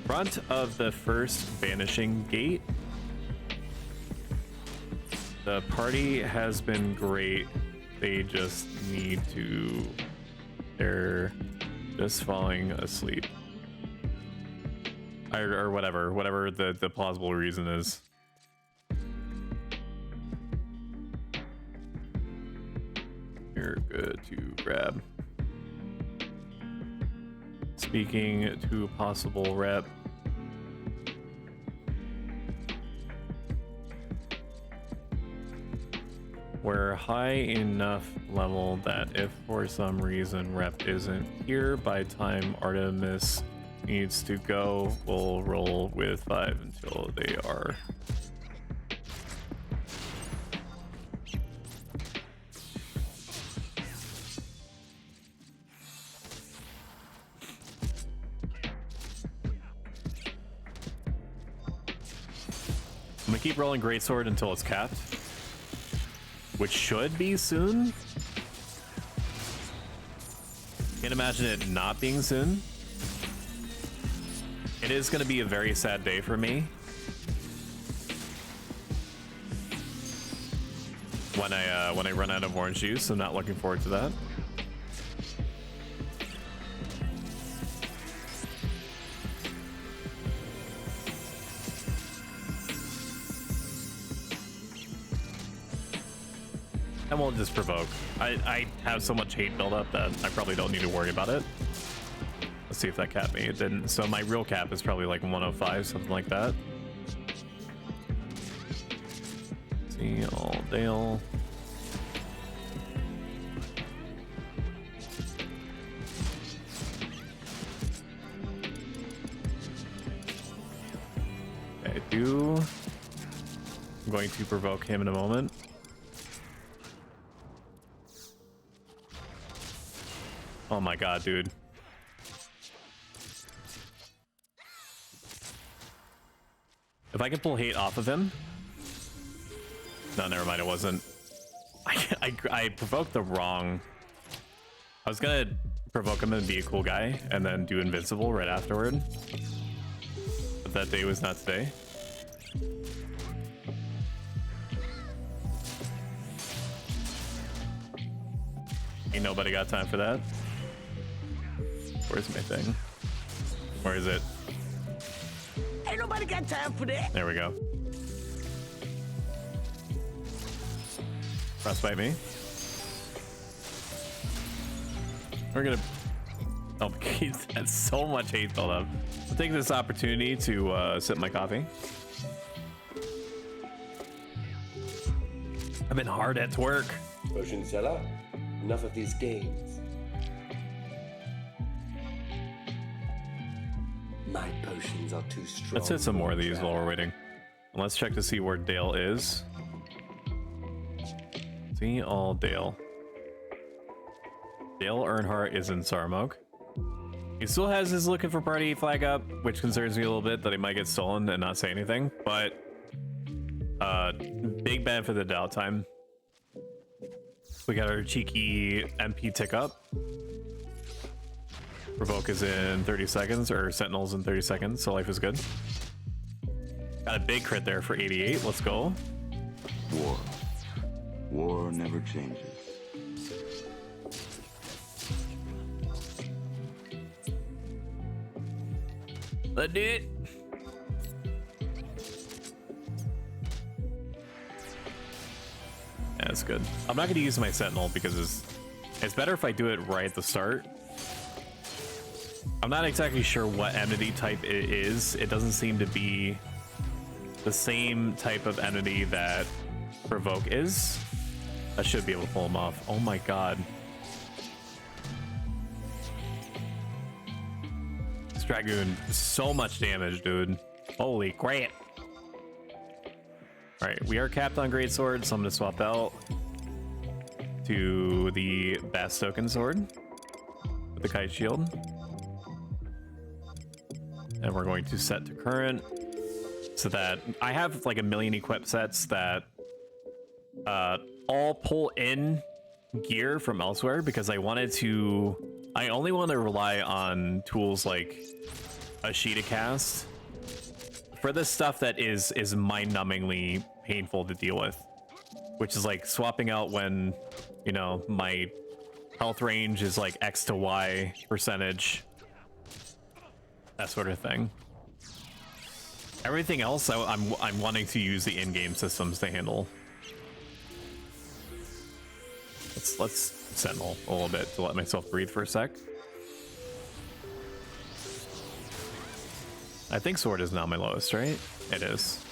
Front of the first banishing gate. The party has been great. They just need to. They're just falling asleep. Or whatever the plausible reason is. You're good to grab. Speaking to possible rep. We're high enough level that if for some reason rep isn't here by time Artemis needs to go, we'll roll with 5 until they are. gonna keep rolling greatsword until it's capped, which should be soon. Can't imagine it not being soon. It is gonna be a very sad day for me when I run out of orange juice. I'm not looking forward to that. And we'll just provoke. I have so much hate build up that I probably don't need to worry about it. Let's see if that capped me. It didn't. So my real cap is probably like 105, something like that. See, all Dale. Okay, I'm going to provoke him in a moment. Oh my god, dude. If I can pull hate off of him. No, never mind, it wasn't. I provoked the wrong. I was gonna provoke him and be a cool guy and then do invincible right afterward. But that day was not today. Ain't nobody got time for that. Where's my thing? Where is it? Ain't nobody got time for that. There we go. Frostbite me. We're gonna. Oh, that's so much hate build up. I'll take this opportunity to sip my coffee. I've been hard at work. Potion seller, enough of these games. My potions are too strong. Let's hit some more of these while we're waiting. And let's check to see where Dale is. See all Dale. Dale Earnhardt is in Sarmog. He still has his looking for party flag up, which concerns me a little bit that he might get stolen and not say anything, but big benefit of the downtime. We got our cheeky MP tick up. Provoke is in 30 seconds, or Sentinel's in 30 seconds, so life is good. Got a big crit there for 88. Let's go. War. War never changes. Let's do it. Yeah, that's good. I'm not going to use my Sentinel because it's better if I do it right at the start. I'm not exactly sure what enmity type it is. It doesn't seem to be the same type of enmity that Provoke is. I should be able to pull him off. Oh my god. This Dragoon, so much damage, dude. Holy crap. Alright, we are capped on Greatsword, so I'm going to swap out to the Bastoken Sword with the Kite Shield. And we're going to set to current so that I have like a million equip sets that all pull in gear from elsewhere because I only want to rely on tools like a Sheeta Cast for the stuff that is mind-numbingly painful to deal with, which is like swapping out when, you know, my health range is like X to Y percentage. That sort of thing. Everything else, I'm wanting to use the in-game systems to handle. Let's Sentinel a little bit to let myself breathe for a sec. I think Sword is now my lowest, right? It is.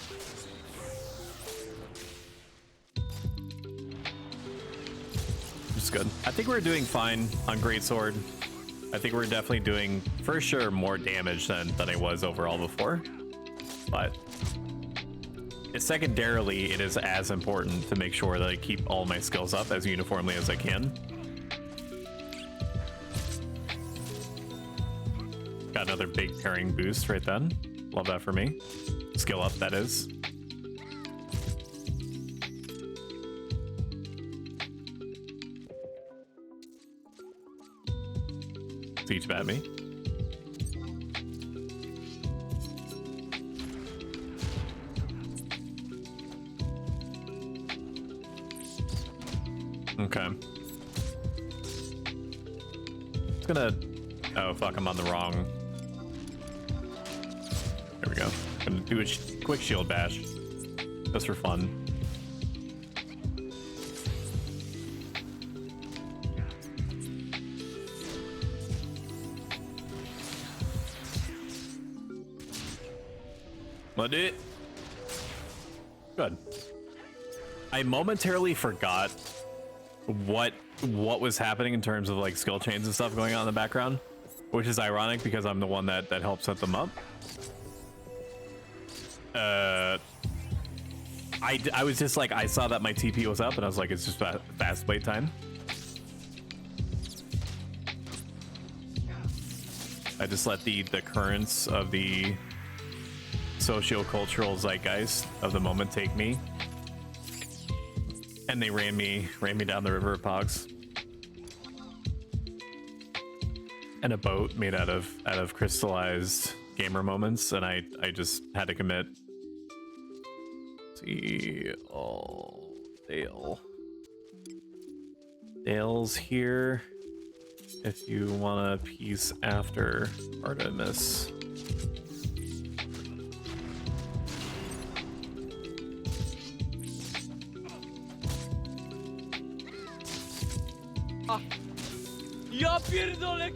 Which is good. I think we're doing fine on Greatsword. I think we're definitely doing, for sure, more damage than I was overall before. But secondarily, it is as important to make sure that I keep all my skills up as uniformly as I can. Got another big pairing boost right then. Love that for me. Skill up, that is. teach about me. Okay. It's gonna... Oh, fuck, I'm on the wrong... There we go. Gonna do a quick shield bash. Just for fun. Let it. Good. I momentarily forgot what was happening in terms of like skill chains and stuff going on in the background, which is ironic because I'm the one that helped set them up. I was just like, I saw that my TP was up and I was like, it's just fast play time. I just let the currents of the socio-cultural zeitgeist of the moment take me, and they ran me down the river of Pogs. And a boat made out of crystallized gamer moments, and I just had to commit. See, oh, Dale's here. If you want a piece after Artemis.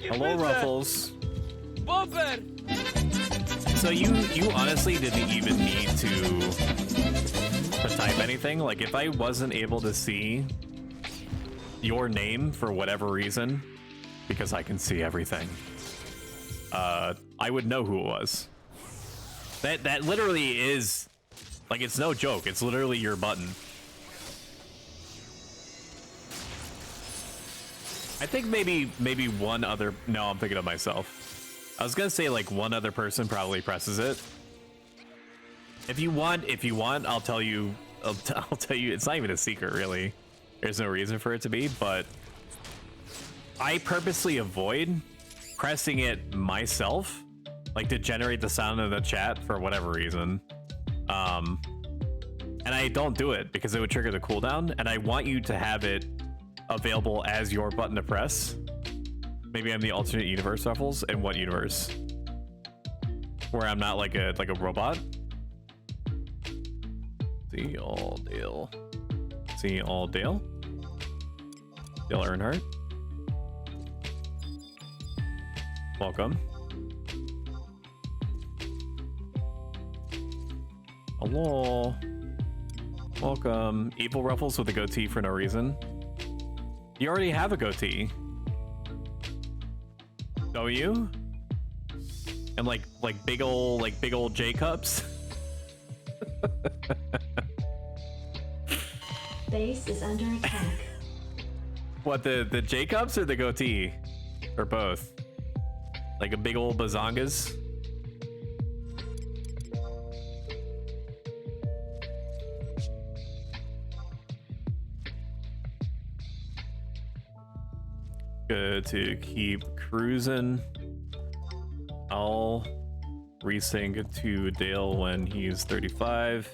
Hello, Ruffles. Bumper! So you honestly didn't even need to type anything. Like, if I wasn't able to see your name for whatever reason, because I can see everything, I would know who it was. That literally is, like, it's no joke. It's literally your button. I think maybe one other... No, I'm thinking of myself. I was gonna say like one other person probably presses it. If you want, I'll tell you. I'll tell you. It's not even a secret, really. There's no reason for it to be, but I purposely avoid pressing it myself, like to generate the sound of the chat for whatever reason. And I don't do it because it would trigger the cooldown, and I want you to have it available as your button to press. Maybe I'm the alternate universe, Ruffles. In what universe? Where I'm not like a robot? See all Dale. See all Dale? Dale Earnhardt. Welcome. Hello. Welcome. Evil Ruffles with a goatee for no reason. You already have a goatee. Don't you? And like big old J cups. Base is under attack. What, the J cups or the goatee? Or both? Like a big old bazongas? Good to keep cruising. I'll resync to Dale when he's 35.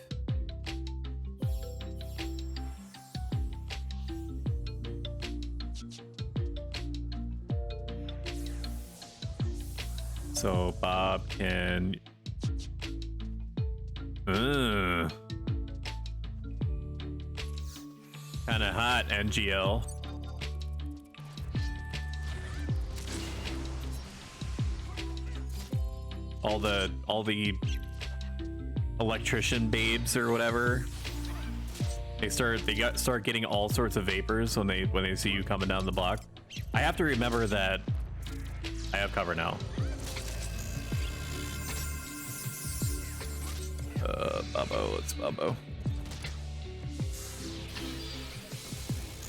So Bob can... Kinda hot, NGL. All the electrician babes or whatever, they start getting all sorts of vapors when they see you coming down the block. I have to remember that I have cover now. Bubbo, it's Bubbo.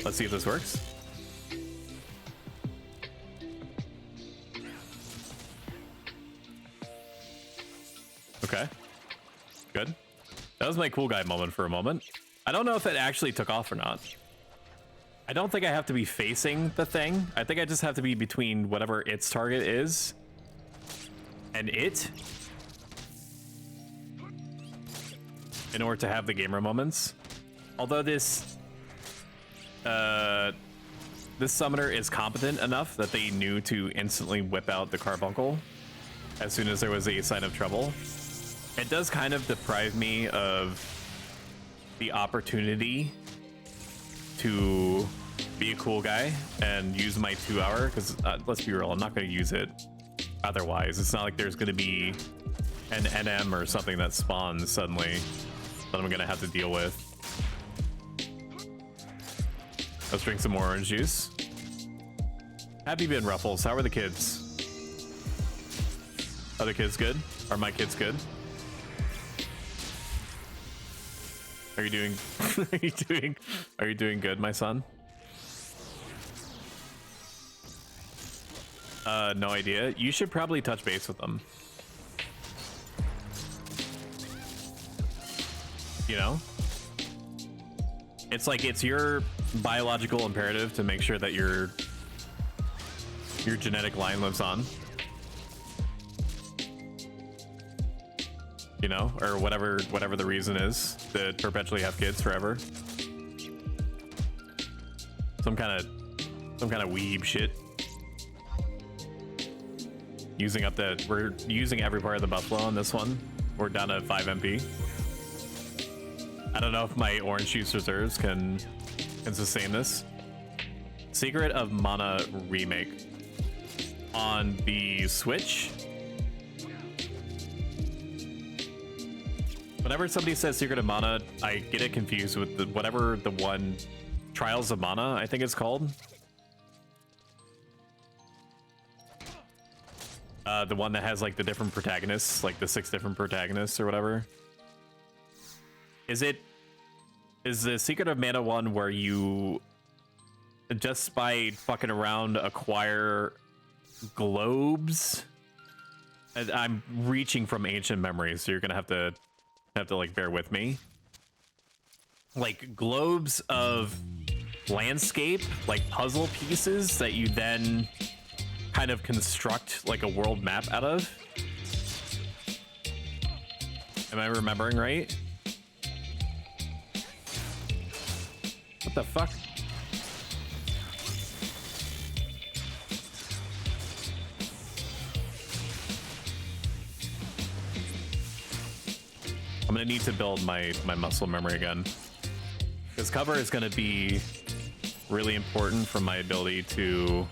Let's see if this works. Okay, good. That was my cool guy moment for a moment. I don't know if it actually took off or not. I don't think I have to be facing the thing. I think I just have to be between whatever its target is and it in order to have the gamer moments. Although this summoner is competent enough that they knew to instantly whip out the carbuncle as soon as there was a sign of trouble. It does kind of deprive me of the opportunity to be a cool guy and use my 2 hour, because let's be real, I'm not going to use it otherwise. It's not like there's going to be an NM or something that spawns suddenly that I'm going to have to deal with. Let's drink some more orange juice. Have you been, Ruffles? How are the kids? Are the kids good? Are my kids good? Are you doing are you doing good, my son? No idea. You should probably touch base with them. You know? It's like it's your biological imperative to make sure that your genetic line lives on. You know, or whatever the reason is, to perpetually have kids forever. Some kind of weeb shit. We're using every part of the buffalo on this one. We're down to 5 MP. I don't know if my orange juice reserves can sustain this. Secret of Mana remake on the Switch. Whenever somebody says Secret of Mana, I get it confused with the one Trials of Mana, I think it's called. The one that has like the different protagonists, like the 6 different protagonists or whatever. Is the Secret of Mana one where you just by fucking around acquire globes? And I'm reaching from ancient memories, so you're gonna have to like bear with me. Like globes of landscape, like puzzle pieces that you then kind of construct like a world map out of. Am I remembering right? What the fuck? I'm gonna need to build my muscle memory again. This cover is gonna be really important for my ability to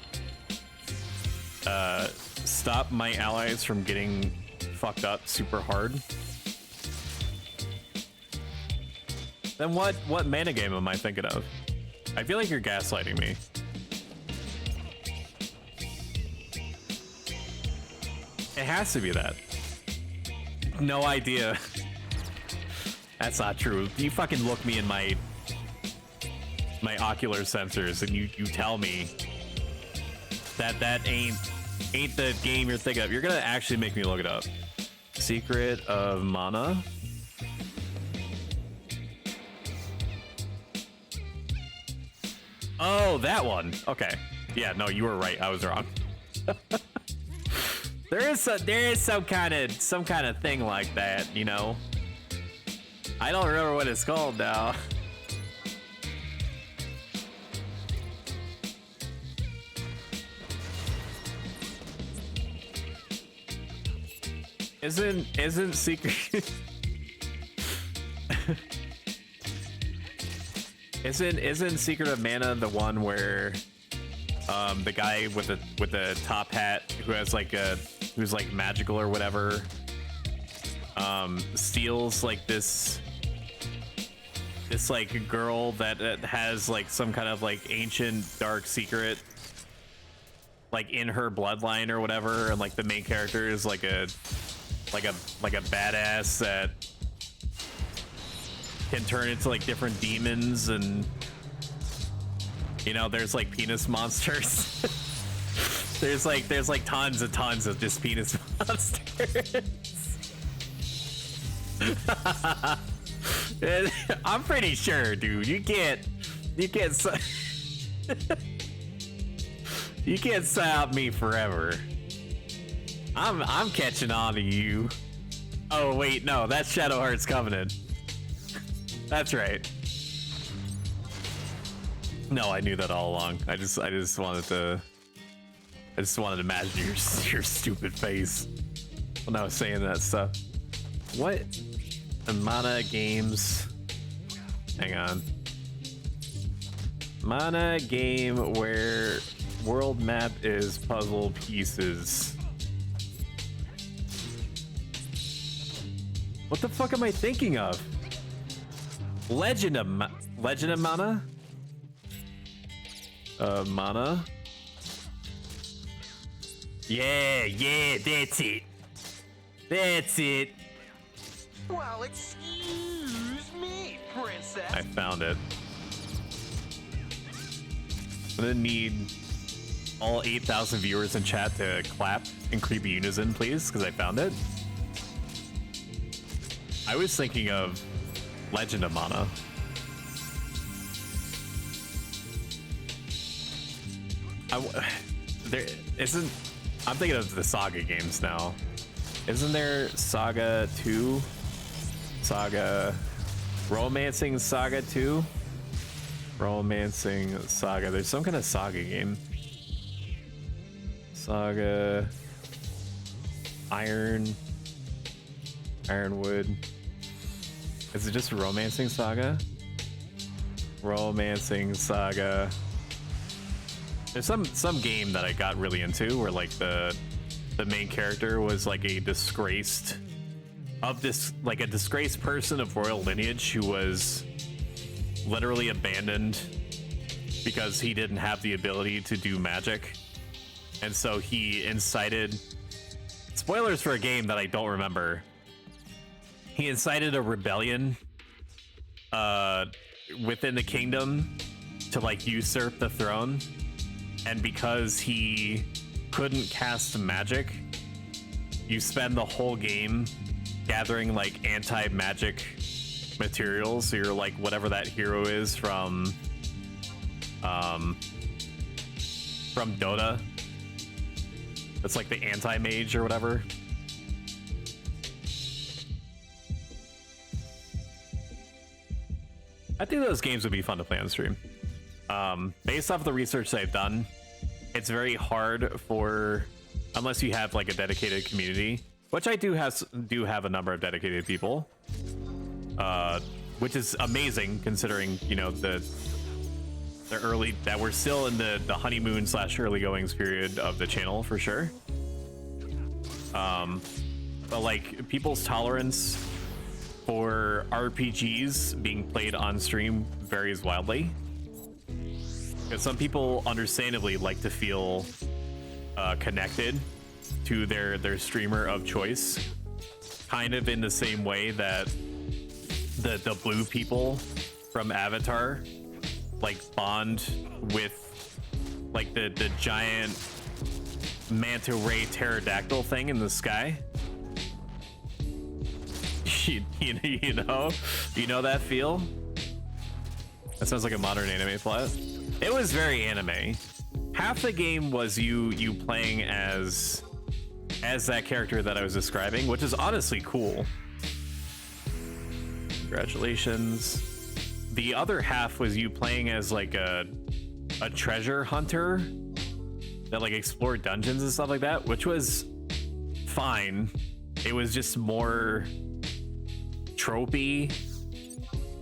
stop my allies from getting fucked up super hard. Then what mana game am I thinking of? I feel like you're gaslighting me. It has to be that. No idea. That's not true. You fucking look me in my ocular sensors and you tell me that ain't the game you're thinking of. You're gonna actually make me look it up. Secret of Mana. Oh, that one. Okay. Yeah, no, you were right. I was wrong. there is some kind of thing like that, you know. I don't remember what it's called now. Isn't Secret Isn't Secret of Mana the one where the guy with the top hat who has like who's like magical or whatever steals like this like girl that has like some kind of like ancient dark secret like in her bloodline or whatever, and like the main character is like a badass that can turn into like different demons, and you know there's like penis monsters. there's like tons of just penis monsters. I'm pretty sure, dude. You can't You can't stop me forever. I'm catching on to you. Oh wait, no, that's Shadow Heart's Covenant. That's right. No, I knew that all along. I just wanted to imagine your stupid face when I was saying that stuff. What? Mana games. Hang on. Mana game where world map is puzzle pieces. What the fuck am I thinking of? Legend of Mana? Mana? Yeah, that's it. That's it. Well, excuse me, princess. I found it. I'm gonna need all 8,000 viewers in chat to clap in creepy unison, please, because I found it. I was thinking of Legend of Mana. There isn't. I'm thinking of the Saga games now. Isn't there Saga 2? Saga. Romancing Saga 2? Romancing Saga. There's some kind of Saga game. Saga. Ironwood. Is it just Romancing Saga? Romancing Saga. There's some game that I got really into where like the main character was like a disgraced person of royal lineage who was literally abandoned because he didn't have the ability to do magic. And so he incited, spoilers for a game that I don't remember. He incited a rebellion within the kingdom to like usurp the throne. And because he couldn't cast magic, you spend the whole game gathering like anti-magic materials. So you're like whatever that hero is from Dota. It's like the anti-mage or whatever. I think those games would be fun to play on stream. Based off of the research that I've done, it's very hard for, unless you have like a dedicated community, which I do have a number of dedicated people, which is amazing considering, you know, the early, that we're still in the honeymoon / early goings period of the channel for sure. But like people's tolerance for RPGs being played on stream varies wildly. Because some people understandably like to feel connected to their streamer of choice, kind of in the same way that the blue people from Avatar like bond with like the giant manta ray pterodactyl thing in the sky. You know that feel? That sounds like a modern anime plot. It was very anime. Half the game was you playing as that character that I was describing, which is honestly cool. Congratulations. The other half was you playing as like a treasure hunter that like explored dungeons and stuff like that, which was fine. It was just more tropey.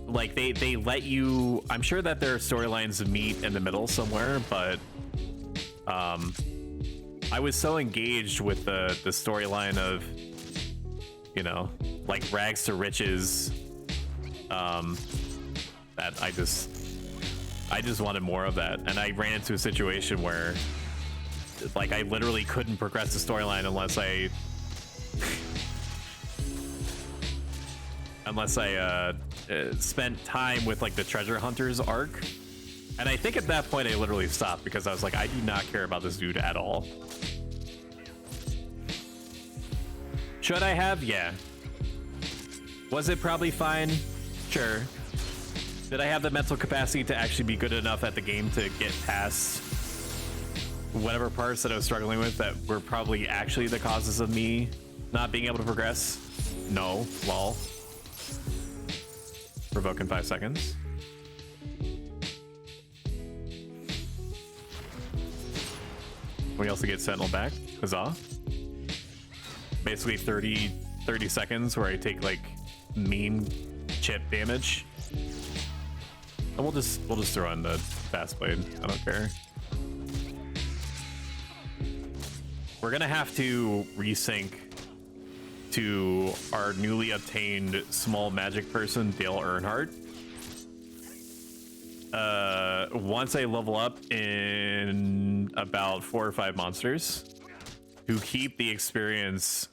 Like they let you, I'm sure that their storylines meet in the middle somewhere, but I was so engaged with the storyline of, you know, like rags to riches, that I just wanted more of that. And I ran into a situation where like I literally couldn't progress the storyline unless I spent time with like the treasure hunters arc. And I think at that point I literally stopped because I was like, I do not care about this dude at all. Should I have? Yeah. Was it probably fine? Sure. Did I have the mental capacity to actually be good enough at the game to get past whatever parts that I was struggling with that were probably actually the causes of me not being able to progress? No. Lol. Provoke in 5 seconds. We also get Sentinel back. Huzzah. Basically 30 seconds where I take like mean chip damage. And we'll just throw in the fast blade. I don't care. We're gonna have to resync to our newly obtained small magic person, Dale Earnhardt. Once I level up in about 4 or 5 monsters to keep the experience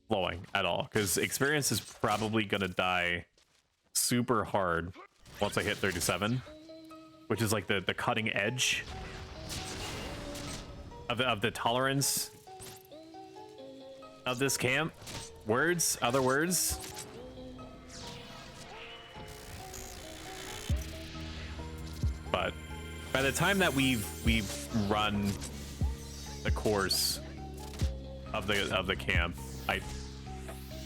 flowing at all, because experience is probably gonna die super hard once I hit 37, which is like the cutting edge of the tolerance of this camp. Other words. But by the time that we've run the course of the camp,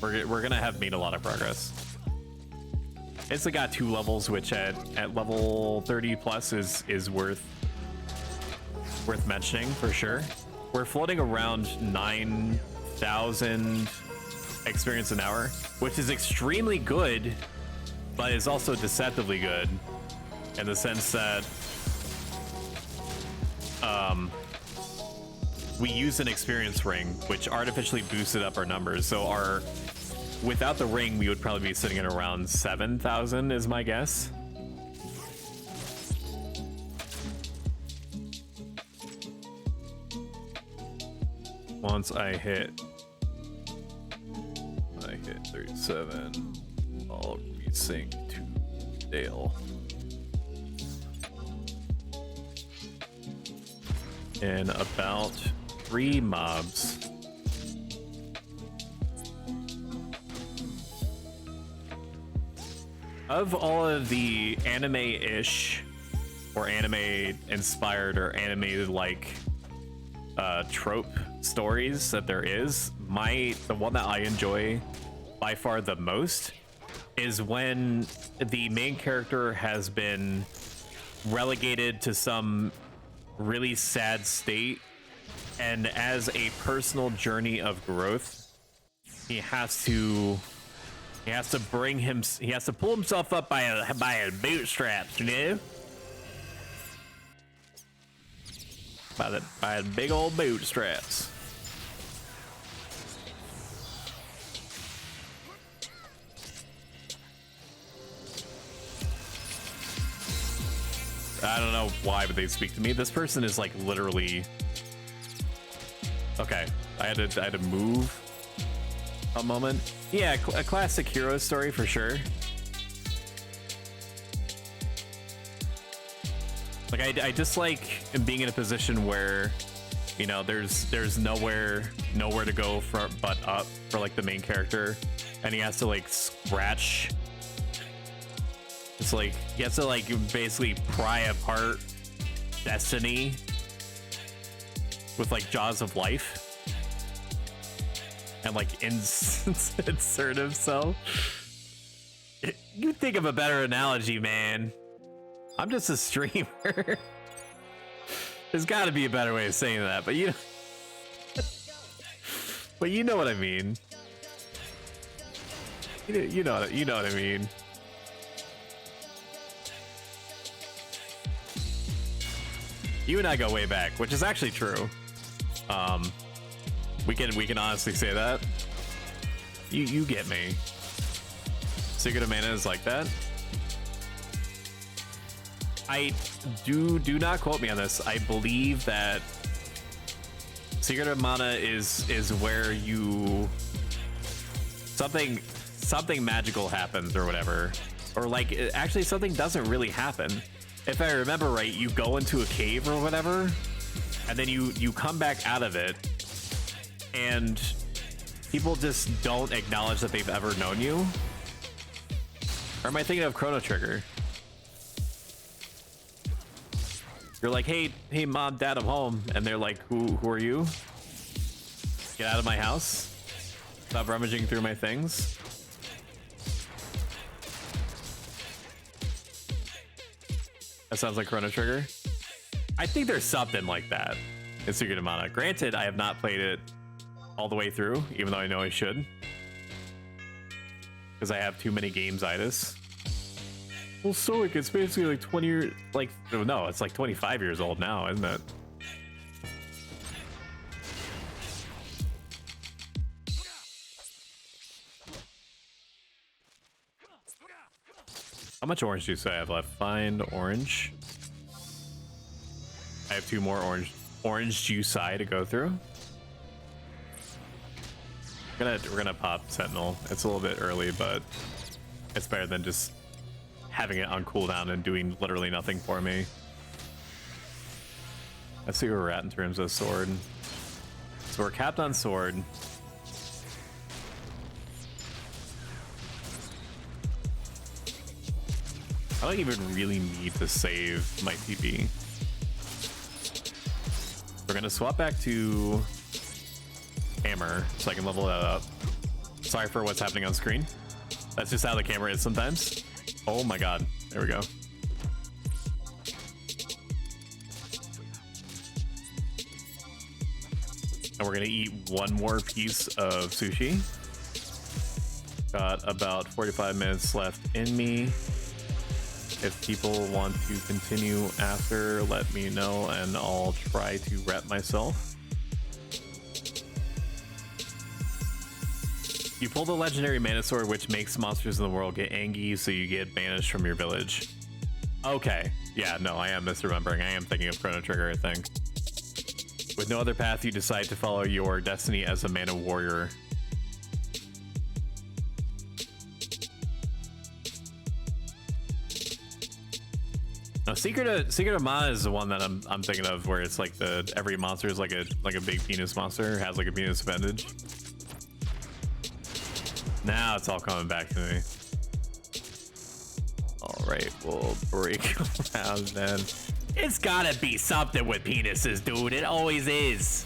we're gonna have made a lot of progress. It's got 2 levels, which at level 30 plus is worth mentioning for sure. We're floating around 9,000 experience an hour, which is extremely good, but is also deceptively good in the sense that we use an experience ring, which artificially boosted up our numbers. So without the ring, we would probably be sitting at around 7,000 is my guess. Once I hit 37, I'll resync to Dale. In about 3 mobs. Of all of the anime-ish or anime-inspired or animated-like trope stories that there is, the one that I enjoy by far the most is when the main character has been relegated to some really sad state, and as a personal journey of growth, he has to pull himself up by his bootstraps, you know? By the big old bootstraps. I don't know why, but they speak to me. This person is like literally... Okay, I had to move a moment. Yeah, a classic hero story for sure. Like I just like being in a position where, you know, there's nowhere to go but up for like the main character, and he has to like scratch. It's like he has to like basically pry apart destiny with like jaws of life and like insert himself. You think of a better analogy, man. I'm just a streamer. There's got to be a better way of saying that, but you know what I mean. You know what I mean. You and I go way back, which is actually true. We can honestly say that. You get me. Secret of Mana is like that. I do not quote me on this. I believe that Secret of Mana is where you something magical happens or whatever, or like actually something doesn't really happen. If I remember right, you go into a cave or whatever, and then you come back out of it, and people just don't acknowledge that they've ever known you. Or am I thinking of Chrono Trigger? You're like, hey, mom, dad, I'm home. And they're like, who are you? Get out of my house. Stop rummaging through my things. That sounds like Chrono Trigger. I think there's something like that in Secret of Mana. Granted, I have not played it all the way through, even though I know I should. Because I have too many games-itis. Well, Stoic, it's basically like 20 years, like, no, it's like 25 years old now, isn't it? How much orange juice do I have left? Find orange. I have 2 more orange juice to go through. We're gonna pop Sentinel. It's a little bit early, but it's better than just having it on cooldown and doing literally nothing for me. Let's see where we're at in terms of sword. So we're capped on sword. I don't even really need to save my TP. We're gonna swap back to hammer so I can level that up. Sorry for what's happening on screen. That's just how the camera is sometimes. Oh my god. There we go. And we're gonna eat 1 more piece of sushi. Got about 45 minutes left in me. If people want to continue after, let me know and I'll try to rep myself. You pull the legendary mana sword, which makes monsters in the world get angry, so you get banished from your village. Okay. Yeah, no, I am misremembering. I am thinking of Chrono Trigger, I think. With no other path, you decide to follow your destiny as a mana warrior. No, Secret of Mana is the one that I'm thinking of, where it's like every monster is like a big penis monster, has like a penis appendage. Now it's all coming back to me. All right, we'll break around then. It's gotta be something with penises, dude. It always is.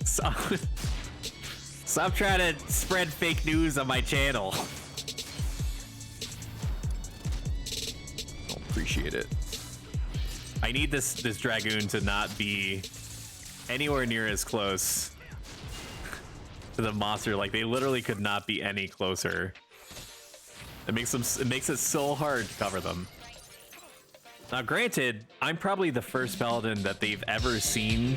Stop trying to spread fake news on my channel. Appreciate it. I need this dragoon to not be anywhere near as close to the monster. Like, they literally could not be any closer. It makes it so hard to cover them. Now, granted, I'm probably the first paladin that they've ever seen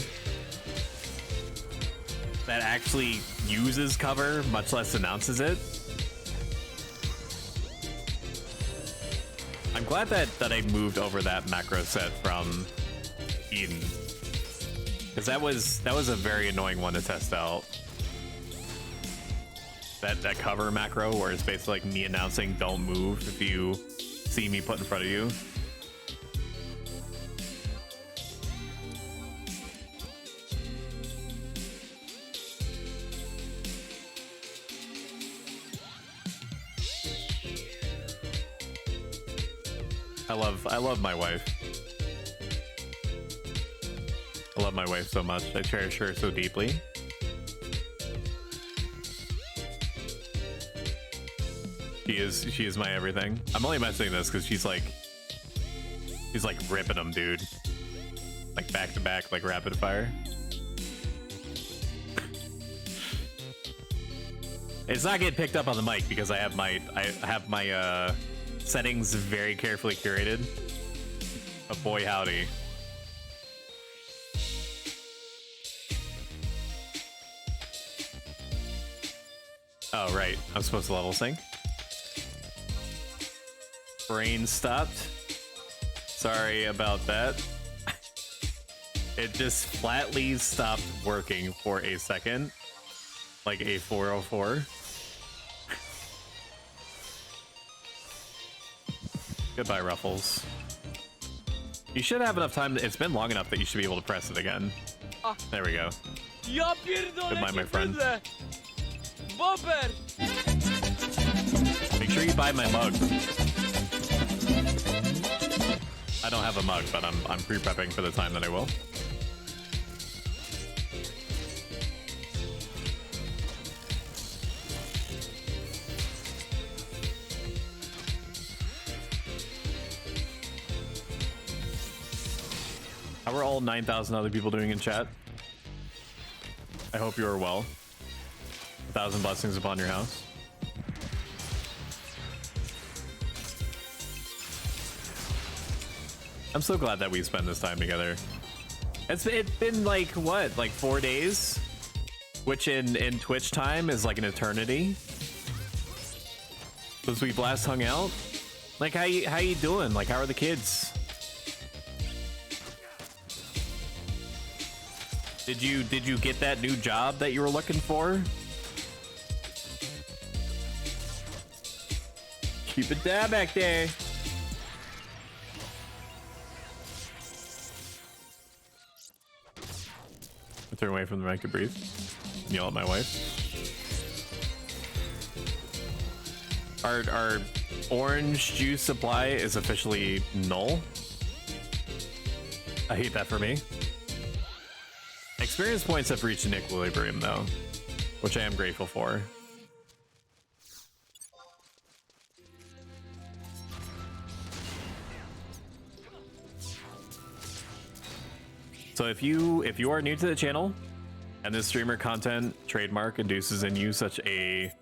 that actually uses cover, much less announces it. I'm glad that I moved over that macro set from Eden, because that was a very annoying one to test out. That cover macro, where it's basically like me announcing don't move if you see me put in front of you. I love my wife. I love my wife so much. I cherish her so deeply. She is my everything. I'm only mentioning this because she's like ripping them, dude. Like back to back, like rapid fire. It's not getting picked up on the mic because I have my settings very carefully curated. But boy howdy. Oh right, I'm supposed to level sync. Brain stopped. Sorry about that. It just flatly stopped working for a second. Like a 404. Goodbye, Ruffles. You should have enough time. It's been long enough that you should be able to press it again. There we go. Goodbye, my friend. Make sure you buy my mug. I don't have a mug, but I'm pre-prepping for the time that I will. How are all 9,000 other people doing in chat? I hope you are well. 1,000 blessings upon your house. I'm so glad that we spend this time together. It's been like, what, like 4 days? Which in Twitch time is like an eternity. Since we've last hung out. Like, how you doing? Like, how are the kids? Did you get that new job that you were looking for? Keep it down back there. Turn away from the mic to breathe. Yell at my wife. Our orange juice supply is officially null. I hate that for me. Experience points have reached an equilibrium though, which I am grateful for. So if you are new to the channel and this streamer content trademark induces in you such a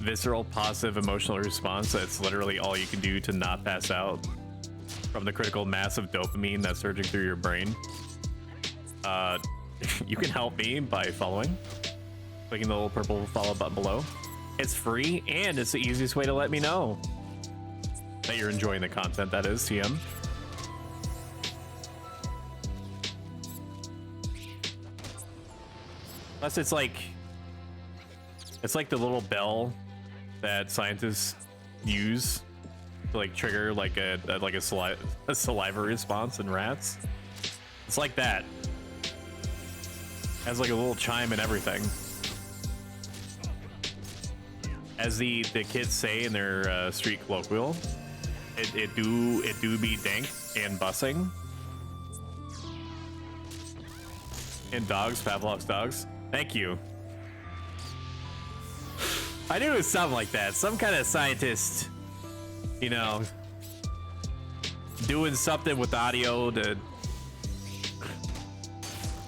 visceral, positive, emotional response that's literally all you can do to not pass out from the critical mass of dopamine that's surging through your brain, you can help me by following, clicking the little purple follow button below. It's free and it's the easiest way to let me know that you're enjoying the content. That is TM. Plus, it's like the little bell that scientists use to like trigger like a saliva response in rats. It's like that. Has like a little chime and everything. As the kids say in their street colloquial, it do be dank and bussing. And dogs, Pavlov's dogs. Thank you. I knew it was something like that. Some kind of scientist, you know, doing something with audio to...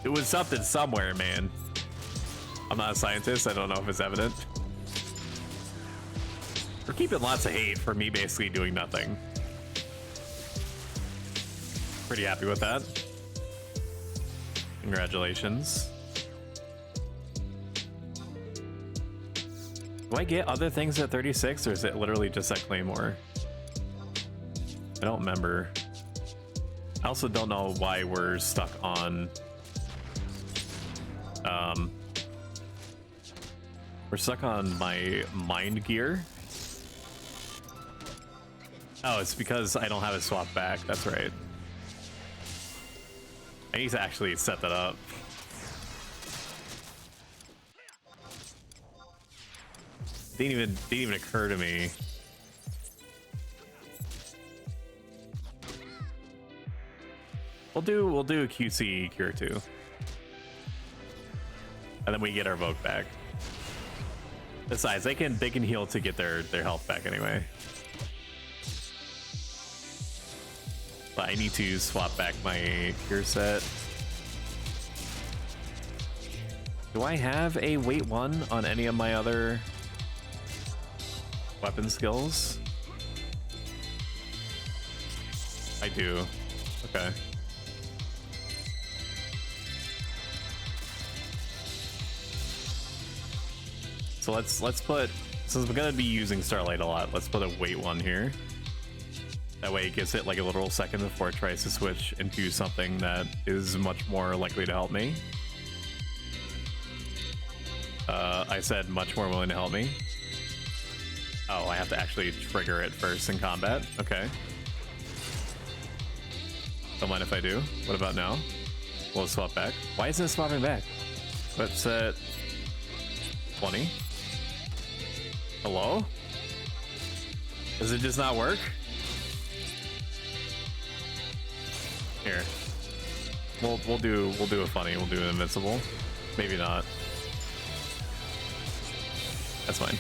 It was something somewhere, man. I'm not a scientist. I don't know if it's evident. We're keeping lots of hate for me basically doing nothing. Pretty happy with that. Congratulations. Do I get other things at 36 or is it literally just at Claymore? I don't remember. I also don't know why we're stuck on... we're stuck on my mind gear. Oh, it's because I don't have it swapped back. That's right. I need to actually set that up. Didn't even occur to me. We'll do a QC cure too. And then we get our Vogue back. Besides, they can heal to get their health back anyway. But I need to swap back my cure set. Do I have a weight 1 on any of my other weapon skills? I do. Okay. So let's put, since we're gonna be using Starlight a lot, let's put a weight 1 here. That way it gives it like a literal second before it tries to switch into something that is much more likely to help me. I said much more willing to help me. Oh, I have to actually trigger it first in combat. Okay. Don't mind if I do. What about now? We'll swap back. Why isn't it swapping back? Let's set 20. Hello? Does it just not work? Here. We'll do a funny. We'll do an invincible. Maybe not. That's fine.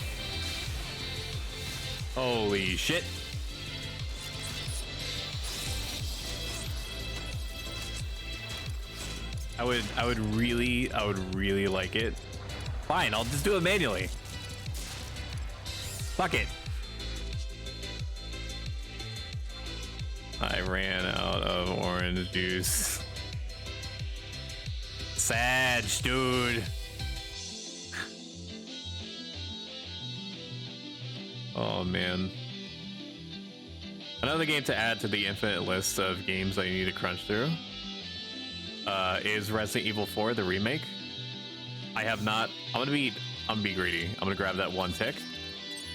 Holy shit. I would really like it. Fine, I'll just do it manually. Fuck it. I ran out of orange juice. Sag, dude. Oh man. Another game to add to the infinite list of games I need to crunch through is Resident Evil 4, the remake. I have not. I'm gonna be greedy. I'm gonna grab that one tick.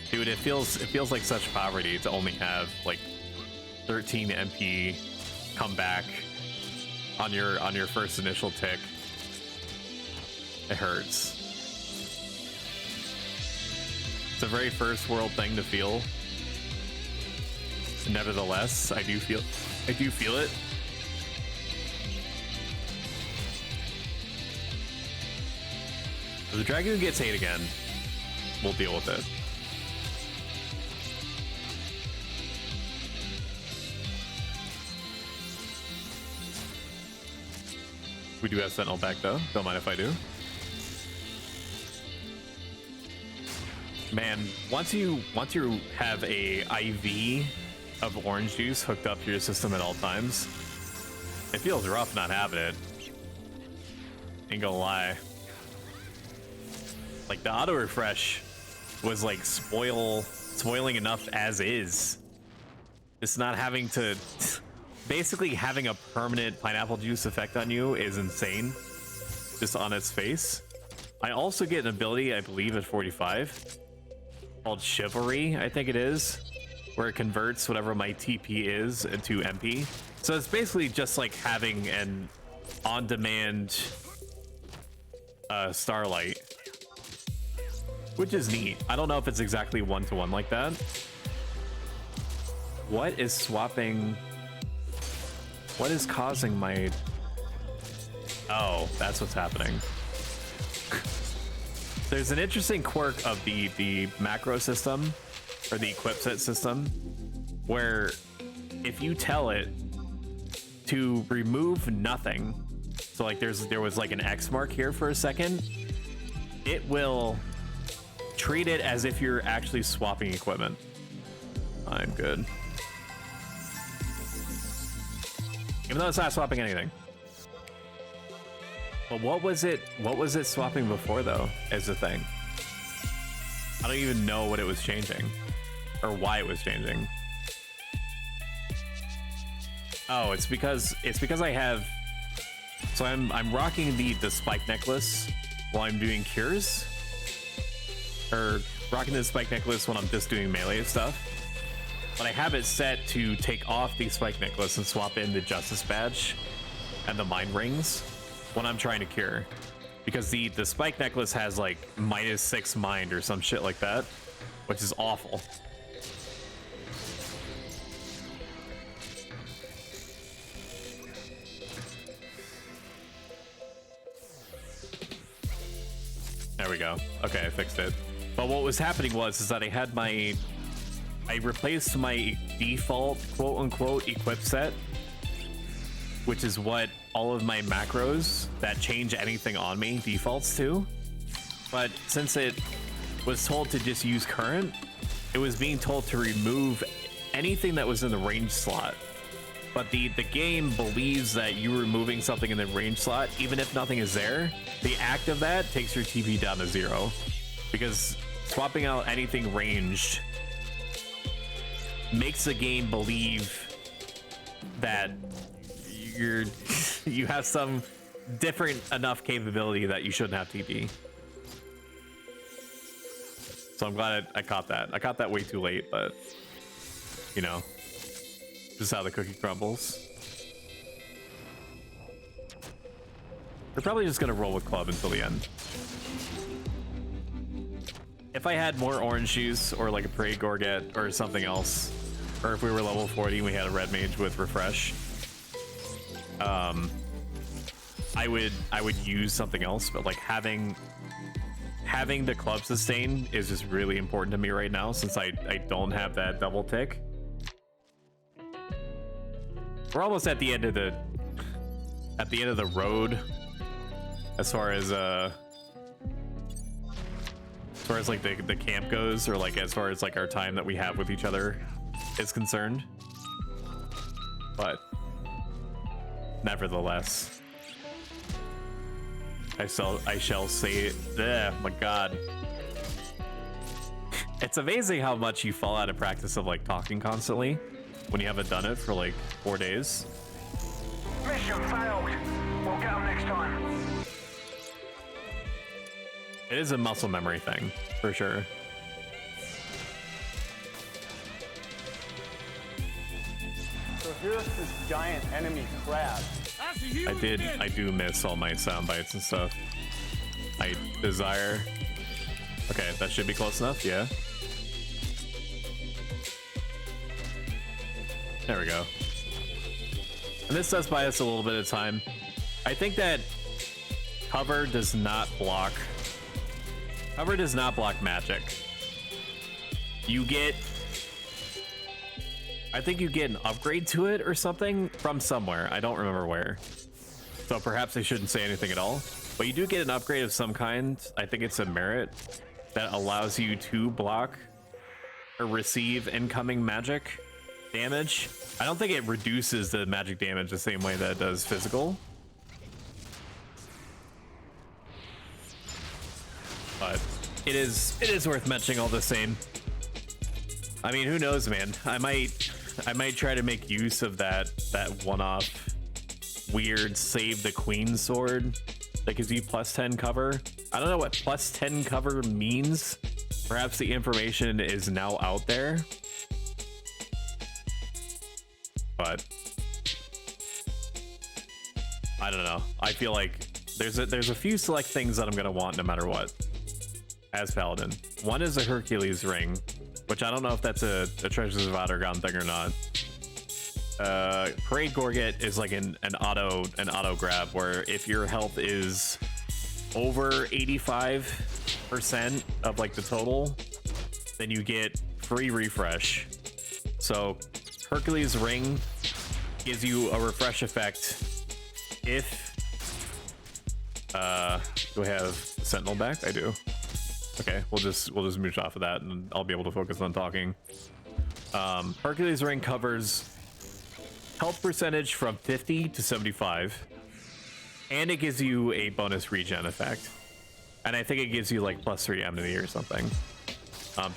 Dude, it feels like such poverty to only have like 13 MP come back on your first initial tick. It hurts. It's a very first world thing to feel. Nevertheless, I do feel it. If the dragoon gets hate again, we'll deal with it. We do have Sentinel back though. Don't mind if I do. Man, once you have a IV of orange juice hooked up to your system at all times, it feels rough not having it. Ain't gonna lie. Like the auto refresh was like spoiling enough as is. Just not having to, basically having a permanent pineapple juice effect on you is insane. Just on its face. I also get an ability, I believe at 45, called Chivalry, I think it is, where it converts whatever my TP is into MP. So it's basically just like having an on-demand Starlight, which is neat. I don't know if it's exactly one-to-one like that. What is swapping? What is causing my... Oh, that's what's happening. There's an interesting quirk of the macro system, or the equip set system, where if you tell it to remove nothing, so like there was like an X mark here for a second, it will treat it as if you're actually swapping equipment. I'm good. Even though it's not swapping anything. But what was it swapping before though, is the thing. I don't even know what it was changing or why it was changing. Oh, it's because I have, so I'm rocking the spike necklace while I'm doing cures, or rocking the spike necklace when I'm just doing melee stuff. But I have it set to take off the spike necklace and swap in the justice badge and the mind rings when I'm trying to cure, because the spike necklace has like -6 mind or some shit like that, which is awful. There we go. Okay, I fixed it. But what was happening is that I replaced my default quote-unquote equip set, which is what all of my macros that change anything on me defaults to. But since it was told to just use current, it was being told to remove anything that was in the range slot. But the game believes that you removing something in the range slot, even if nothing is there, the act of that takes your TP down to 0. Because swapping out anything ranged makes the game believe that you have some different enough capability that you shouldn't have TP. So I'm glad I caught that. I caught that way too late, but you know, this is how the cookie crumbles. We're probably just gonna roll with club until the end. If I had more orange juice or like a parade gorget or something else, or if we were level 40 and we had a red mage with refresh, I would use something else, but like having the club sustain is just really important to me right now since I don't have that double tick. We're almost at the end of the road as far as like the camp goes, or like as far as like our time that we have with each other is concerned. But nevertheless, I shall say, my God. It's amazing how much you fall out of practice of like talking constantly when you haven't done it for like 4 days. Mission failed. We'll get them next time. It is a muscle memory thing, for sure. So here's this giant enemy crab. I do miss all my sound bites and stuff. I desire. Okay, that should be close enough, yeah. There we go. And this does buy us a little bit of time. I think that cover does not block magic. You get, I think you get an upgrade to it or something from somewhere. I don't remember where. So perhaps I shouldn't say anything at all. But you do get an upgrade of some kind. I think it's a merit that allows you to block or receive incoming magic damage. I don't think it reduces the magic damage the same way that it does physical. But it is worth mentioning all the same. I mean, who knows, man? I might try to make use of that one-off weird save the queen sword that gives you +10 cover. I don't know what +10 cover means. Perhaps the information is now out there. But I don't know. I feel like there's a few select things that I'm gonna want no matter what as Paladin. One is a Hercules ring, which I don't know if that's a Treasures of Ottergon thing or not. Parade Gorget is like an auto grab where if your health is over 85% of like the total, then you get free refresh. So Hercules ring gives you a refresh effect if do I have Sentinel back? I do. Okay, we'll just mooch off of that and I'll be able to focus on talking. Hercules ring covers health percentage from 50 to 75, and it gives you a bonus regen effect, and I think it gives you like +3 enmity or something.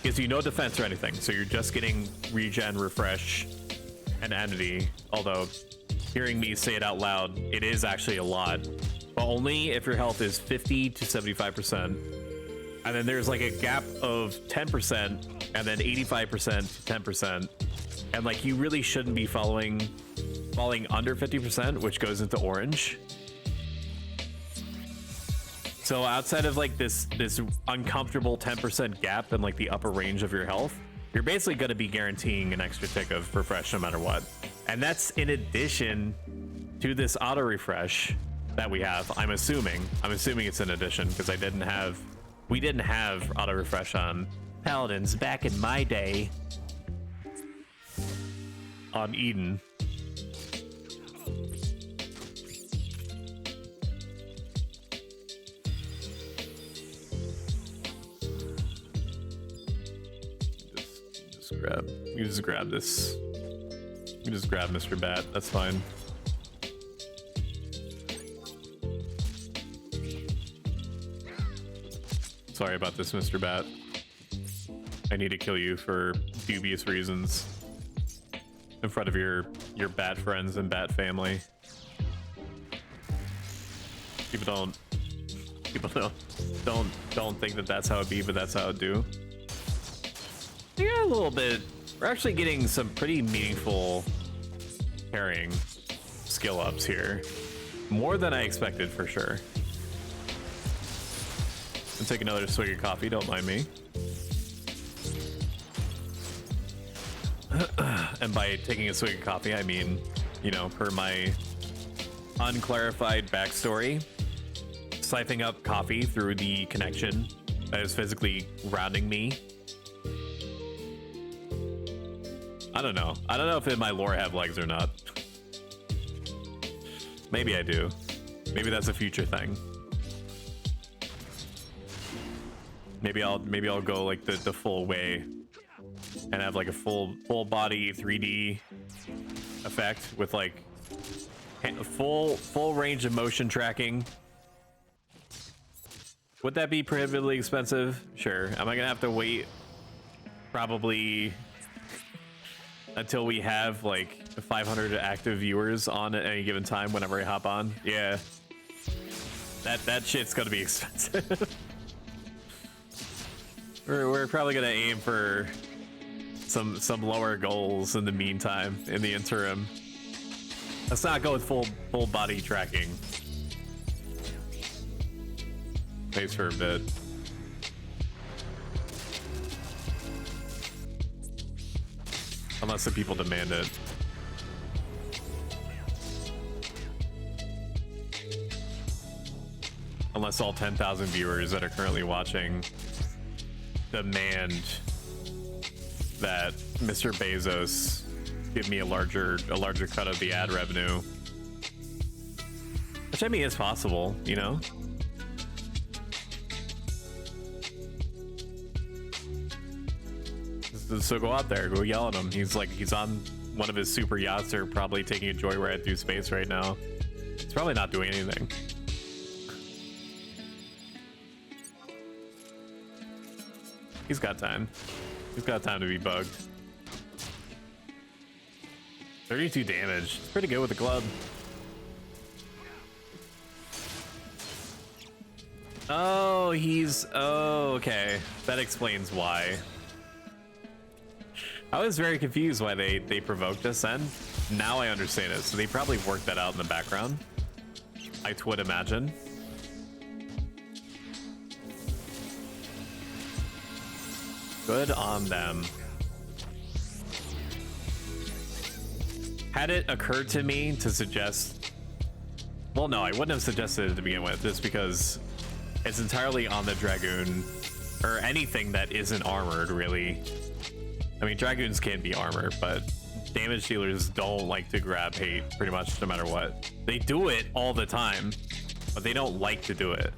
Gives you no defense or anything, so you're just getting regen, refresh, and enmity. Although hearing me say it out loud, it is actually a lot, but only if your health is 50 to 75%. And then there's like a gap of 10% and then 85% to 10%. And like you really shouldn't be falling under 50%, which goes into orange. So outside of like this uncomfortable 10% gap in like the upper range of your health, you're basically going to be guaranteeing an extra tick of refresh no matter what. And that's in addition to this auto refresh that we have. I'm assuming it's in addition, because we didn't have auto refresh on Paladins back in my day on Eden. You just grab this. You just grab Mr. Bat. That's fine. Sorry about this, Mr. Bat. I need to kill you for dubious reasons in front of your bat friends and bat family. People don't think that that's how it be, but that's how it do. Yeah, a little bit. We're actually getting some pretty meaningful carrying skill ups here. More than I expected, for sure. I'll take another swig of coffee, don't mind me. And by taking a swig of coffee, I mean, you know, per my unclarified backstory, siphoning up coffee through the connection that is physically grounding me. I don't know. I don't know if my lore have legs or not. Maybe I do. Maybe that's a future thing. Maybe I'll go like the full way and have like a full body 3D effect with like full range of motion tracking. Would that be prohibitively expensive? Sure. Am I gonna have to wait probably until we have like 500 active viewers on at any given time whenever I hop on? Yeah. That shit's gonna be expensive. We're probably gonna aim for some lower goals in the meantime, in the interim. Let's not go with full body tracking. Pays for a bit. Unless the people demand it. Unless all 10,000 viewers that are currently watching demand that Mr. Bezos give me a larger cut of the ad revenue. Which I mean is possible, you know? So go out there, go yell at him. He's on one of his super yachts or probably taking a joyride through space right now. He's probably not doing anything. He's got time. He's got time to be bugged. 32 damage. It's pretty good with the club. Oh, okay. That explains why. I was very confused why they provoked us then. Now I understand it. So they probably worked that out in the background, I would imagine. Good on them. Had it occurred to me to suggest... Well, no, I wouldn't have suggested it to begin with, just because it's entirely on the Dragoon, or anything that isn't armored, really. I mean, Dragoons can be armored, but damage dealers don't like to grab hate pretty much no matter what. They do it all the time, but they don't like to do it.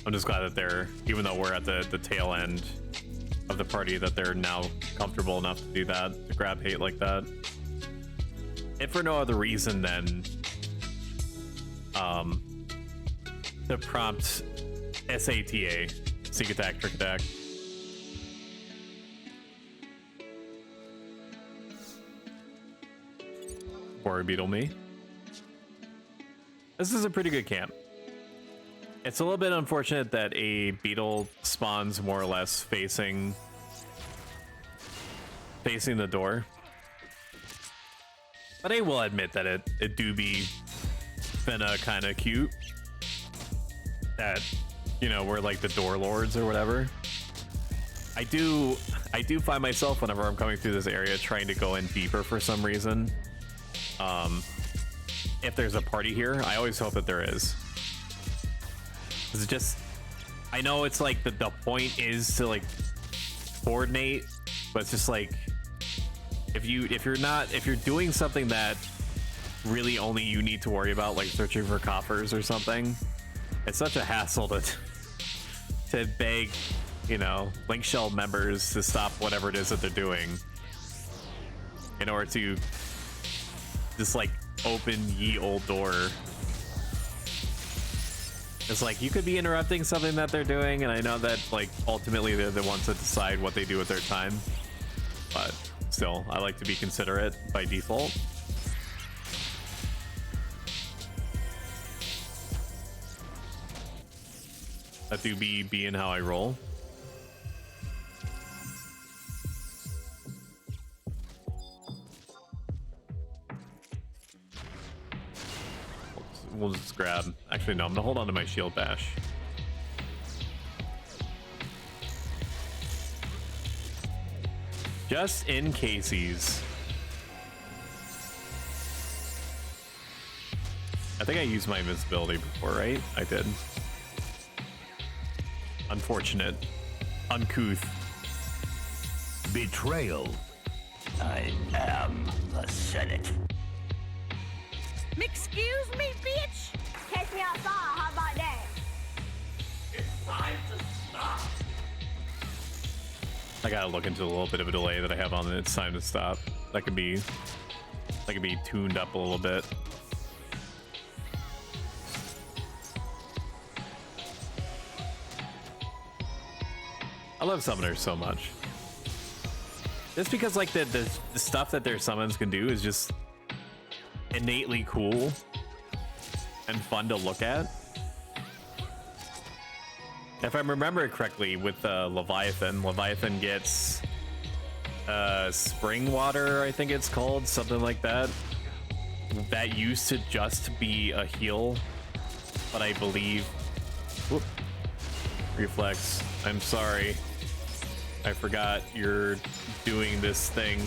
I'm just glad that they're, even though we're at the tail end of the party, that they're now comfortable enough to do that, to grab hate like that. If for no other reason than to prompt SATA, sneak attack, trick attack. Or beetle me. This is a pretty good camp. It's a little bit unfortunate that a beetle spawns more or less facing the door. But I will admit that it do be finna kind of cute that, you know, we're like the door lords or whatever. I do find myself whenever I'm coming through this area trying to go in deeper for some reason. If there's a party here, I always hope that there is. It's just, I know it's like the point is to like coordinate, but it's just like if you're doing something that really only you need to worry about, like searching for coffers or something, it's such a hassle to beg, you know, Link Shell members to stop whatever it is that they're doing in order to just like open ye old door. It's like, you could be interrupting something that they're doing, and I know that like ultimately they're the ones that decide what they do with their time, but still, I like to be considerate by default. That do be being how I roll. We'll just grab. Actually, no, I'm gonna hold on to my shield bash. Just in caseies. I think I used my invincibility before, right? I did. Unfortunate. Uncouth. Betrayal. I am the Senate. Excuse me, bitch. Catch me outside, how about that? It's time to stop. I gotta look into a little bit of a delay that I have on it. It's time to stop. That could be tuned up a little bit. I love summoners so much. Just because like the stuff that their summons can do is just innately cool and fun to look at. If I remember it correctly, with Leviathan gets spring water, I think it's called, something like that. That used to just be a heal, but I believe... Whoop. Reflex. I'm sorry. I forgot you're doing this thing.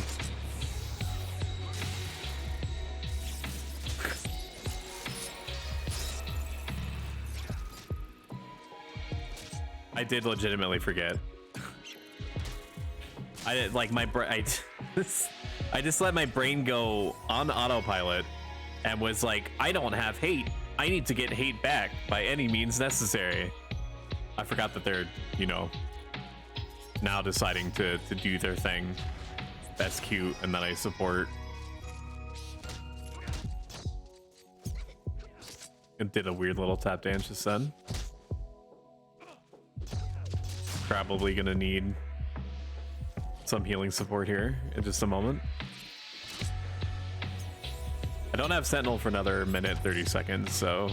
I did legitimately forget. I did, like, my brain. I just let my brain go on autopilot and was like, I don't have hate. I need to get hate back by any means necessary. I forgot that they're, you know, now deciding to do their thing. That's cute, and that I support. It did a weird little tap dance just then. Probably gonna need some healing support here in just a moment. I don't have Sentinel for another minute 30 seconds, so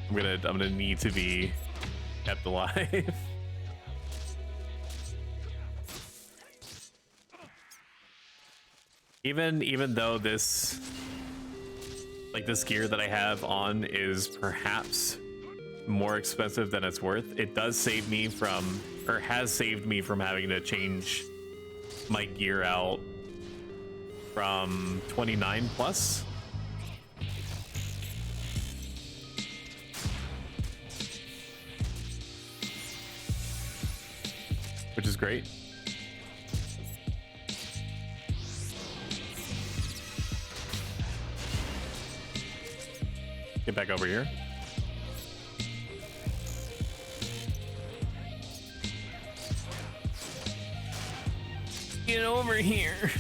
I'm gonna need to be kept alive. Even though this gear that I have on is perhaps more expensive than it's worth, it does save me from, or has saved me from having to change my gear out from 29 plus. Which is great. Get back over here. Get over here.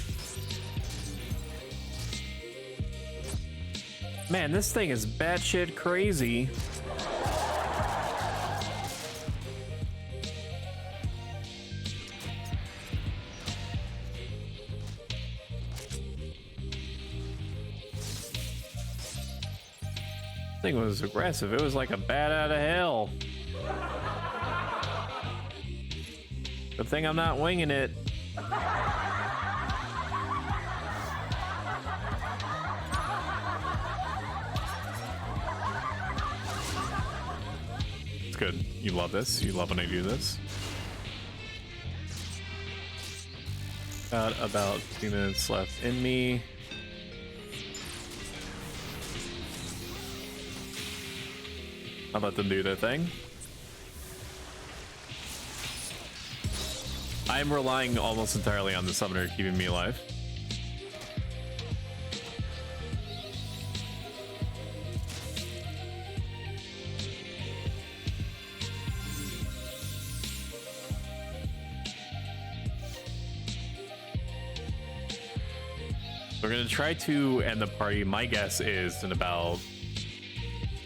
Man, this thing is batshit crazy. Thing was aggressive. It was like a bat out of hell. Good thing I'm not winging it. It's good. You love this. You love when I do this. Got about 2 minutes left in me. I'll let them do their thing. I'm relying almost entirely on the summoner keeping me alive. We're gonna try to end the party. My guess is in about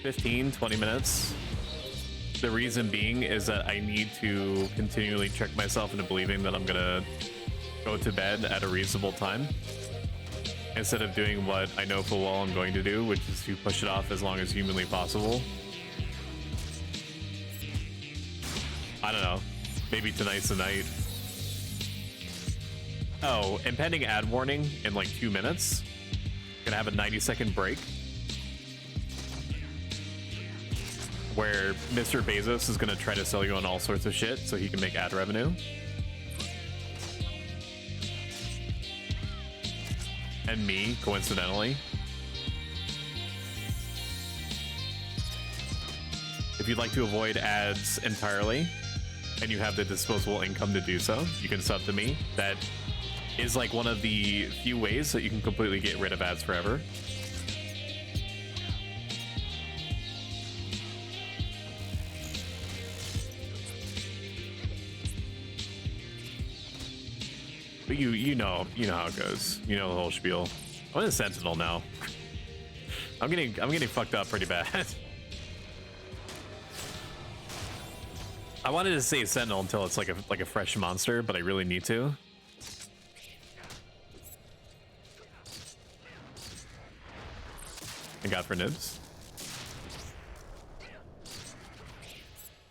15-20 minutes. The reason being is that I need to continually trick myself into believing that I'm gonna go to bed at a reasonable time instead of doing what I know full well I'm going to do, which is to push it off as long as humanly possible. I don't know, maybe tonight's the night. Oh, and pending ad warning in like 2 minutes, gonna have a 90-second break where Mr. Bezos is going to try to sell you on all sorts of shit so he can make ad revenue. and me, coincidentally. If you'd like to avoid ads entirely, and you have the disposable income to do so, you can sub to me. That is like one of the few ways that you can completely get rid of ads forever. But you know how it goes. You know the whole spiel. I'm in a Sentinel now. I'm getting fucked up pretty bad. I wanted to say Sentinel until it's like a fresh monster, but I really need to. Thank God for nibs.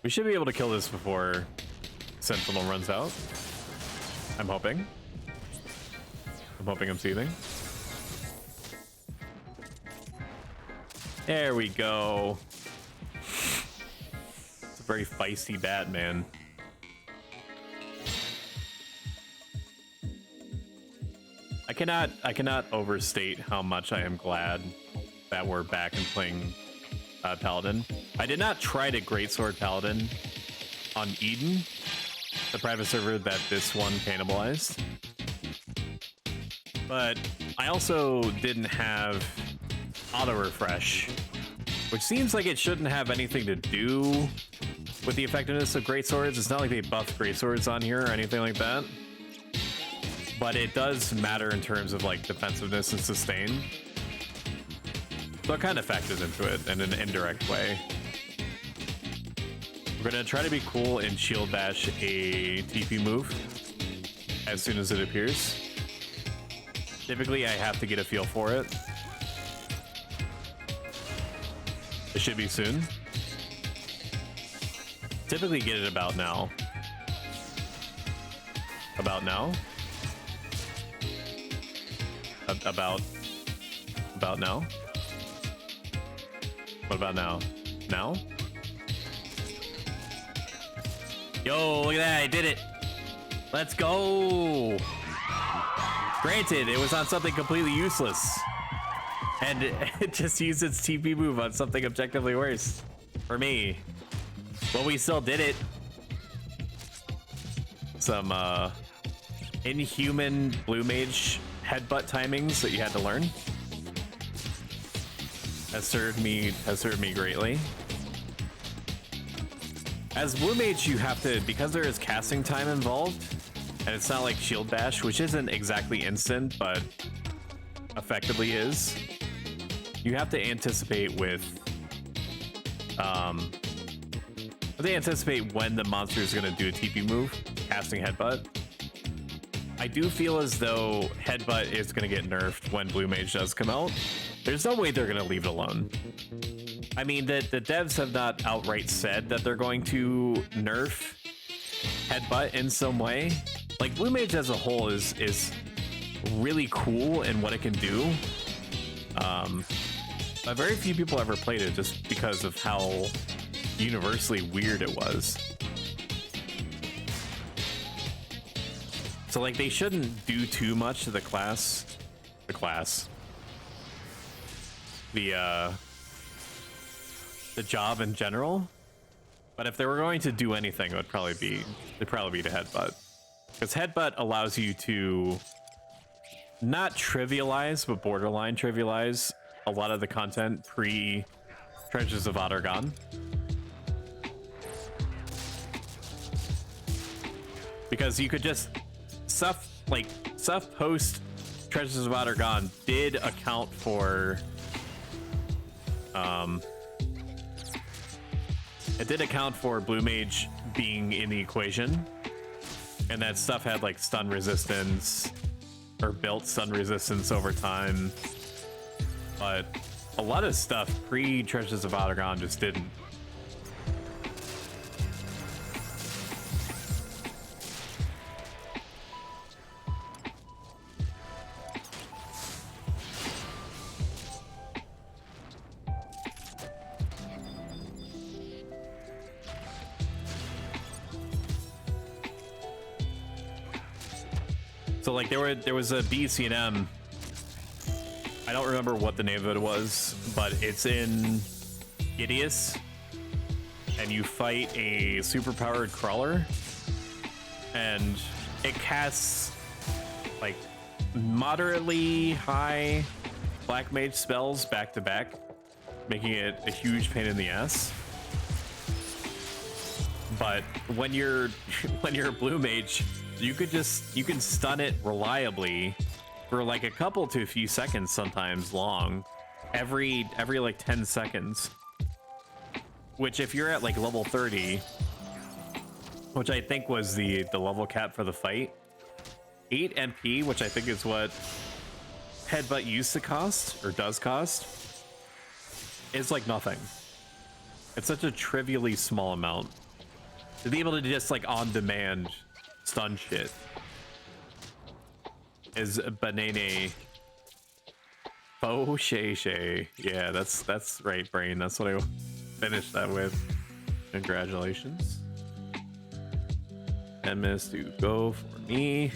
We should be able to kill this before Sentinel runs out. I'm hoping. I'm hoping I'm seething. There we go. It's a very feisty bat, man. I cannot overstate how much I am glad that we're back and playing Paladin. I did not try to Greatsword Paladin on Eden, the private server that this one cannibalized. But I also didn't have auto refresh, which seems like it shouldn't have anything to do with the effectiveness of greatswords. It's not like they buffed greatswords on here or anything like that, but it does matter in terms of like defensiveness and sustain. So it kind of factors into it in an indirect way. We're gonna try to be cool and shield bash a TP move as soon as it appears. Typically, I have to get a feel for it. It should be soon. Typically get it about now. About now? About now? What about now? Now? Yo, look at that, I did it! Let's go! Granted, it was on something completely useless. And it just used its TP move on something objectively worse. For me. But we still did it. Some inhuman blue mage headbutt timings that you had to learn. Has served me greatly. As blue mage, you have to, because there is casting time involved, and it's not like shield bash, which isn't exactly instant, but effectively is. You have to anticipate they anticipate when the monster is going to do a TP move, casting headbutt. I do feel as though headbutt is going to get nerfed when blue mage does come out. There's no way they're going to leave it alone. I mean, the devs have not outright said that they're going to nerf headbutt in some way. Like, blue mage as a whole is really cool in what it can do. But very few people ever played it just because of how universally weird it was. So like, they shouldn't do too much to the job in general. But if they were going to do anything, it'd probably be to headbutt, because headbutt allows you to not trivialize, but borderline trivialize a lot of the content pre Treasures of Ottergon. Because you could just stuff post Treasures of Ottergon did account for it did account for blue mage being in the equation, and that stuff had like stun resistance or built stun resistance over time, but a lot of stuff pre Treasures of Ottergon just didn't. So like there was a BCNM I don't remember what the name of it was, but it's in Gideus, and you fight a superpowered crawler, and it casts like moderately high black mage spells back to back, making it a huge pain in the ass. But when you're a blue mage, you can stun it reliably for like a couple to a few seconds, sometimes long, every like 10 seconds. Which if you're at like level 30, which I think was the level cap for the fight, 8 MP, which I think is what Headbutt used to cost, or does cost, is like nothing. It's such a trivially small amount. To be able to just like on demand stun shit is banane. Faux shay. Yeah, that's right, brain. That's what I finished that with. Congratulations. 10 minutes to go for me.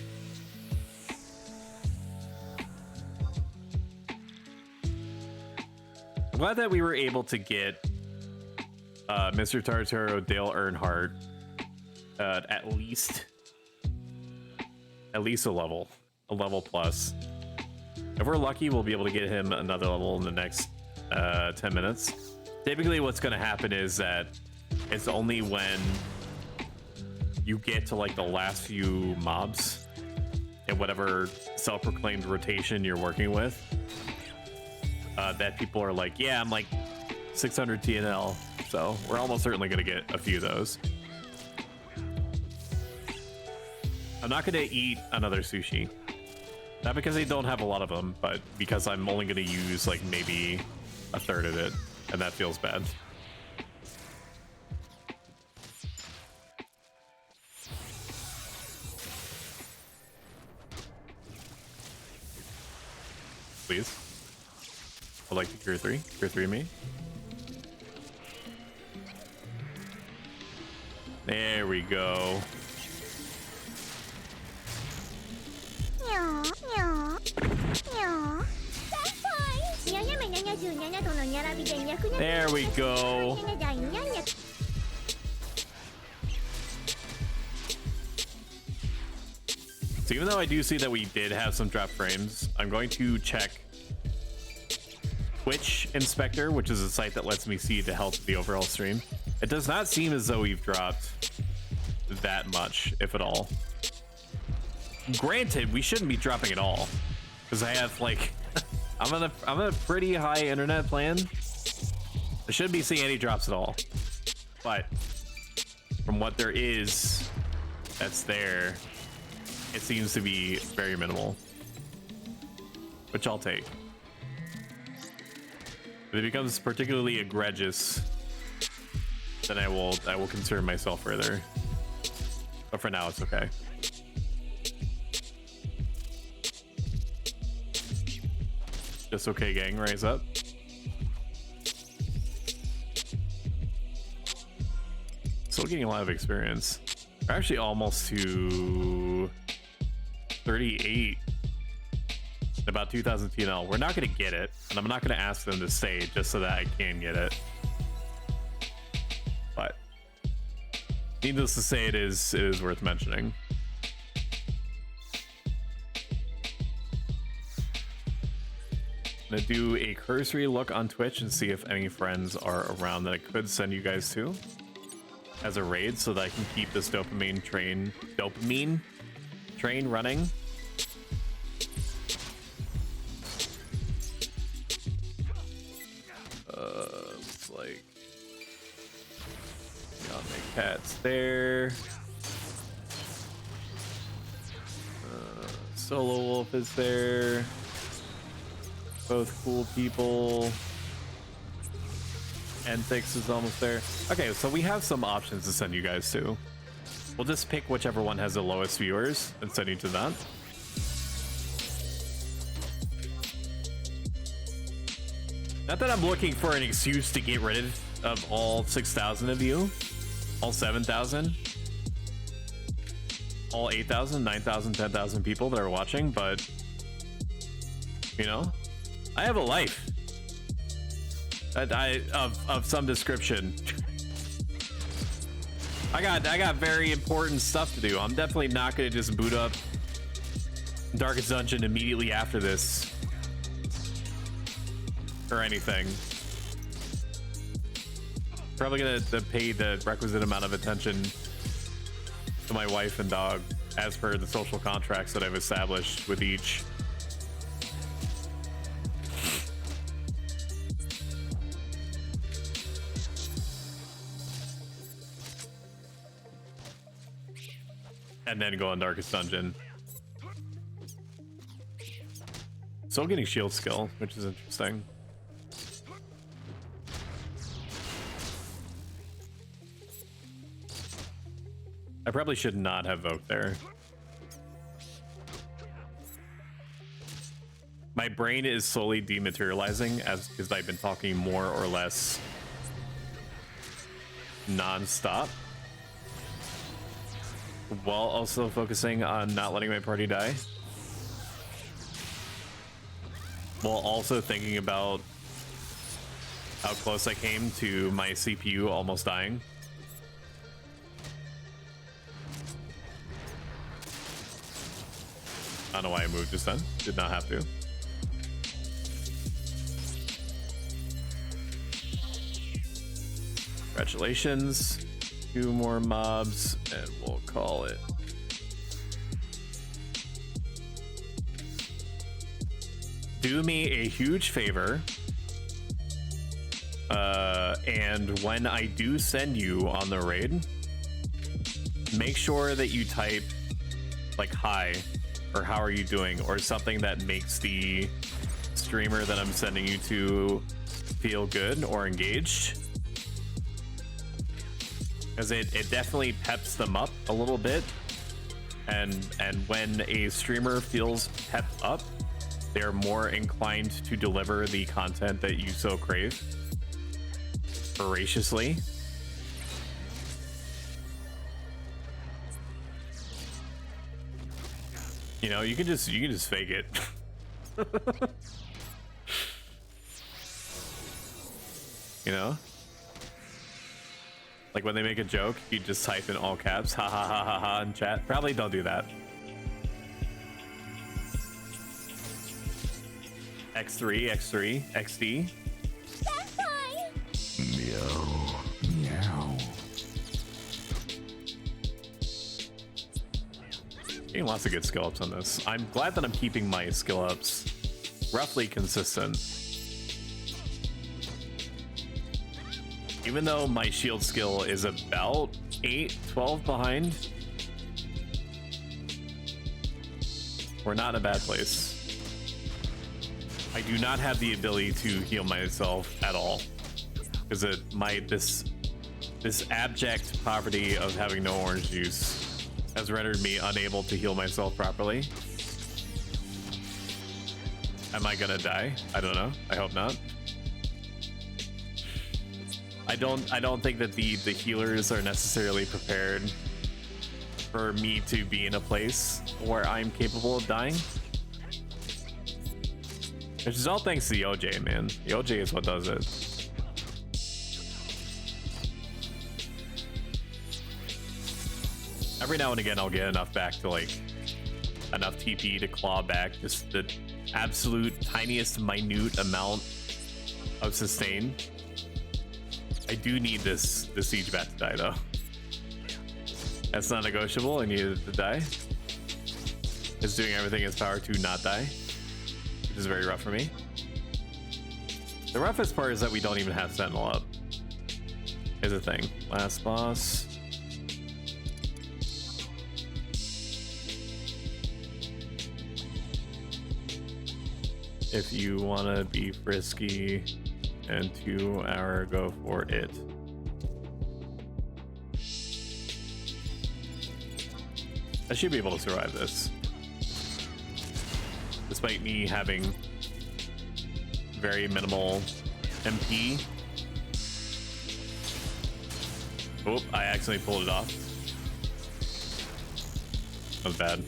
I'm glad that we were able to get Mr. Tartaro Dale Earnhardt at least a level plus. If we're lucky, we'll be able to get him another level in the next 10 minutes. Typically what's going to happen is that it's only when you get to like the last few mobs in whatever self-proclaimed rotation you're working with that people are like, yeah, I'm like 600 TNL, so we're almost certainly going to get a few of those. I'm not going to eat another sushi. Not because I don't have a lot of them, but because I'm only going to use like maybe a third of it, and that feels bad. Please. I'd like to cure 3. Cure 3 me. There we go. There we go. So even though I do see that we did have some drop frames, I'm going to check Twitch Inspector, which is a site that lets me see the health of the overall stream. It does not seem as though we've dropped that much, if at all. Granted, we shouldn't be dropping at all, because I have like I'm on a pretty high internet plan. I shouldn't be seeing any drops at all, but from what there is that's there, it seems to be very minimal, which I'll take. If it becomes particularly egregious, then I will concern myself further. But for now, it's okay. Just okay, gang. Rise up. Still getting a lot of experience. We're actually almost to 38. About 2,000 TNL. We're not going to get it, and I'm not going to ask them to stay just so that I can get it. But needless to say, it is worth mentioning. I'm gonna do a cursory look on Twitch and see if any friends are around that I could send you guys to as a raid, so that I can keep this dopamine train running. Looks like got my cats there. Solo Wolf is there. Both cool people. N6 is almost there. Okay, so we have some options to send you guys to. We'll just pick whichever one has the lowest viewers and send you to that. Not that I'm looking for an excuse to get rid of all 6,000 of you, all 7,000, all 8,000, 9,000, 10,000 people that are watching, but you know, I have a life. Of some description. I got very important stuff to do. I'm definitely not gonna just boot up Darkest Dungeon immediately after this or anything. Probably gonna pay the requisite amount of attention to my wife and dog as per the social contracts that I've established with each. And then go on Darkest Dungeon. Still getting shield skill, which is interesting. I probably should not have Vogue there. My brain is slowly dematerializing as because I've been talking more or less non-stop, while also focusing on not letting my party die, while also thinking about how close I came to my CPU almost dying. I don't know why I moved just then. Did not have to. Congratulations. 2 more mobs and we'll call it. Do me a huge favor. And when I do send you on the raid, make sure that you type like hi or how are you doing or something that makes the streamer that I'm sending you to feel good or engaged. Because it definitely peps them up a little bit, and when a streamer feels pepped up, they're more inclined to deliver the content that you so crave voraciously. You know, you can just fake it. You know? Like when they make a joke, you just type in all caps, ha ha ha ha ha in chat. Probably don't do that. X3, X3, XD. Meow. Meow. Getting lots of good skill ups on this. I'm glad that I'm keeping my skill ups roughly consistent. Even though my shield skill is about 12 behind, we're not in a bad place. I do not have the ability to heal myself at all because this abject poverty of having no orange juice has rendered me unable to heal myself properly. Am I gonna die? I don't know. I hope not. I don't think that the healers are necessarily prepared for me to be in a place where I'm capable of dying. Which is all thanks to the OJ, man. The OJ is what does it. Every now and again I'll get enough back to like enough TP to claw back just the absolute tiniest minute amount of sustain. I do need this siege bat to die though. That's not negotiable. I need it to die. It's doing everything in its power to not die, which is very rough for me. The roughest part is that we don't even have Sentinel up. Is a thing. Last boss. If you want to be frisky and 2 hour, go for it. I should be able to survive this. Despite me having very minimal MP. Oh, I accidentally pulled it off. That was bad.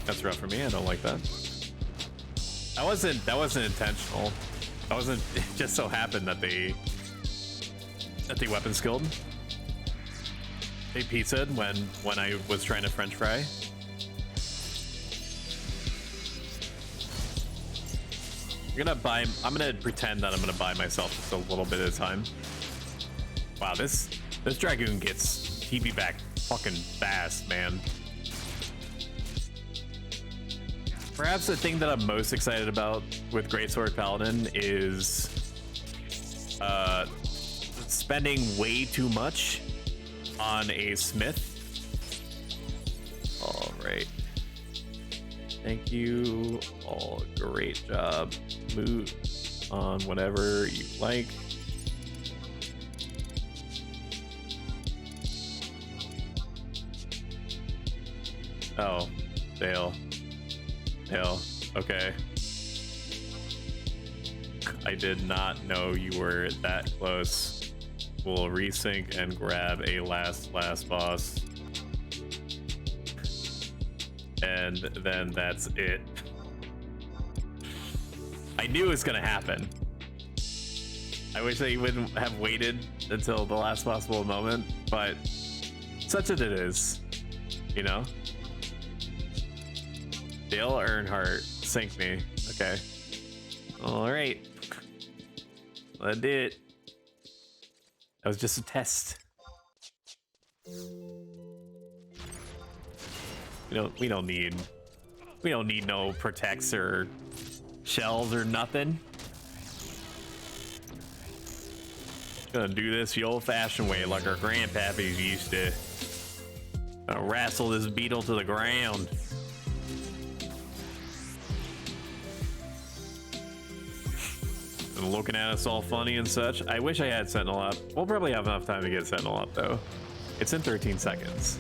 That's rough for me. I don't like that. That wasn't intentional. That wasn't. It just so happened that they weapon skilled. They pizzaed when I was trying to French fry. I'm gonna pretend that I'm gonna buy myself just a little bit of time. Wow, this Dragoon gets TP back fucking fast, man. Perhaps the thing that I'm most excited about with Greatsword Paladin is spending way too much on a smith. All right. Thank you. All great job. Move on whatever you like. Oh, Dale. Okay. I did not know you were that close. We'll resync and grab a last boss. And then that's it. I knew it was gonna happen. I wish they wouldn't have waited until the last possible moment, but such as it is, you know? Dale Earnhardt, sync me. Okay. All right. I did it. That was just a test. We don't need no protects or shells or nothing. Gonna do this the old-fashioned way, like our grandpappies used to. Gonna wrestle this beetle to the ground. And looking at us all funny and such. I wish I had Sentinel up. We'll probably have enough time to get Sentinel up though. It's in 13 seconds.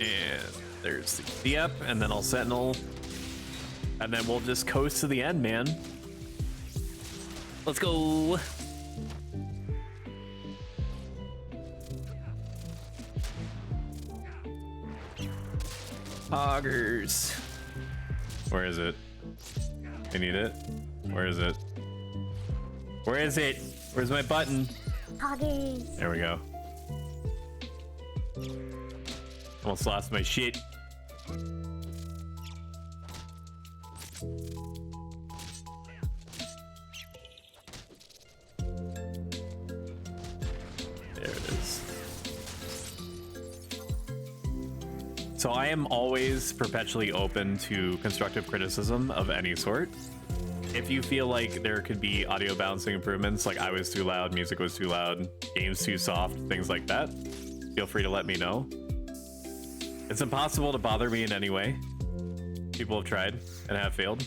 And there's the up, and then I'll Sentinel. And then we'll just coast to the end, man. Let's go. Poggers. Where is it? I need it. Where is it? Where is it? Where's my button? Poggers. There we go. Almost lost my shit. There it is. So I am always perpetually open to constructive criticism of any sort. If you feel like there could be audio balancing improvements, like I was too loud, music was too loud, games too soft, things like that, feel free to let me know. It's impossible to bother me in any way. People have tried and have failed.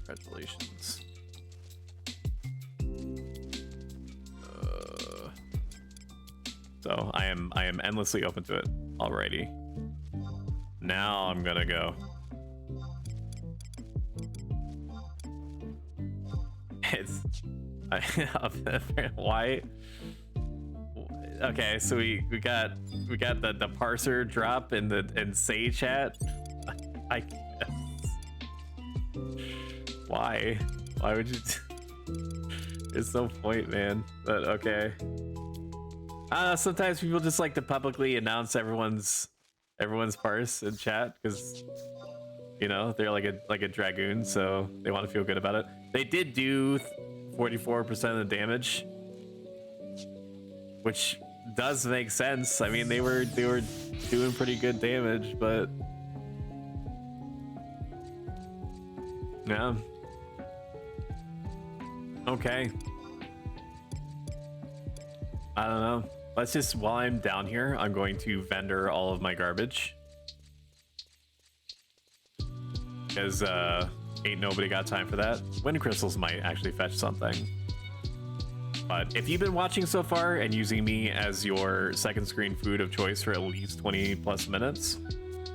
Congratulations. So I am endlessly open to it. Alrighty. Now I'm gonna go. It's why? Okay, so we got the parser drop in Say chat. I guess. Why would you? There's no point, man. But okay. Sometimes people just like to publicly announce everyone's parse in chat because, you know, they're like a dragoon, so they want to feel good about it. They did do 44% of the damage, which does make sense. I mean, they were doing pretty good damage, but yeah. Okay. I don't know. Let's just, while I'm down here, I'm going to vendor all of my garbage. Because ain't nobody got time for that. Wind crystals might actually fetch something. But if you've been watching so far and using me as your second screen food of choice for at least 20 plus minutes,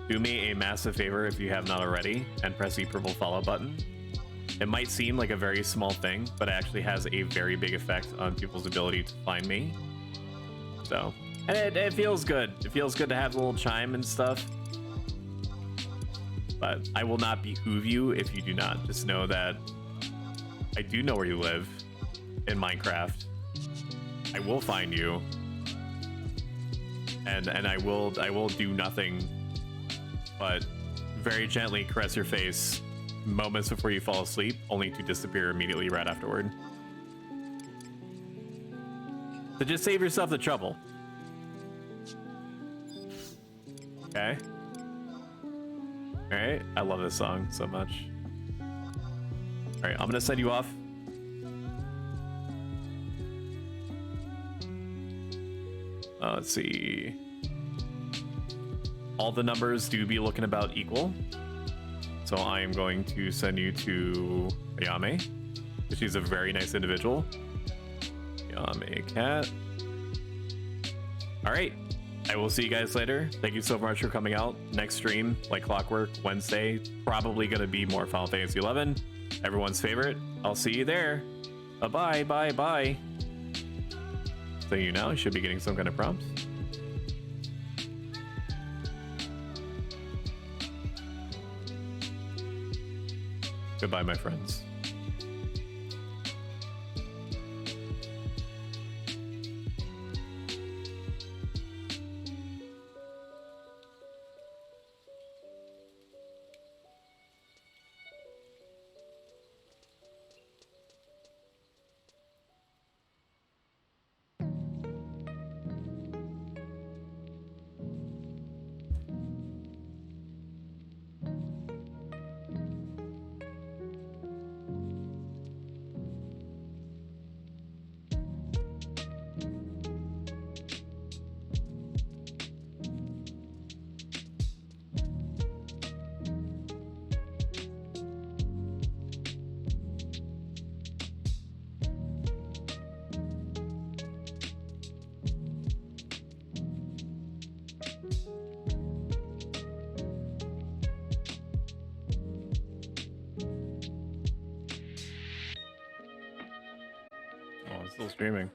do me a massive favor if you have not already and press the purple follow button. It might seem like a very small thing, but it actually has a very big effect on people's ability to find me. So, and it feels good. It feels good to have the little chime and stuff. But I will not behoove you if you do not. Just know that I do know where you live in Minecraft. I will find you. And I will do nothing but very gently caress your face moments before you fall asleep, only to disappear immediately right afterward. So just save yourself the trouble. Okay? Alright, I love this song so much. Alright, I'm gonna send you off. Let's see. All the numbers do be looking about equal. So I am going to send you to Ayame. She's a very nice individual. Ayame cat. Alright. I will see you guys later. Thank you so much for coming out. Next stream, like clockwork, Wednesday. Probably gonna be more Final Fantasy 11. Everyone's favorite. I'll see you there. Bye bye bye. So you now should be getting some kind of prompts. Goodbye, my friends. Oh, it's still streaming.